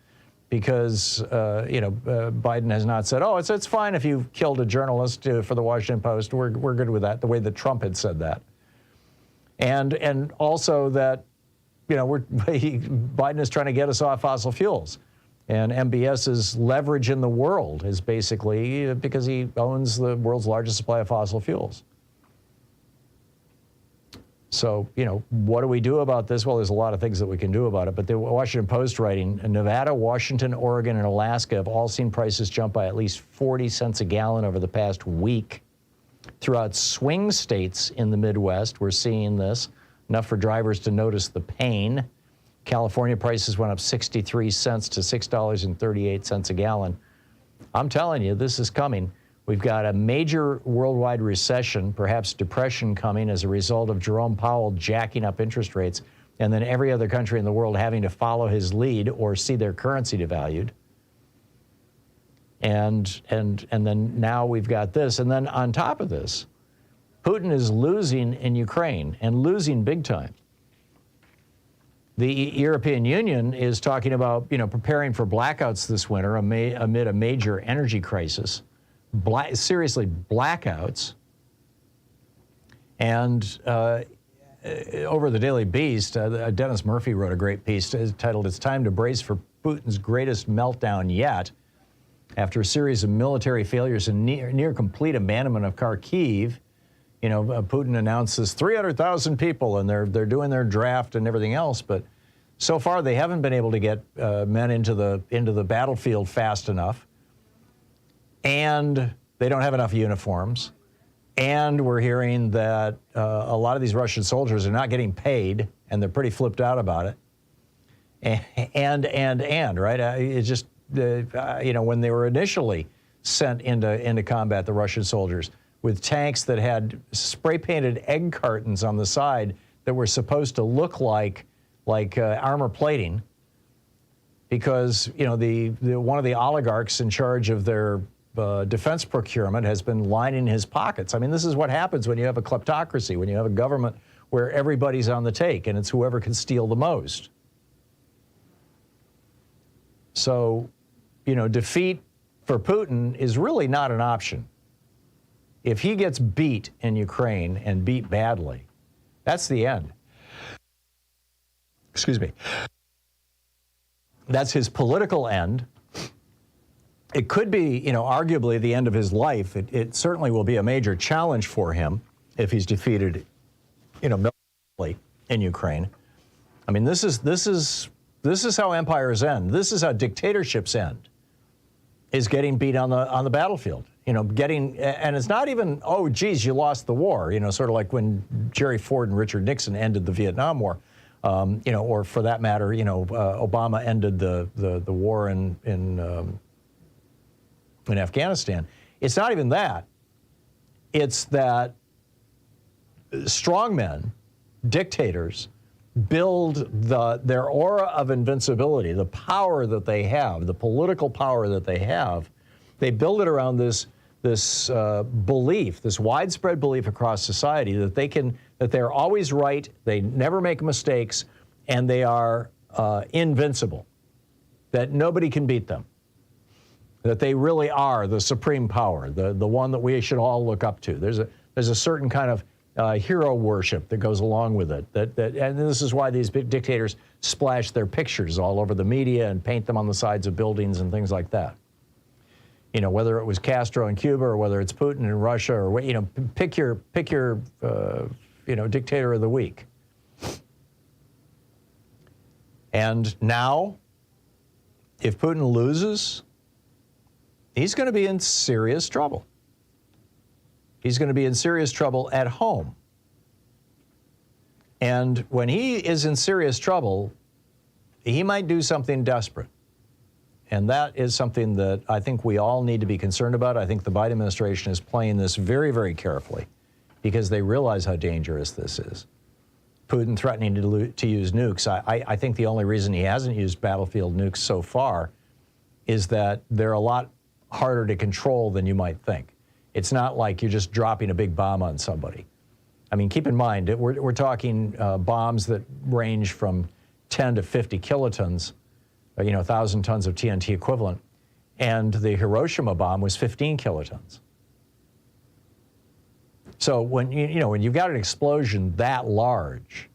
because, Biden has not said, it's fine if you killed a journalist for the Washington Post. We're good with that, the way that Trump had said that. And also that, Biden is trying to get us off fossil fuels. And MBS's leverage in the world is basically because he owns the world's largest supply of fossil fuels. So, what do we do about this? Well, there's a lot of things that we can do about it. But the Washington Post writing, Nevada, Washington, Oregon, and Alaska have all seen prices jump by at least 40 cents a gallon over the past week. Throughout swing states in the Midwest, we're seeing this, enough for drivers to notice the pain. California prices went up 63 cents to $6.38 a gallon. I'm telling you, this is coming. We've got a major worldwide recession, perhaps depression coming as a result of Jerome Powell jacking up interest rates, and then every other country in the world having to follow his lead or see their currency devalued. And then now we've got this. And then on top of this, Putin is losing in Ukraine, and losing big time. The European Union is talking about, preparing for blackouts this winter amid a major energy crisis. Seriously, blackouts. And over the Daily Beast, Dennis Murphy wrote a great piece titled, "It's Time to Brace for Putin's Greatest Meltdown Yet." After a series of military failures and near complete abandonment of Kharkiv, Putin announces 300,000 people, and they're doing their draft and everything else. But so far, they haven't been able to get men into the battlefield fast enough. And they don't have enough uniforms. And we're hearing that a lot of these Russian soldiers are not getting paid, and they're pretty flipped out about it. And right? It's just, when they were initially sent into combat, the Russian soldiers, with tanks that had spray-painted egg cartons on the side that were supposed to look like armor plating, because, one of the oligarchs in charge of their defense procurement has been lining his pockets. I mean, this is what happens when you have a kleptocracy, when you have a government where everybody's on the take and it's whoever can steal the most. So, defeat for Putin is really not an option. If he gets beat in Ukraine and beat badly, that's the end. Excuse me. That's his political end. It could be, arguably the end of his life. It certainly will be a major challenge for him if he's defeated, militarily in Ukraine. I mean, this is how empires end. This is how dictatorships end. Is getting beat on the battlefield. And it's not even, oh, geez, you lost the war. Sort of like when Jerry Ford and Richard Nixon ended the Vietnam War. Or for that matter, Obama ended the war in Afghanistan. It's not even that. It's that strongmen, dictators, build their aura of invincibility, the power that they have, the political power that they have. They build it around this belief, this widespread belief across society that they're always right, they never make mistakes, and they are invincible, that nobody can beat them. That they really are the supreme power, the one that we should all look up to. There's a certain kind of hero worship that goes along with it. And this is why these big dictators splash their pictures all over the media and paint them on the sides of buildings and things like that. Whether it was Castro in Cuba or whether it's Putin in Russia, or pick your dictator of the week. And now, if Putin loses, he's going to be in serious trouble. He's going to be in serious trouble at home. And when he is in serious trouble, he might do something desperate. And that is something that I think we all need to be concerned about. I think the Biden administration is playing this very, very carefully because they realize how dangerous this is. Putin threatening to use nukes. I think the only reason he hasn't used battlefield nukes so far is that they're a lot harder to control than you might think. It's not like you're just dropping a big bomb on somebody. I mean, keep in mind, we're talking bombs that range from 10 to 50 kilotons, 1,000 tons of TNT equivalent. And the Hiroshima bomb was 15 kilotons. So when you've got an explosion that large,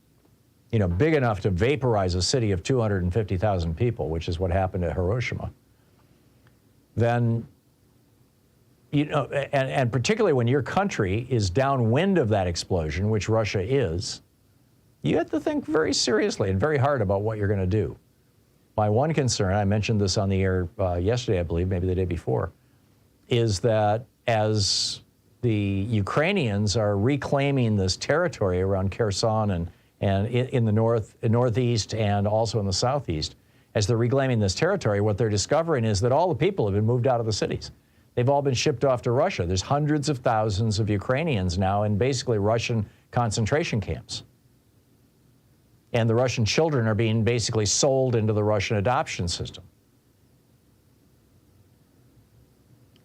big enough to vaporize a city of 250,000 people, which is what happened at Hiroshima, then, and particularly when your country is downwind of that explosion, which Russia is, you have to think very seriously and very hard about what you're going to do. My one concern, I mentioned this on the air yesterday, I believe, maybe the day before, is that as the Ukrainians are reclaiming this territory around Kherson and in the northeast and also in the southeast, as they're reclaiming this territory, what they're discovering is that all the people have been moved out of the cities. They've all been shipped off to Russia. There's hundreds of thousands of Ukrainians now in basically Russian concentration camps. And the Russian children are being basically sold into the Russian adoption system.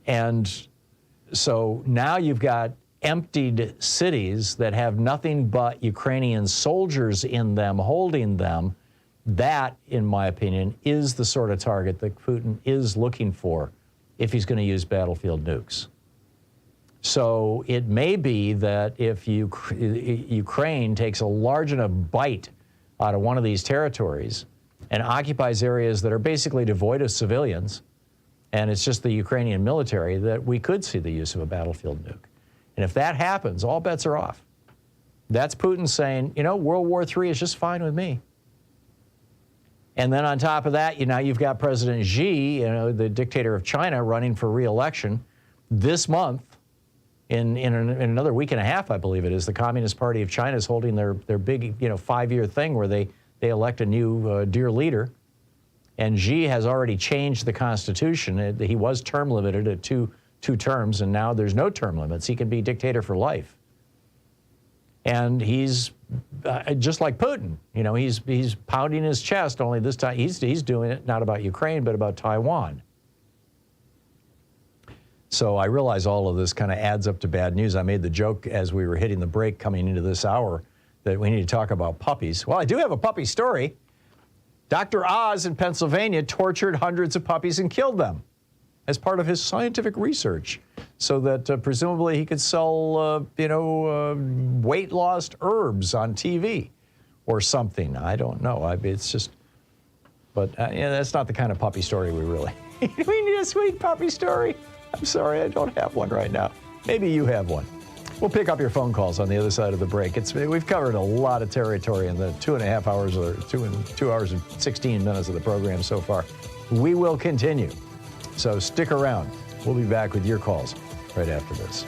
And so now you've got emptied cities that have nothing but Ukrainian soldiers in them, holding them. That, in my opinion, is the sort of target that Putin is looking for if he's going to use battlefield nukes. So it may be that if Ukraine takes a large enough bite out of one of these territories and occupies areas that are basically devoid of civilians, and it's just the Ukrainian military, that we could see the use of a battlefield nuke. And if that happens, all bets are off. That's Putin saying, you know, World War III is just fine with me. And then on top of that, you've got President Xi, the dictator of China, running for re-election this month. In another week and a half, I believe it is, the Communist Party of China is holding their big 5-year thing where they elect a new dear leader. And Xi has already changed the constitution. He was term limited at two terms, and now there's no term limits. He can be dictator for life. And he's just like Putin. He's pounding his chest. Only this time he's doing it not about Ukraine but about Taiwan. So I realize all of this kind of adds up to bad news. I made the joke as we were hitting the break coming into this hour that we need to talk about puppies. Well, I do have a puppy story. Dr. Oz in Pennsylvania tortured hundreds of puppies and killed them as part of his scientific research so that presumably he could sell, weight loss herbs on TV or something. I don't know. It's just, but that's not the kind of puppy story we really we need a sweet puppy story. I'm sorry, I don't have one right now. Maybe you have one. We'll pick up your phone calls on the other side of the break. We've covered a lot of territory in the 2.5 hours or 2 hours and 16 minutes of the program so far. We will continue. So stick around. We'll be back with your calls right after this.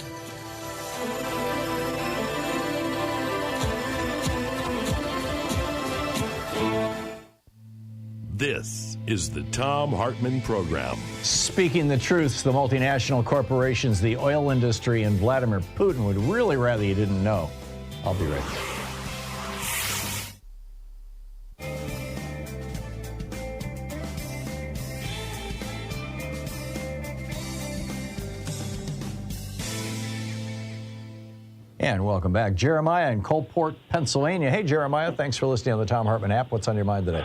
This is the Thom Hartmann Program. Speaking the truth, the multinational corporations, the oil industry, and Vladimir Putin would really rather you didn't know. I'll be right back. And welcome back. Jeremiah in Coalport, Pennsylvania. Hey, Jeremiah, thanks for listening on the Thom Hartmann app. What's on your mind today?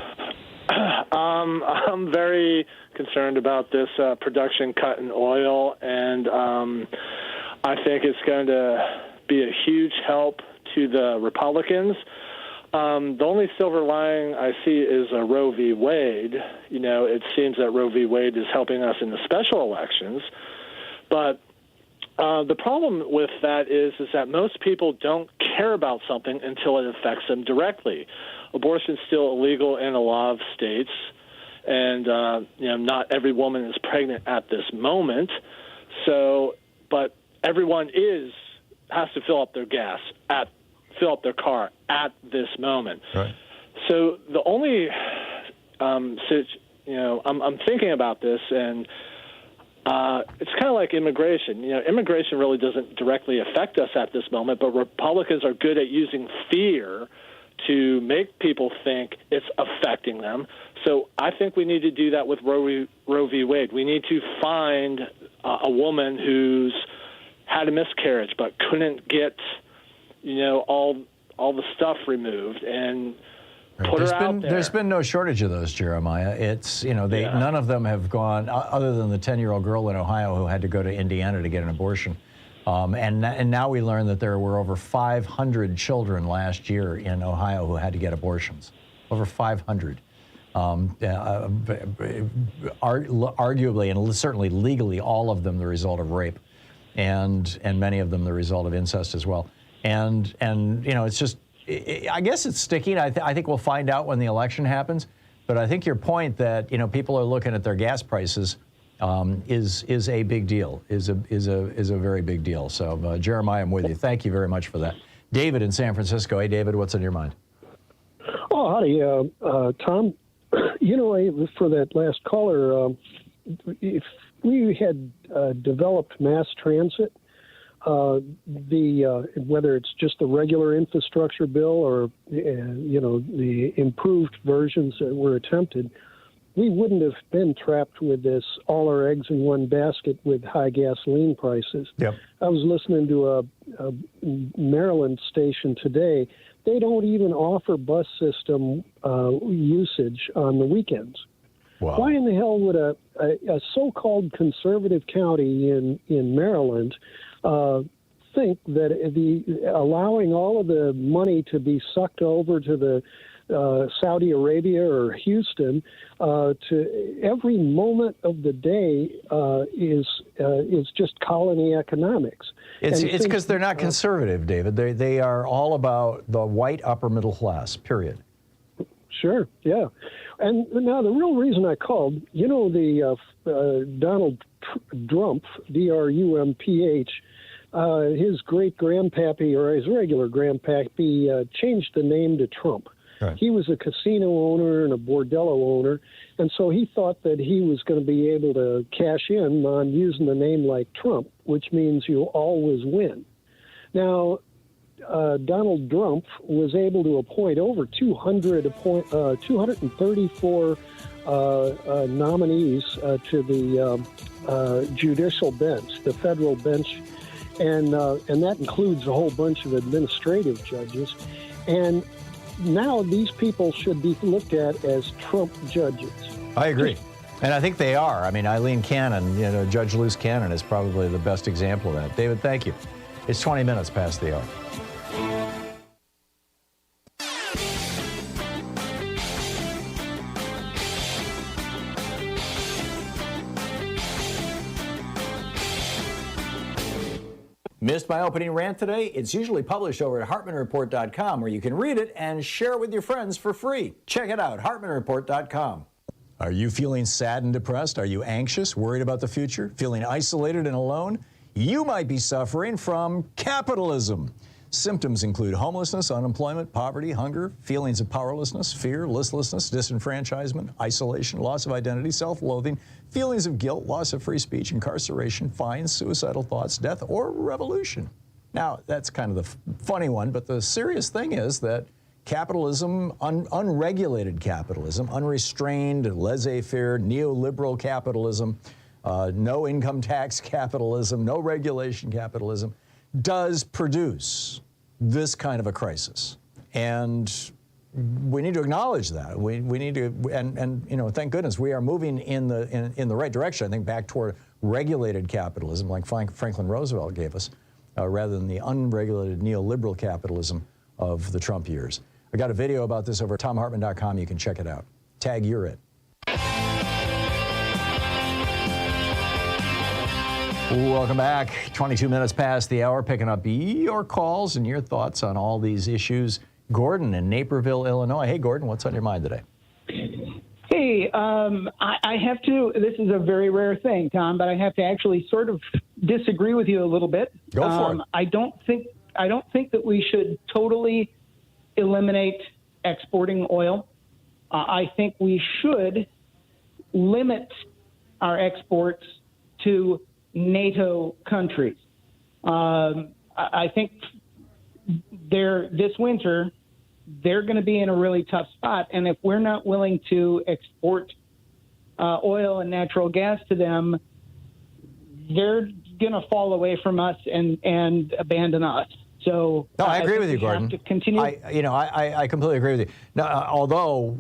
I'm very concerned about this production cut in oil, and I think it's going to be a huge help to the Republicans. The only silver lining I see is Roe v. Wade. It seems that Roe v. Wade is helping us in the special elections, but the problem with that is that most people don't care about something until it affects them directly. Abortion is still illegal in a lot of states, and not every woman is pregnant at this moment. So, but everyone has to fill up their gas, fill up their car at this moment. Right. So the only, I'm thinking about this, and it's kind of like immigration. Immigration really doesn't directly affect us at this moment, but Republicans are good at using fear to make people think it's affecting them. So I think we need to do that with Roe v. Wade. We need to find a woman who's had a miscarriage but couldn't get, all the stuff removed and put her out there. There's been no shortage of those, Jeremiah. It's, none of them have gone, other than the 10-year-old girl in Ohio who had to go to Indiana to get an abortion. And now we learn that there were over 500 children last year in Ohio who had to get abortions. Over 500. Arguably and certainly legally, all of them the result of rape, and many of them the result of incest as well. And it's just I guess it's sticking. I think we'll find out when the election happens. But I think your point that people are looking at their gas prices is a big deal. Is a very big deal. So Jeremiah, I'm with you. Thank you very much for that. David in San Francisco. Hey, David, what's on your mind? Oh, howdy, Tom. For that last caller, if we had developed mass transit, whether it's just the regular infrastructure bill or the improved versions that were attempted, we wouldn't have been trapped with this all our eggs in one basket with high gasoline prices. Yep. I was listening to a Maryland station today. They don't even offer bus system usage on the weekends. Wow. Why in the hell would a so-called conservative county in Maryland think that allowing all of the money to be sucked over to the Saudi Arabia or Houston to every moment of the day is just colony economics? It's because they're not conservative, David. They are all about the white upper middle class, period. Sure, yeah. And now the real reason I called, the Donald Trump, D-R-U-M-P-H, his great-grandpappy, or his regular grandpappy, changed the name to Trump. Right. He was a casino owner and a bordello owner, and so he thought that he was going to be able to cash in on using a name like Trump, which means you'll always win. Now, Donald Trump was able to appoint over 234 nominees to the judicial bench, the federal bench, and that includes a whole bunch of administrative judges. And now these people should be looked at as Trump judges. I agree. And I think they are. I mean, Eileen Cannon, Judge Luce Cannon is probably the best example of that. David, thank you. It's 20 minutes past the hour. Missed my opening rant today? It's usually published over at HartmannReport.com, where you can read it and share it with your friends for free. Check it out, HartmannReport.com. Are you feeling sad and depressed? Are you anxious, worried about the future, feeling isolated and alone? You might be suffering from capitalism. Symptoms include homelessness, unemployment, poverty, hunger, feelings of powerlessness, fear, listlessness, disenfranchisement, isolation, loss of identity, self-loathing, feelings of guilt, loss of free speech, incarceration, fines, suicidal thoughts, death, or revolution. Now, that's kind of the funny one, but the serious thing is that capitalism, unregulated capitalism, unrestrained, laissez-faire, neoliberal capitalism, no income tax capitalism, no regulation capitalism, does produce this kind of a crisis. And we need to acknowledge that. We need to, and thank goodness we are moving in the right direction, I think, back toward regulated capitalism like Franklin Roosevelt gave us, rather than the unregulated neoliberal capitalism of the Trump years. I got a video about this over at ThomHartmann.com. You can check it out. Tag you're it. Welcome back. 22 minutes past the hour, picking up your calls and your thoughts on all these issues. Gordon in Naperville, Illinois. Hey, Gordon, what's on your mind today? Hey, I have to, this is a very rare thing, Tom, but I have to actually sort of disagree with you a little bit. Go for it. I don't think that we should totally eliminate exporting oil. I think we should limit our exports to NATO countries. I think this winter they're going to be in a really tough spot, and if we're not willing to export oil and natural gas to them, they're going to fall away from us and abandon us. So no, I agree with you, Gordon. To continue. I completely agree with you. Now, although,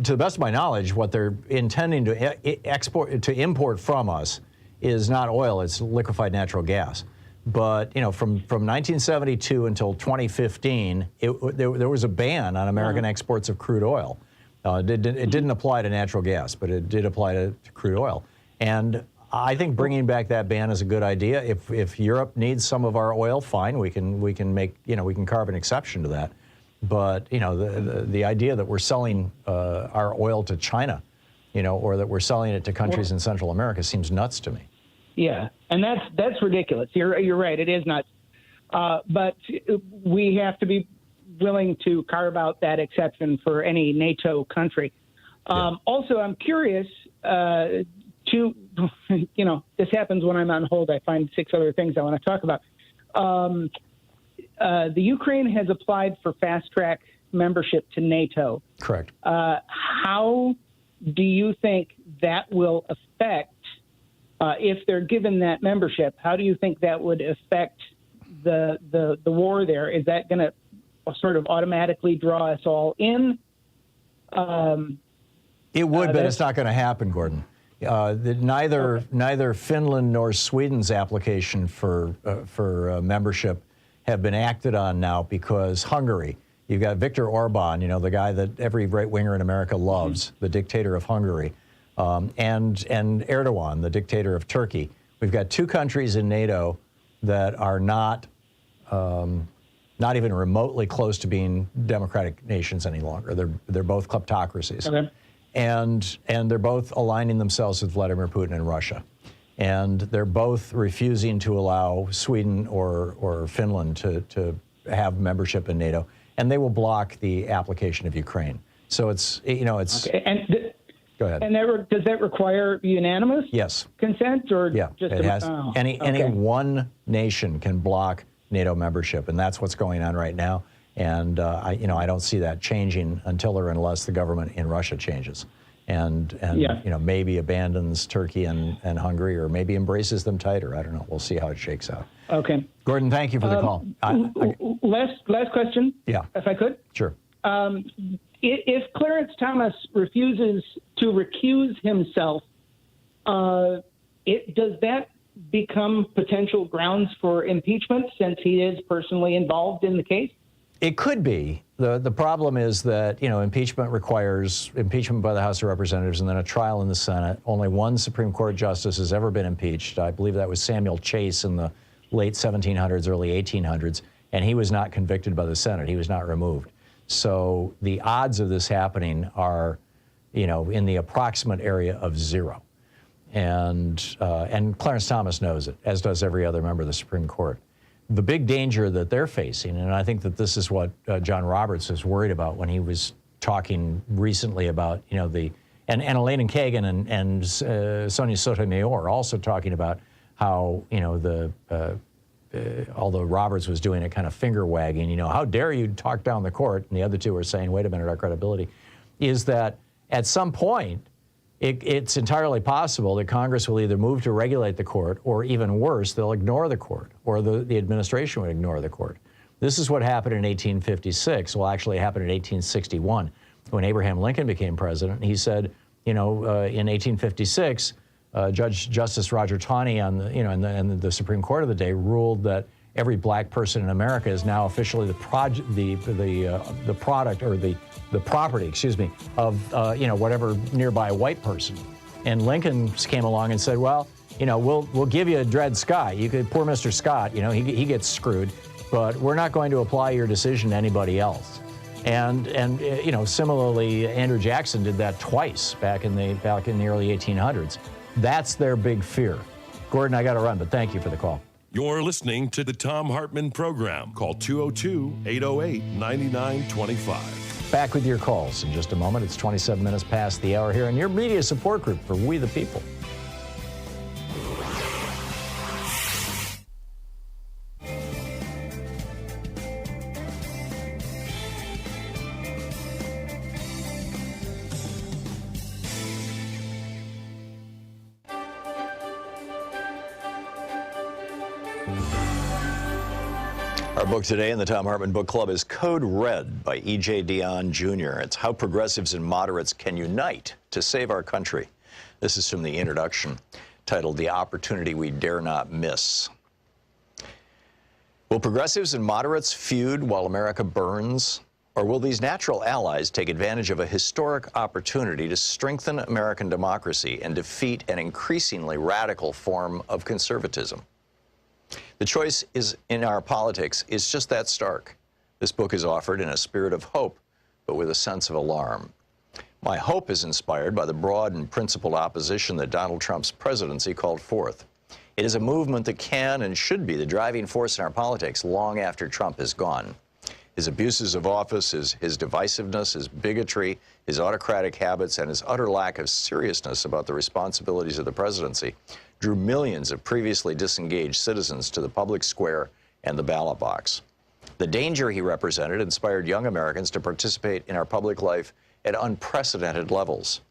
to the best of my knowledge, what they're intending to import from us is not oil; it's liquefied natural gas. But from 1972 until 2015, there was a ban on American exports of crude oil. It didn't apply to natural gas, but it did apply to crude oil. And I think bringing back that ban is a good idea. If Europe needs some of our oil, fine, we can carve an exception to that. But the idea that we're selling our oil to China, or that we're selling it to countries in Central America seems nuts to me. Yeah, and that's ridiculous. You're right. It is nuts. But we have to be willing to carve out that exception for any NATO country. Also, I'm curious this happens when I'm on hold. I find 6 other things I want to talk about. The Ukraine has applied for fast-track membership to NATO. Correct. How do you think that will affect, if they're given that membership, how do you think that would affect the war there? Is that going to sort of automatically draw us all in? It would, but it's not going to happen, Gordon. Neither Finland nor Sweden's application for membership have been acted on now because Hungary, you've got Viktor Orban, the guy that every right-winger in America loves, the dictator of Hungary, and Erdogan, the dictator of Turkey. We've got 2 countries in NATO that are not even remotely close to being democratic nations any longer. They're both kleptocracies. Okay. And they're both aligning themselves with Vladimir Putin and Russia. And they're both refusing to allow Sweden or Finland to have membership in NATO. And they will block the application of Ukraine. So it's. Okay. And go ahead. And does that require unanimous consent? Or just it has. Any one nation can block NATO membership, and that's what's going on right now. And I don't see that changing until or unless the government in Russia changes, and maybe abandons Turkey and Hungary, or maybe embraces them tighter. I don't know. We'll see how it shakes out. Okay. Gordon, thank you for the call. Last question. Yeah. If I could. Sure. If Clarence Thomas refuses to recuse himself, does that become potential grounds for impeachment since he is personally involved in the case? It could be. The problem is that, impeachment requires impeachment by the House of Representatives and then a trial in the Senate. Only one Supreme Court justice has ever been impeached. I believe that was Samuel Chase in the late 1700s, early 1800s, and he was not convicted by the Senate. He was not removed. So the odds of this happening are, in the approximate area of 0. And Clarence Thomas knows it, as does every other member of the Supreme Court. The big danger that they're facing, and I think that this is what John Roberts is worried about when he was talking recently about, and Elaine Kagan and Sonia Sotomayor also talking about how, although Roberts was doing a kind of finger wagging, how dare you talk down the court, and the other two are saying, wait a minute, our credibility, is that at some point, it's entirely possible that Congress will either move to regulate the court, or even worse, they'll ignore the court, or the administration would ignore the court. This is what happened in 1856. Well, actually, it happened in 1861 when Abraham Lincoln became president. He said, in 1856, Justice Roger Taney on the Supreme Court of the day ruled that every black person in America is now officially the property of whatever nearby white person. And Lincoln came along and said, well, we'll give you Dred Scott. Poor Mr. Scott, he gets screwed, but we're not going to apply your decision to anybody else. And similarly, Andrew Jackson did that twice back in the early 1800s. That's their big fear. Gordon, I got to run, but thank you for the call. You're listening to the Thom Hartmann Program. Call 202-808-9925. Back with your calls in just a moment. It's 27 minutes past the hour here on your media support group for We the People. Our book today in the Thom Hartmann Book Club is Code Red by E.J. Dionne Jr. It's how progressives and moderates can unite to save our country. This is from the introduction, titled The Opportunity We Dare Not Miss. Will progressives and moderates feud while America burns? Or will these natural allies take advantage of a historic opportunity to strengthen American democracy and defeat an increasingly radical form of conservatism? The choice in our politics is just that stark. This book is offered in a spirit of hope, but with a sense of alarm. My hope is inspired by the broad and principled opposition that Donald Trump's presidency called forth. It is a movement that can and should be the driving force in our politics long after Trump is gone. His abuses of office, his divisiveness, his bigotry, his autocratic habits, and his utter lack of seriousness about the responsibilities of the presidency drew millions of previously disengaged citizens to the public square and the ballot box. The danger he represented inspired young Americans to participate in our public life at unprecedented levels.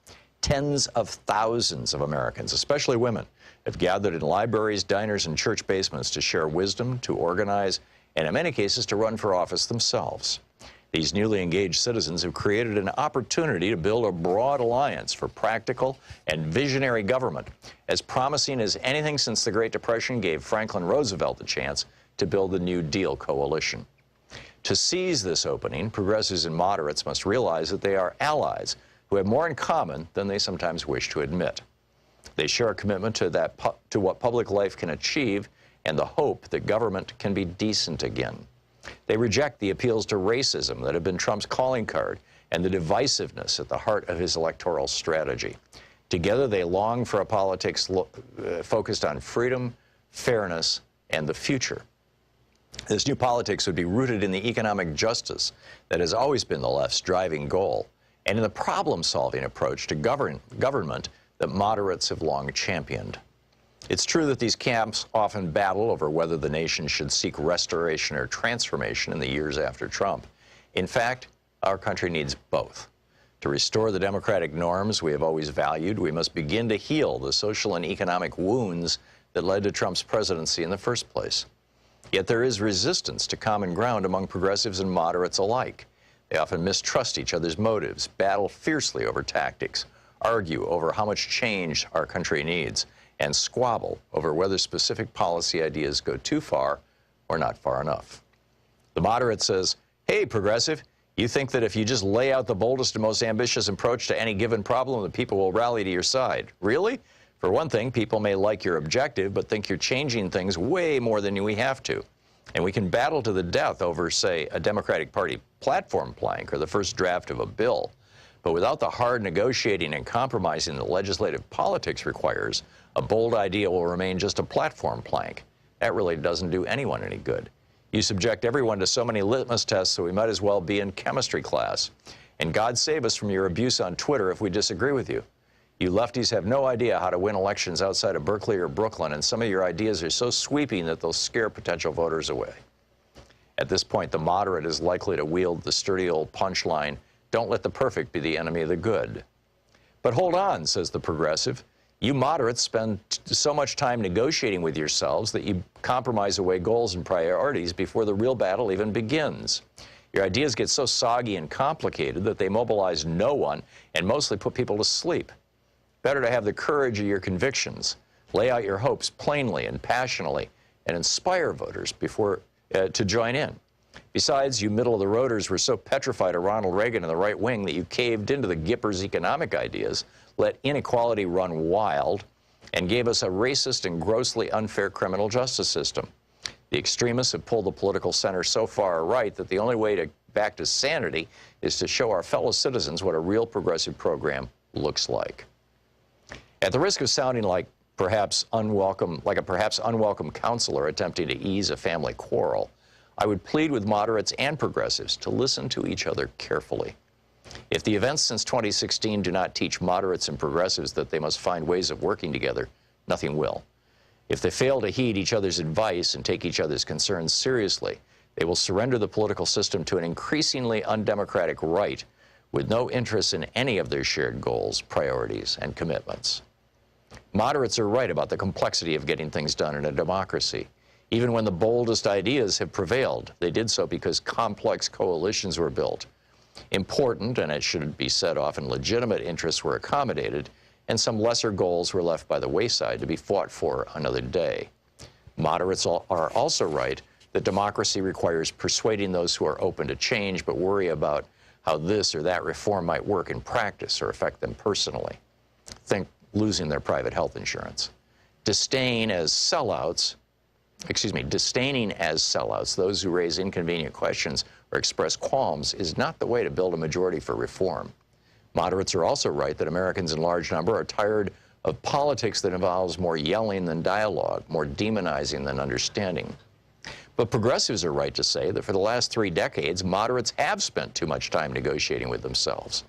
Tens of thousands of Americans, especially women, have gathered in libraries, diners, and church basements to share wisdom, to organize, and in many cases to run for office themselves. These newly engaged citizens have created an opportunity to build a broad alliance for practical and visionary government, as promising as anything since the Great Depression gave Franklin Roosevelt the chance to build the New Deal coalition. To seize this opening, progressives and moderates must realize that they are allies who have more in common than they sometimes wish to admit. They share a commitment to what public life can achieve and the hope that government can be decent again. They reject the appeals to racism that have been Trump's calling card and the divisiveness at the heart of his electoral strategy. Together, they long for a politics focused on freedom, fairness, and the future. This new politics would be rooted in the economic justice that has always been the left's driving goal, and in the problem-solving approach to government that moderates have long championed. It's true that these camps often battle over whether the nation should seek restoration or transformation in the years after Trump. In fact, our country needs both. To restore the democratic norms we have always valued, we must begin to heal the social and economic wounds that led to Trump's presidency in the first place. Yet there is resistance to common ground among progressives and moderates alike. They often mistrust each other's motives, battle fiercely over tactics, argue over how much change our country needs, and squabble over whether specific policy ideas go too far or not far enough. The moderate says, hey, progressive, you think that if you just lay out the boldest and most ambitious approach to any given problem, the people will rally to your side. Really? For one thing, people may like your objective, but think you're changing things way more than we have to. And we can battle to the death over, say, a Democratic Party platform plank or the first draft of a bill. But without the hard negotiating and compromising that legislative politics requires, a bold idea will remain just a platform plank. That really doesn't do anyone any good. You subject everyone to so many litmus tests that we might as well be in chemistry class. And God save us from your abuse on Twitter if we disagree with you. You lefties have no idea how to win elections outside of Berkeley or Brooklyn, and some of your ideas are so sweeping that they'll scare potential voters away. At this point, the moderate is likely to wield the sturdy old punchline, don't let the perfect be the enemy of the good. But hold on, says the progressive. You moderates spend so much time negotiating with yourselves that you compromise away goals and priorities before the real battle even begins. Your ideas get so soggy and complicated that they mobilize no one and mostly put people to sleep. Better to have the courage of your convictions, lay out your hopes plainly and passionately, and inspire voters to join in. Besides, you middle-of-the-roaders were so petrified of Ronald Reagan and the right wing that you caved into the Gipper's economic ideas, let inequality run wild, and gave us a racist and grossly unfair criminal justice system. The extremists have pulled the political center so far right that the only way back to sanity is to show our fellow citizens what a real progressive program looks like. At the risk of sounding like a perhaps unwelcome counselor attempting to ease a family quarrel, I would plead with moderates and progressives to listen to each other carefully. If the events since 2016 do not teach moderates and progressives that they must find ways of working together, nothing will. If they fail to heed each other's advice and take each other's concerns seriously, they will surrender the political system to an increasingly undemocratic right with no interest in any of their shared goals, priorities, and commitments. Moderates are right about the complexity of getting things done in a democracy. Even when the boldest ideas have prevailed, they did so because complex coalitions were built. Important, and it should be said often legitimate interests were accommodated, and some lesser goals were left by the wayside to be fought for another day. Moderates are also right that democracy requires persuading those who are open to change but worry about how this or that reform might work in practice or affect them personally. Think losing their private health insurance. Disdaining as sellouts those who raise inconvenient questions or express qualms is not the way to build a majority for reform. Moderates are also right that Americans in large number are tired of politics that involves more yelling than dialogue, more demonizing than understanding. But progressives are right to say that for the last 3 decades, moderates have spent too much time negotiating with themselves.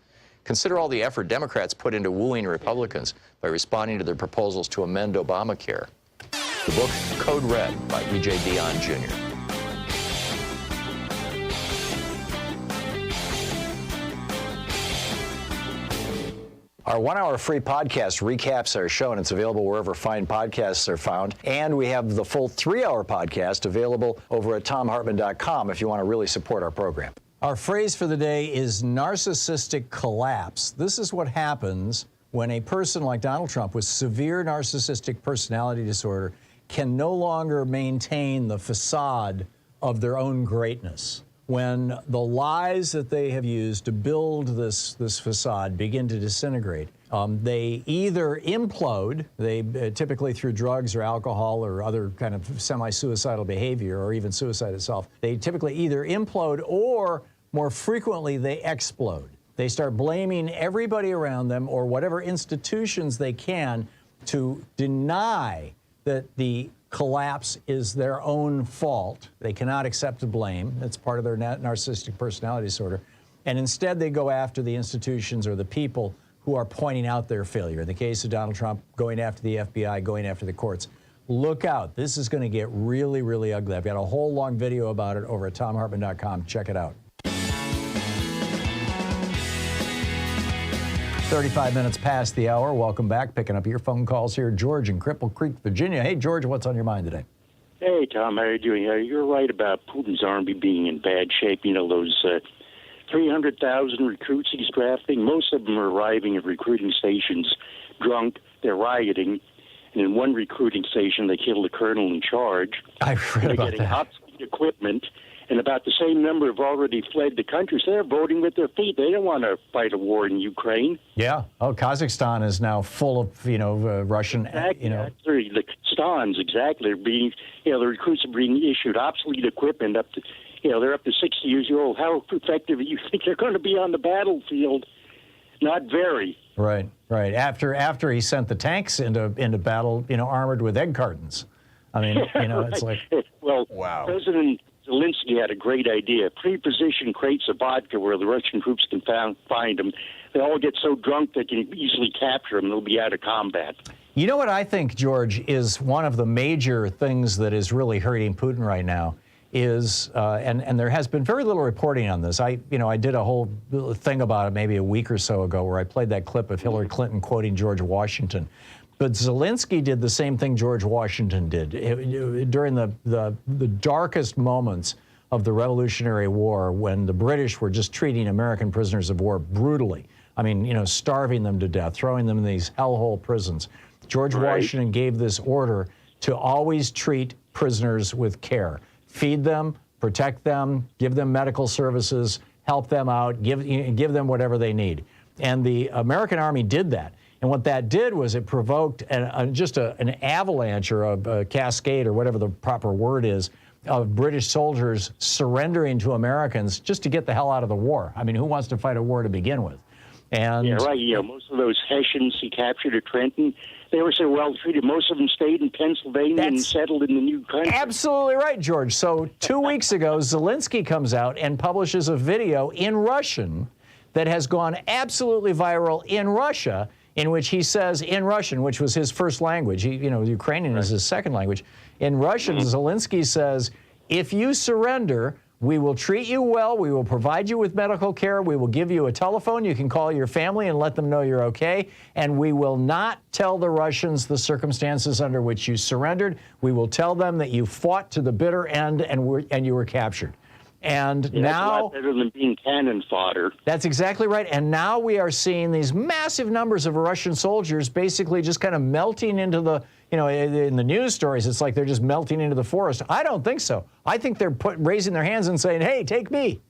Consider all the effort Democrats put into wooing Republicans by responding to their proposals to amend Obamacare. The book Code Red by E.J. Dionne Jr. Our 1-hour free podcast recaps our show, and it's available wherever fine podcasts are found. And we have the full 3-hour podcast available over at thomhartmann.com if you want to really support our program. Our phrase for the day is narcissistic collapse. This is what happens when a person like Donald Trump with severe narcissistic personality disorder can no longer maintain the facade of their own greatness. When the lies that they have used to build this facade begin to disintegrate, they either implode, typically through drugs or alcohol or other kind of semi-suicidal behavior or even suicide itself. They typically either implode or, more frequently, they explode. They start blaming everybody around them or whatever institutions they can to deny that the collapse is their own fault. They cannot accept the blame. It's part of their narcissistic personality disorder. And instead, they go after the institutions or the people who are pointing out their failure. In the case of Donald Trump, going after the FBI, going after the courts. Look out. This is going to get really, really ugly. I've got a whole long video about it over at thomhartmann.com. Check it out. 35 minutes past the hour. Welcome back. Picking up your phone calls here. George in Cripple Creek, Virginia. Hey, George, what's on your mind today? Hey, Tom, how are you doing? You're right about Putin's army being in bad shape. You know, those 300,000 recruits he's drafting, most of them are arriving at recruiting stations drunk. They're rioting. And in one recruiting station, they killed the colonel in charge. I read about They're getting obsolete equipment. And about the same number have already fled the country. So they're voting with their feet. They don't want to fight a war in Ukraine. Yeah. Oh, Kazakhstan is now full of, Russian, Exactly. The Stans, exactly. They're being, the recruits are being issued obsolete equipment up to, they're up to 60 years old. How effective do you think they're going to be on the battlefield? Not very. Right. After he sent the tanks into battle, armored with egg cartons. I mean, right. It's like, well, wow. President Zelensky had a great idea. Pre-position crates of vodka where the Russian troops can find them. They all get so drunk they can easily capture them. They'll be out of combat. You know what I think, George, is one of the major things that is really hurting Putin right now is, and there has been very little reporting on this. I did a whole thing about it maybe a week or so ago where I played that clip of Hillary Clinton quoting George Washington. But Zelensky did the same thing George Washington did. During the darkest moments of the Revolutionary War, when the British were just treating American prisoners of war brutally, starving them to death, throwing them in these hellhole prisons, George Washington gave this order to always treat prisoners with care. Feed them, protect them, give them medical services, help them out, give them whatever they need. And the American Army did that. And what that did was it provoked an avalanche or a cascade or whatever the proper word is of British soldiers surrendering to Americans just to get the hell out of the war. I mean, who wants to fight a war to begin with? And yeah, right. Yeah, most of those Hessians he captured at Trenton, they were so well treated. Most of them stayed in Pennsylvania and settled in the new country. Absolutely right, George. So 2 weeks ago, Zelensky comes out and publishes a video in Russian that has gone absolutely viral in Russia, in which he says in Russian, which was his first language, Ukrainian is his second language. In Russian, Zelensky says, if you surrender, we will treat you well, we will provide you with medical care, we will give you a telephone, you can call your family and let them know you're okay, and we will not tell the Russians the circumstances under which you surrendered. We will tell them that you fought to the bitter end and you were captured. And now, that's a lot better than being cannon fodder. That's exactly right. And now we are seeing these massive numbers of Russian soldiers basically just kind of melting into the, in the news stories, it's like they're just melting into the forest. I don't think so. I think they're raising their hands and saying, hey, take me.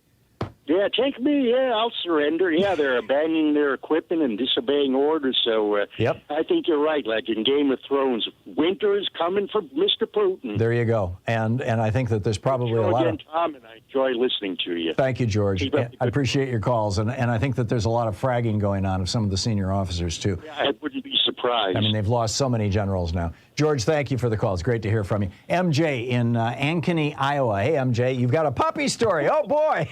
Yeah, take me. Yeah, I'll surrender. Yeah, they're abandoning their equipment and disobeying orders. So I think you're right. Like in Game of Thrones, winter is coming for Mr. Putin. There you go. And I think that there's probably a lot of... Tom, and I enjoy listening to you. Thank you, George. I appreciate your calls. And I think that there's a lot of fragging going on of some of the senior officers, too. Yeah, I wouldn't be surprised. I mean, they've lost so many generals now. George, thank you for the call. It's great to hear from you. MJ in Ankeny, Iowa. Hey, MJ, you've got a puppy story. Oh, boy.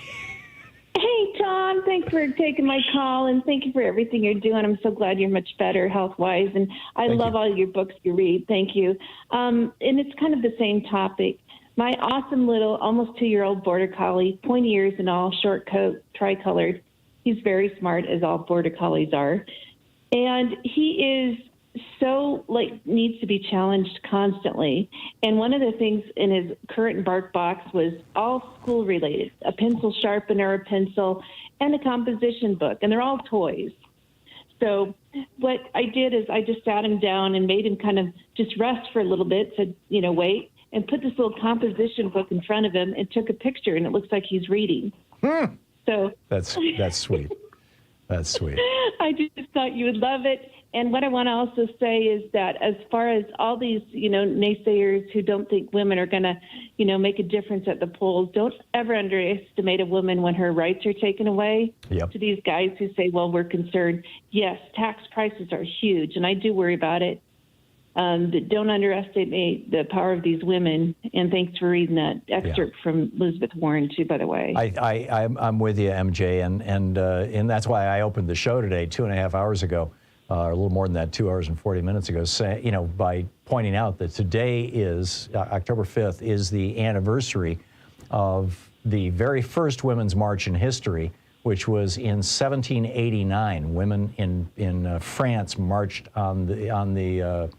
Hey, Tom. Thanks for taking my call, and thank you for everything you're doing. I'm so glad you're much better health-wise, and I love all your books you read. Thank you. And it's kind of the same topic. My awesome little, almost 2-year-old border collie, pointy ears and all, short coat, tricolored. He's very smart, as all border collies are. And he is so, needs to be challenged constantly. And one of the things in his current bark box was all school-related, a pencil sharpener, a pencil, and a composition book. And they're all toys. So what I did is I just sat him down and made him kind of just rest for a little bit, said, wait, and put this little composition book in front of him and took a picture, and it looks like he's reading. So That's sweet. That's sweet. I just thought you would love it. And what I want to also say is that as far as all these, naysayers who don't think women are going to, make a difference at the polls, don't ever underestimate a woman when her rights are taken away. Yep. To these guys who say, well, we're concerned. Yes, tax prices are huge, and I do worry about it. But don't underestimate the power of these women. And thanks for reading that excerpt from Elizabeth Warren, too, by the way. I'm with you, MJ, and that's why I opened the show today 2.5 hours ago. A little more than that, 2 hours and 40 minutes ago, by pointing out that today is, October 5th, is the anniversary of the very first Women's March in history, which was in 1789. Women in France marched on the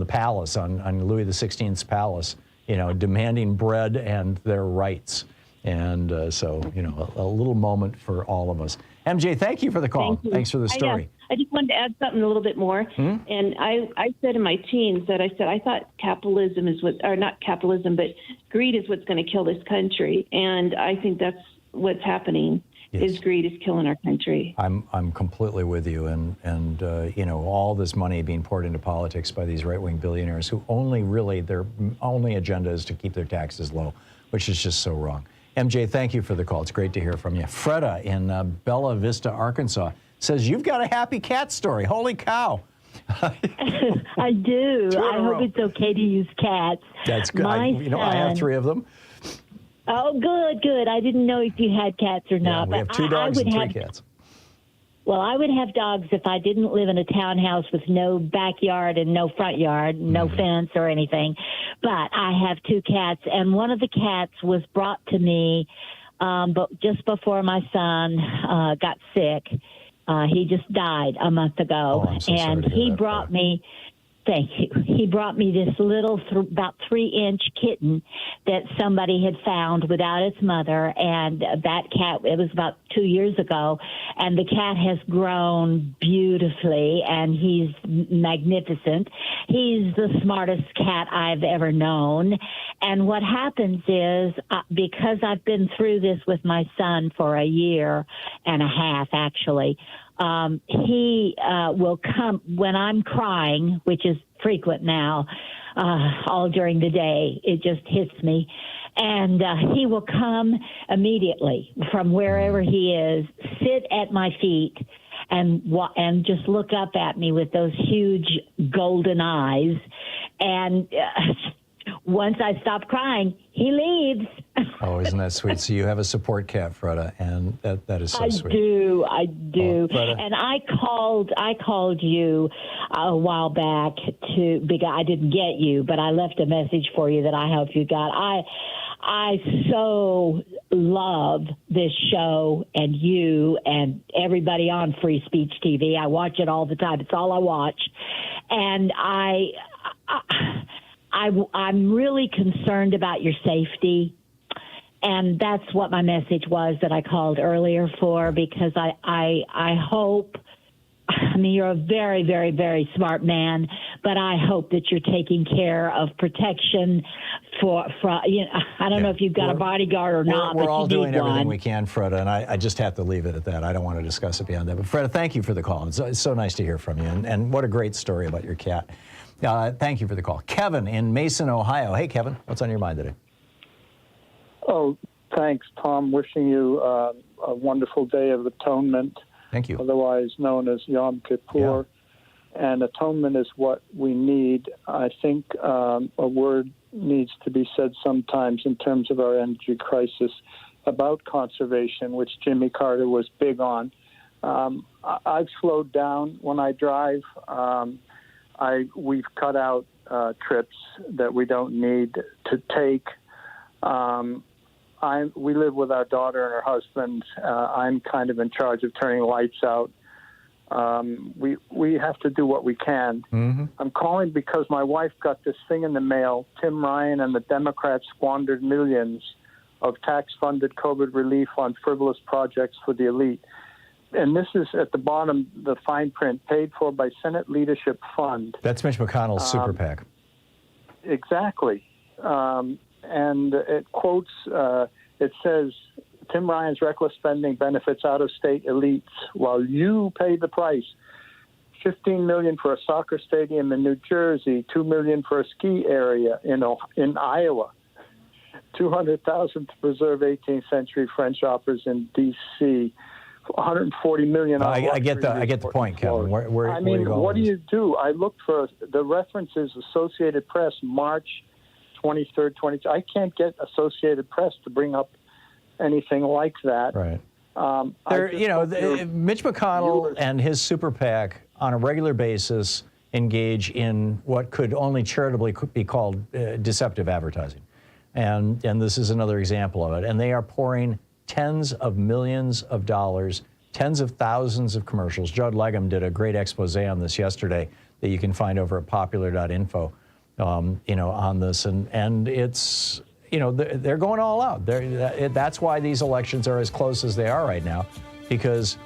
palace, on Louis XVI's palace, demanding bread and their rights. And so, a little moment for all of us. MJ, thank you for the call. Thanks for the story. I just wanted to add something a little bit more. And I said in my teens that I thought capitalism is not capitalism, but greed is what's going to kill this country. And I think that's what's happening. Yes. Is greed is killing our country. I'm completely with you. And all this money being poured into politics by these right-wing billionaires who their only agenda is to keep their taxes low, which is just so wrong. MJ, thank you for the call. It's great to hear from you. Freda in Bella Vista, Arkansas, says, you've got a happy cat story. Holy cow. I do. I hope it's okay to use cats. That's good. I have 3 of them. Oh, good. I didn't know if you had cats or not. We have 2 dogs and 3 cats. Well, I would have dogs if I didn't live in a townhouse with no backyard and no front yard, no fence or anything. But I have 2 cats, and one of the cats was brought to me but just before my son got sick. He just died a month ago, and he brought me. Thank you. He brought me this little, about 3-inch kitten that somebody had found without its mother. And that cat, it was about 2 years ago, and the cat has grown beautifully, and he's magnificent. He's the smartest cat I've ever known. And what happens is, because I've been through this with my son for 1.5 years, actually, he will come when I'm crying, which is frequent now, all during the day. It just hits me. And he will come immediately from wherever he is, sit at my feet, and just look up at me with those huge golden eyes. And once I stop crying, he leaves. Oh, isn't that sweet? So you have a support cat, Freda, and that is so sweet. I do. Oh, and I called you a while back because I didn't get you, but I left a message for you that I hope you got. I so love this show and you and everybody on Free Speech TV. I watch it all the time. It's all I watch. And I'm really concerned about your safety. And that's what my message was that I called earlier for, because I hope I mean, you're a very, very, very smart man, but I hope that you're taking care of protection for you know, I don't know if you've got a bodyguard or not. We're but all you doing need everything one. we can, Freda, and I just have to leave it at that. I don't want to discuss it beyond that. But Freda, thank you for the call. It's so nice to hear from you, and what a great story about your cat. Thank you for the call. Kevin in Mason, Ohio. Hey, Kevin, what's on your mind today? Oh, thanks, Tom. Wishing you a wonderful day of atonement. Thank you. Otherwise known as Yom Kippur. Yeah. And atonement is what we need. I think a word needs to be said sometimes in terms of our energy crisis about conservation, which Jimmy Carter was big on. I've slowed down when I drive. We've cut out trips that we don't need to take. We live with our daughter and her husband. I'm kind of in charge of turning lights out. We have to do what we can. Mm-hmm. I'm calling because my wife got this thing in the mail. Tim Ryan and the Democrats squandered millions of tax-funded COVID relief on frivolous projects for the elite. And this is at the bottom, the fine print, paid for by Senate Leadership Fund. That's Mitch McConnell's super PAC. Exactly. And it quotes, it says, Tim Ryan's reckless spending benefits out-of-state elites while you pay the price. $15 million for a soccer stadium in New Jersey, $2 million for a ski area in Iowa, $200,000 to preserve 18th century French operas in D.C., $140 million. I get the point, Kevin. Where I mean, what do you do? I looked for the references. Associated Press, March 23rd, 22. I can't get Associated Press to bring up anything like that. Right. Mitch McConnell and his super PAC on a regular basis engage in what could only charitably be called deceptive advertising. And this is another example of it. And they are pouring tens of millions of dollars, tens of thousands of commercials. Judd Legum did a great expose on this yesterday that you can find over at popular.info, on this. And it's, they're going all out. That's why these elections are as close as they are right now, because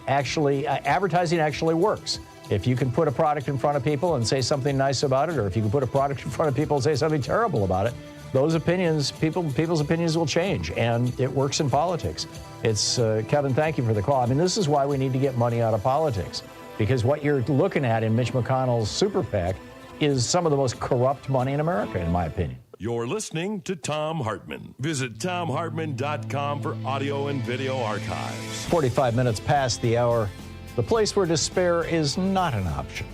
advertising actually works. If you can put a product in front of people and say something nice about it, or if you can put a product in front of people and say something terrible about it, those opinions, people's opinions will change, and it works in politics. It's Kevin, thank you for the call. I mean, this is why we need to get money out of politics, because what you're looking at in Mitch McConnell's super PAC is some of the most corrupt money in America, in my opinion. You're listening to Thom Hartmann. Visit ThomHartmann.com for audio and video archives. 45 minutes past the hour, the place where despair is not an option.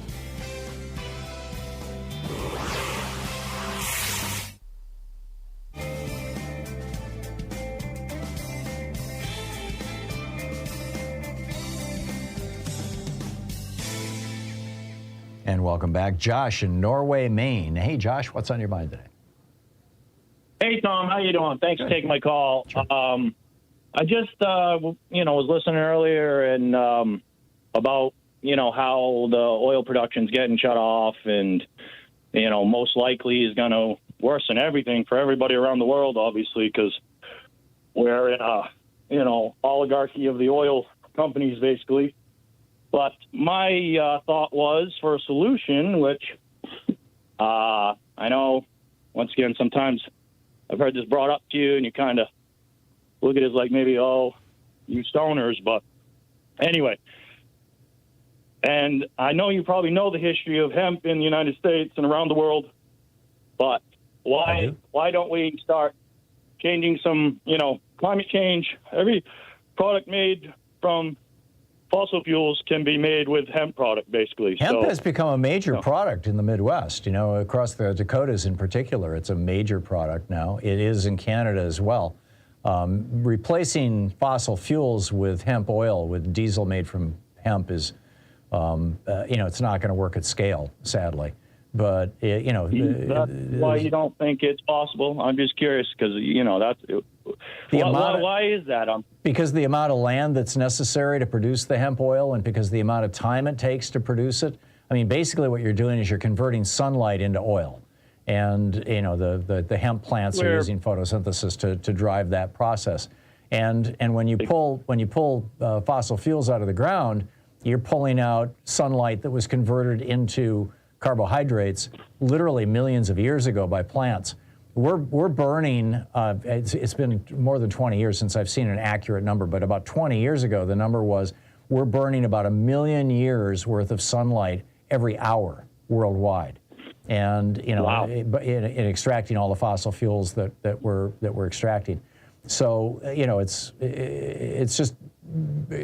And welcome back. Josh in Norway, Maine. Hey, Josh, what's on your mind today? Hey, Tom, how you doing? Thanks for taking my call. Sure. I just, was listening earlier and about, how the oil production's getting shut off and, most likely is going to worsen everything for everybody around the world, obviously, because we're in a, oligarchy of the oil companies, basically. But my thought was for a solution, which I know, once again, sometimes I've heard this brought up to you, and you kind of look at it as like maybe, you stoners. But anyway, and I know you probably know the history of hemp in the United States and around the world, but why don't we start changing some, climate change? Every product made from fossil fuels can be made with hemp product, basically. Hemp has become a major product in the Midwest, across the Dakotas in particular. It's a major product now. It is in Canada as well. Replacing fossil fuels with hemp oil, with diesel made from hemp is, it's not going to work at scale, sadly. But, That's why you don't think it's possible? I'm just curious because, that's... Why is that? Because the amount of land that's necessary to produce the hemp oil and because the amount of time it takes to produce it. I mean, basically what you're doing is you're converting sunlight into oil. And, the hemp plants are using photosynthesis to drive that process. And when you pull fossil fuels out of the ground, you're pulling out sunlight that was converted into carbohydrates literally millions of years ago by plants. We're burning, it's been more than 20 years since I've seen an accurate number, but about 20 years ago, the number was we're burning about 1 million years worth of sunlight every hour worldwide. And, you know, wow. in extracting all the fossil fuels that we're extracting. So, you know, it's just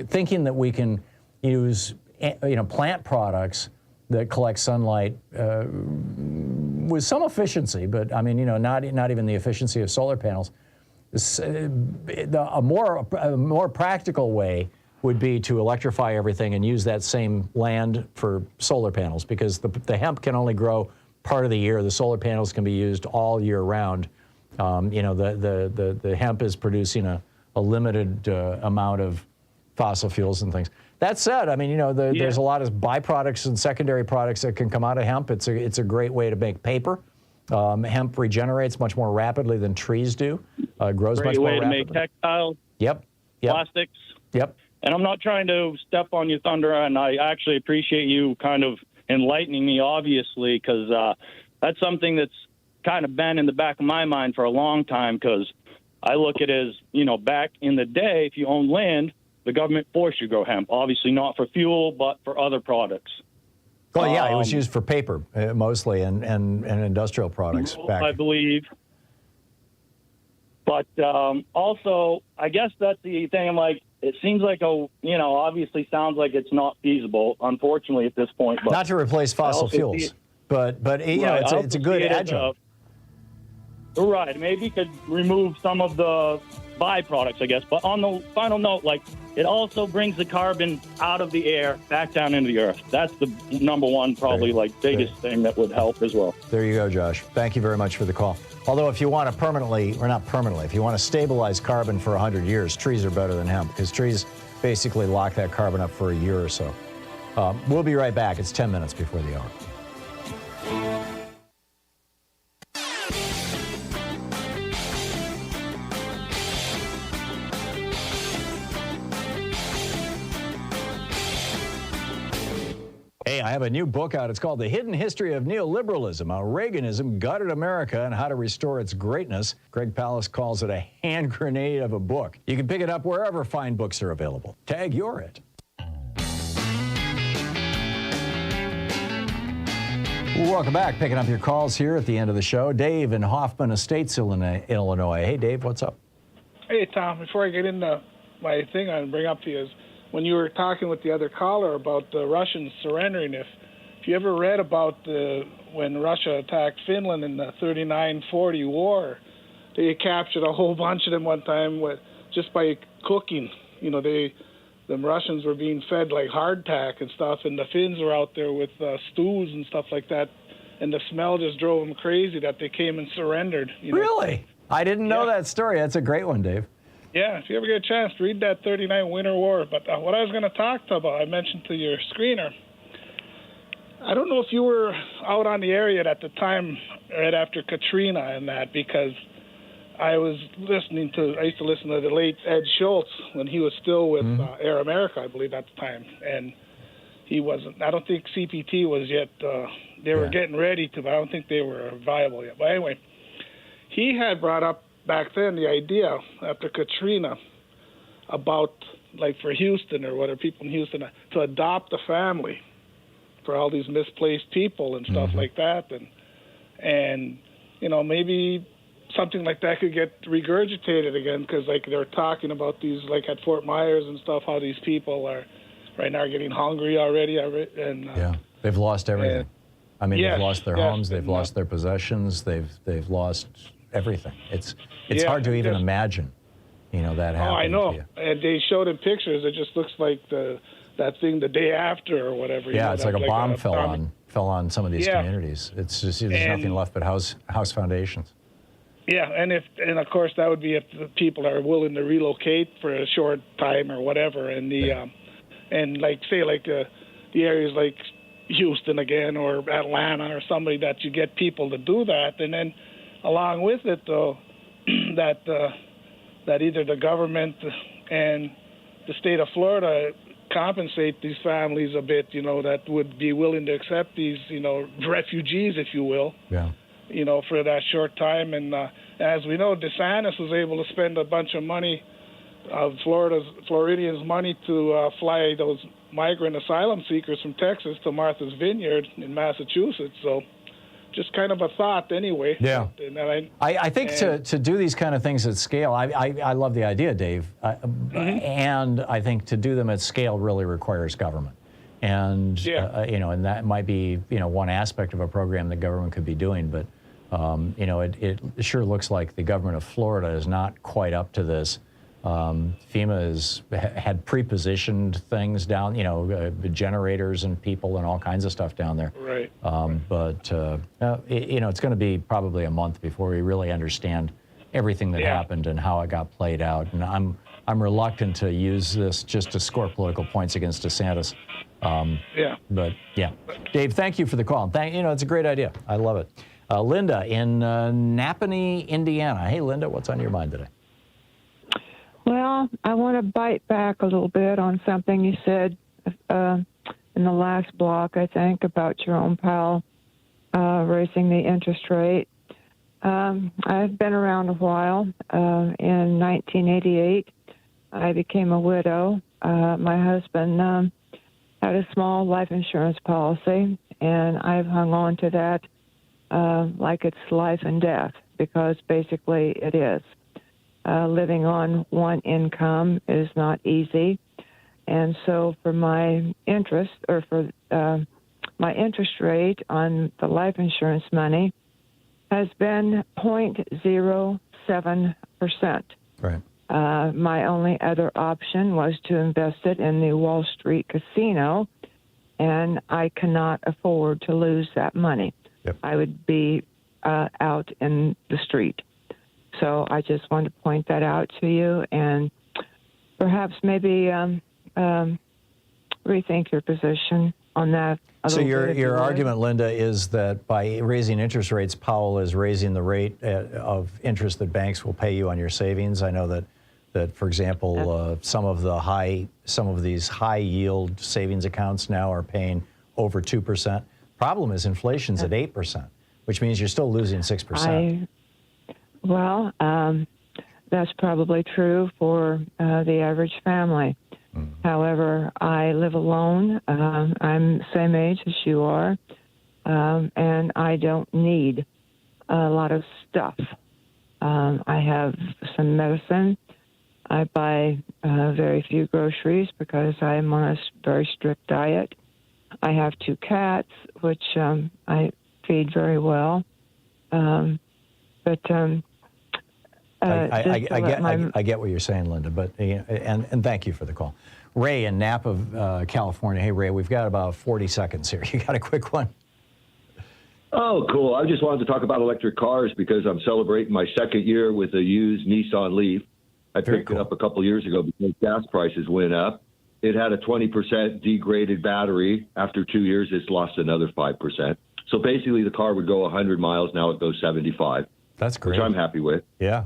thinking that we can use, you know, plant products that collect sunlight with some efficiency, but I mean, you know, not even the efficiency of solar panels. A more practical way would be to electrify everything and use that same land for solar panels, because the hemp can only grow part of the year. The solar panels can be used all year round. You know, the hemp is producing a limited amount of fossil fuels and things. That said, I mean, you know, there's a lot of byproducts and secondary products that can come out of hemp. It's a great way to make paper. Hemp regenerates much more rapidly than trees do. Grows much more rapidly. Great way to make textiles. Yep. Plastics. Yep. And I'm not trying to step on your thunder, and I actually appreciate you kind of enlightening me, obviously, because that's something that's kind of been in the back of my mind for a long time, because I look at it as, you know, back in the day, if you own land, the government forced you to grow hemp. Obviously not for fuel, but for other products. Well, yeah, it was used for paper mostly and industrial products back. I believe. But also, I guess that's the thing. I'm like, it seems like you know, obviously sounds like it's not feasible, unfortunately, at this point. But not to replace fossil fuels, but you know, it's a good adjunct. Right, maybe could remove some of the byproducts, I guess. But on the final note, like, it also brings the carbon out of the air back down into the earth. That's the number one, probably, like, biggest thing that would help as well. There you go, Josh. Thank you very much for the call. Although if you want to permanently, or not permanently, if you want to stabilize carbon for 100 years, trees are better than hemp, because trees basically lock that carbon up for a year or so. We'll be right back. It's 10 minutes before the hour. Hey, I have a new book out. It's called The Hidden History of Neoliberalism, How Reaganism Gutted America and How to Restore Its Greatness. Greg Palast calls it a hand grenade of a book. You can pick it up wherever fine books are available. Tag you're it. Welcome back. Picking up your calls here at the end of the show. Dave in Hoffman Estates, Illinois. Hey, Dave, what's up? Hey, Tom. Before I get into my thing, I want to bring up to you is when you were talking with the other caller about the Russians surrendering, if you ever read about when Russia attacked Finland in the 39-40 war, they captured a whole bunch of them one time just by cooking. You know, the Russians were being fed like hardtack and stuff, and the Finns were out there with stews and stuff like that, and the smell just drove them crazy that they came and surrendered. You know? Really? I didn't know that story. That's a great one, Dave. Yeah, if you ever get a chance, read that 39 Winter War. But what I was going to talk about, I mentioned to your screener, I don't know if you were out on the area at the time, right after Katrina and that, because I used to listen to the late Ed Schultz when he was still with Air America, I believe, at the time. And he wasn't, I don't think CPT was yet, they were getting ready to, but I don't think they were viable yet. But anyway, he had brought up back then the idea after Katrina about, like, for Houston or whatever, people in Houston, to adopt a family for all these misplaced people and stuff like that. And, you know, maybe something like that could get regurgitated again, because, like, they're talking about these, like, at Fort Myers and stuff, how these people are right now getting hungry already. And they've lost everything. I mean, they've lost their homes, they've lost their possessions, they've lost everything. It's hard to even imagine, you know, that happening. Oh, I know. To you. And they showed in pictures. It just looks like that thing the day after or whatever. Yeah, it's like a bomb fell on some of these communities. It's just there's nothing left but house foundations. Yeah, and of course that would be if the people are willing to relocate for a short time or whatever, and and like say like the areas like Houston again or Atlanta or somebody, that you get people to do that, and then along with it though that either the government and the state of Florida compensate these families a bit, that would be willing to accept these, refugees, if you will, for that short time. And as we know, DeSantis was able to spend a bunch of money, Floridians' money, to fly those migrant asylum seekers from Texas to Martha's Vineyard in Massachusetts. So just kind of a thought anyway. Yeah. I think to do these kind of things at scale, I love the idea, Dave, and I think to do them at scale really requires government. And, and that might be, one aspect of a program the government could be doing, but, it sure looks like the government of Florida is not quite up to this. FEMA had pre-positioned things down, generators and people and all kinds of stuff down there. Right. But it's going to be probably a month before we really understand everything that happened and how it got played out. And I'm reluctant to use this just to score political points against DeSantis. But yeah, Dave, thank you for the call. It's a great idea. I love it. Linda in Napanee, Indiana. Hey, Linda, what's on your mind today? Well, I want to bite back a little bit on something you said in the last block, I think, about Jerome Powell raising the interest rate. I've been around a while. In 1988, I became a widow. My husband had a small life insurance policy, and I've hung on to that like it's life and death, because basically it is. Living on one income is not easy. And so for my interest, or for my interest rate on the life insurance money has been 0.07%. Right. My only other option was to invest it in the Wall Street casino, and I cannot afford to lose that money. Yep. I would be out in the street. So I just wanted to point that out to you, and perhaps maybe rethink your position on that. So your argument, Linda, is that by raising interest rates, Powell is raising the rate of interest that banks will pay you on your savings. I know that for example, some of these high yield savings accounts now are paying over 2%. Problem is inflation's at 8%, which means you're still losing 6%. Well, that's probably true for the average family. However, I live alone. I'm the same age as you are, and I don't need a lot of stuff. I have some medicine. I buy very few groceries because I'm on a very strict diet. I have 2 cats, which I feed very well. I get what you're saying, Linda, but and thank you for the call. Ray in Napa, California. Hey, Ray, we've got about 40 seconds here. You got a quick one? Oh, cool. I just wanted to talk about electric cars because I'm celebrating my 2nd year with a used Nissan Leaf. I picked it up a couple years ago because gas prices went up. It had a 20% degraded battery. After 2 years, it's lost another 5%. So basically, the car would go 100 miles. Now it goes 75. That's great. Which I'm happy with. Yeah.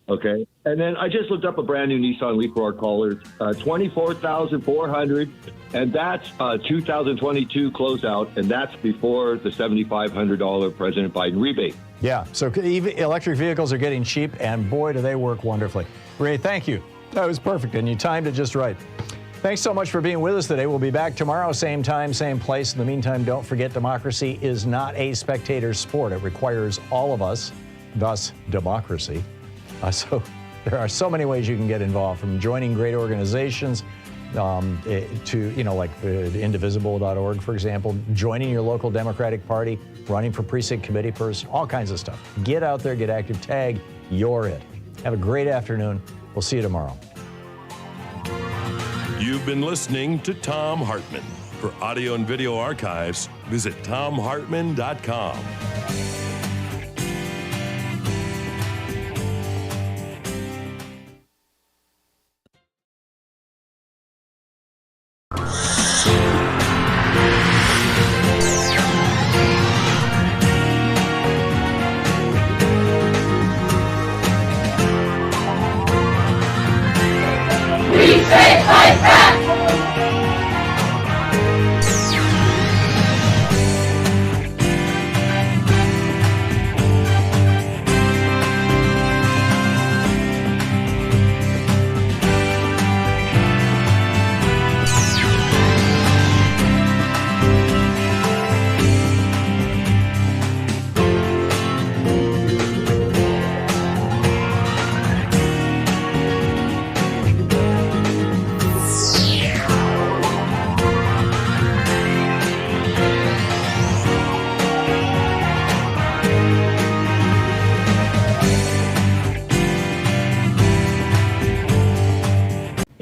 Okay. And then I just looked up a brand new Nissan Leaf for our callers, $24,400, and that's 2022 closeout, and that's before the $7,500 President Biden rebate. Yeah. So electric vehicles are getting cheap, and boy, do they work wonderfully. Ray, thank you. That was perfect, and you timed it just right. Thanks so much for being with us today. We'll be back tomorrow, same time, same place. In the meantime, don't forget, democracy is not a spectator sport. It requires all of us, thus democracy. So there are so many ways you can get involved, from joining great organizations to, like indivisible.org, for example, joining your local Democratic Party, running for precinct committee person, all kinds of stuff. Get out there, get active, tag, you're it. Have a great afternoon. We'll see you tomorrow. You've been listening to Thom Hartmann. For audio and video archives, visit thomhartmann.com. We say fight back!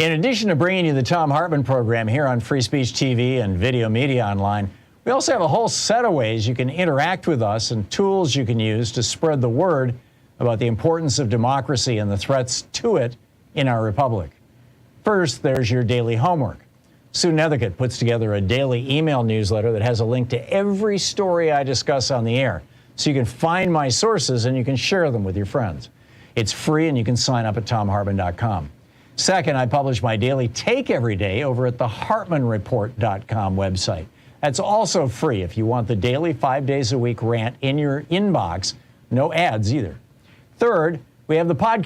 In addition to bringing you the Thom Hartmann Program here on Free Speech TV and Video Media Online, we also have a whole set of ways you can interact with us and tools you can use to spread the word about the importance of democracy and the threats to it in our republic. First, there's your daily homework. Sue Nethercutt puts together a daily email newsletter that has a link to every story I discuss on the air, so you can find my sources and you can share them with your friends. It's free and you can sign up at thomhartmann.com. Second, I publish my daily take every day over at the hartmannreport.com website. That's also free if you want the daily 5 days a week rant in your inbox. No ads either. Third, we have the podcast.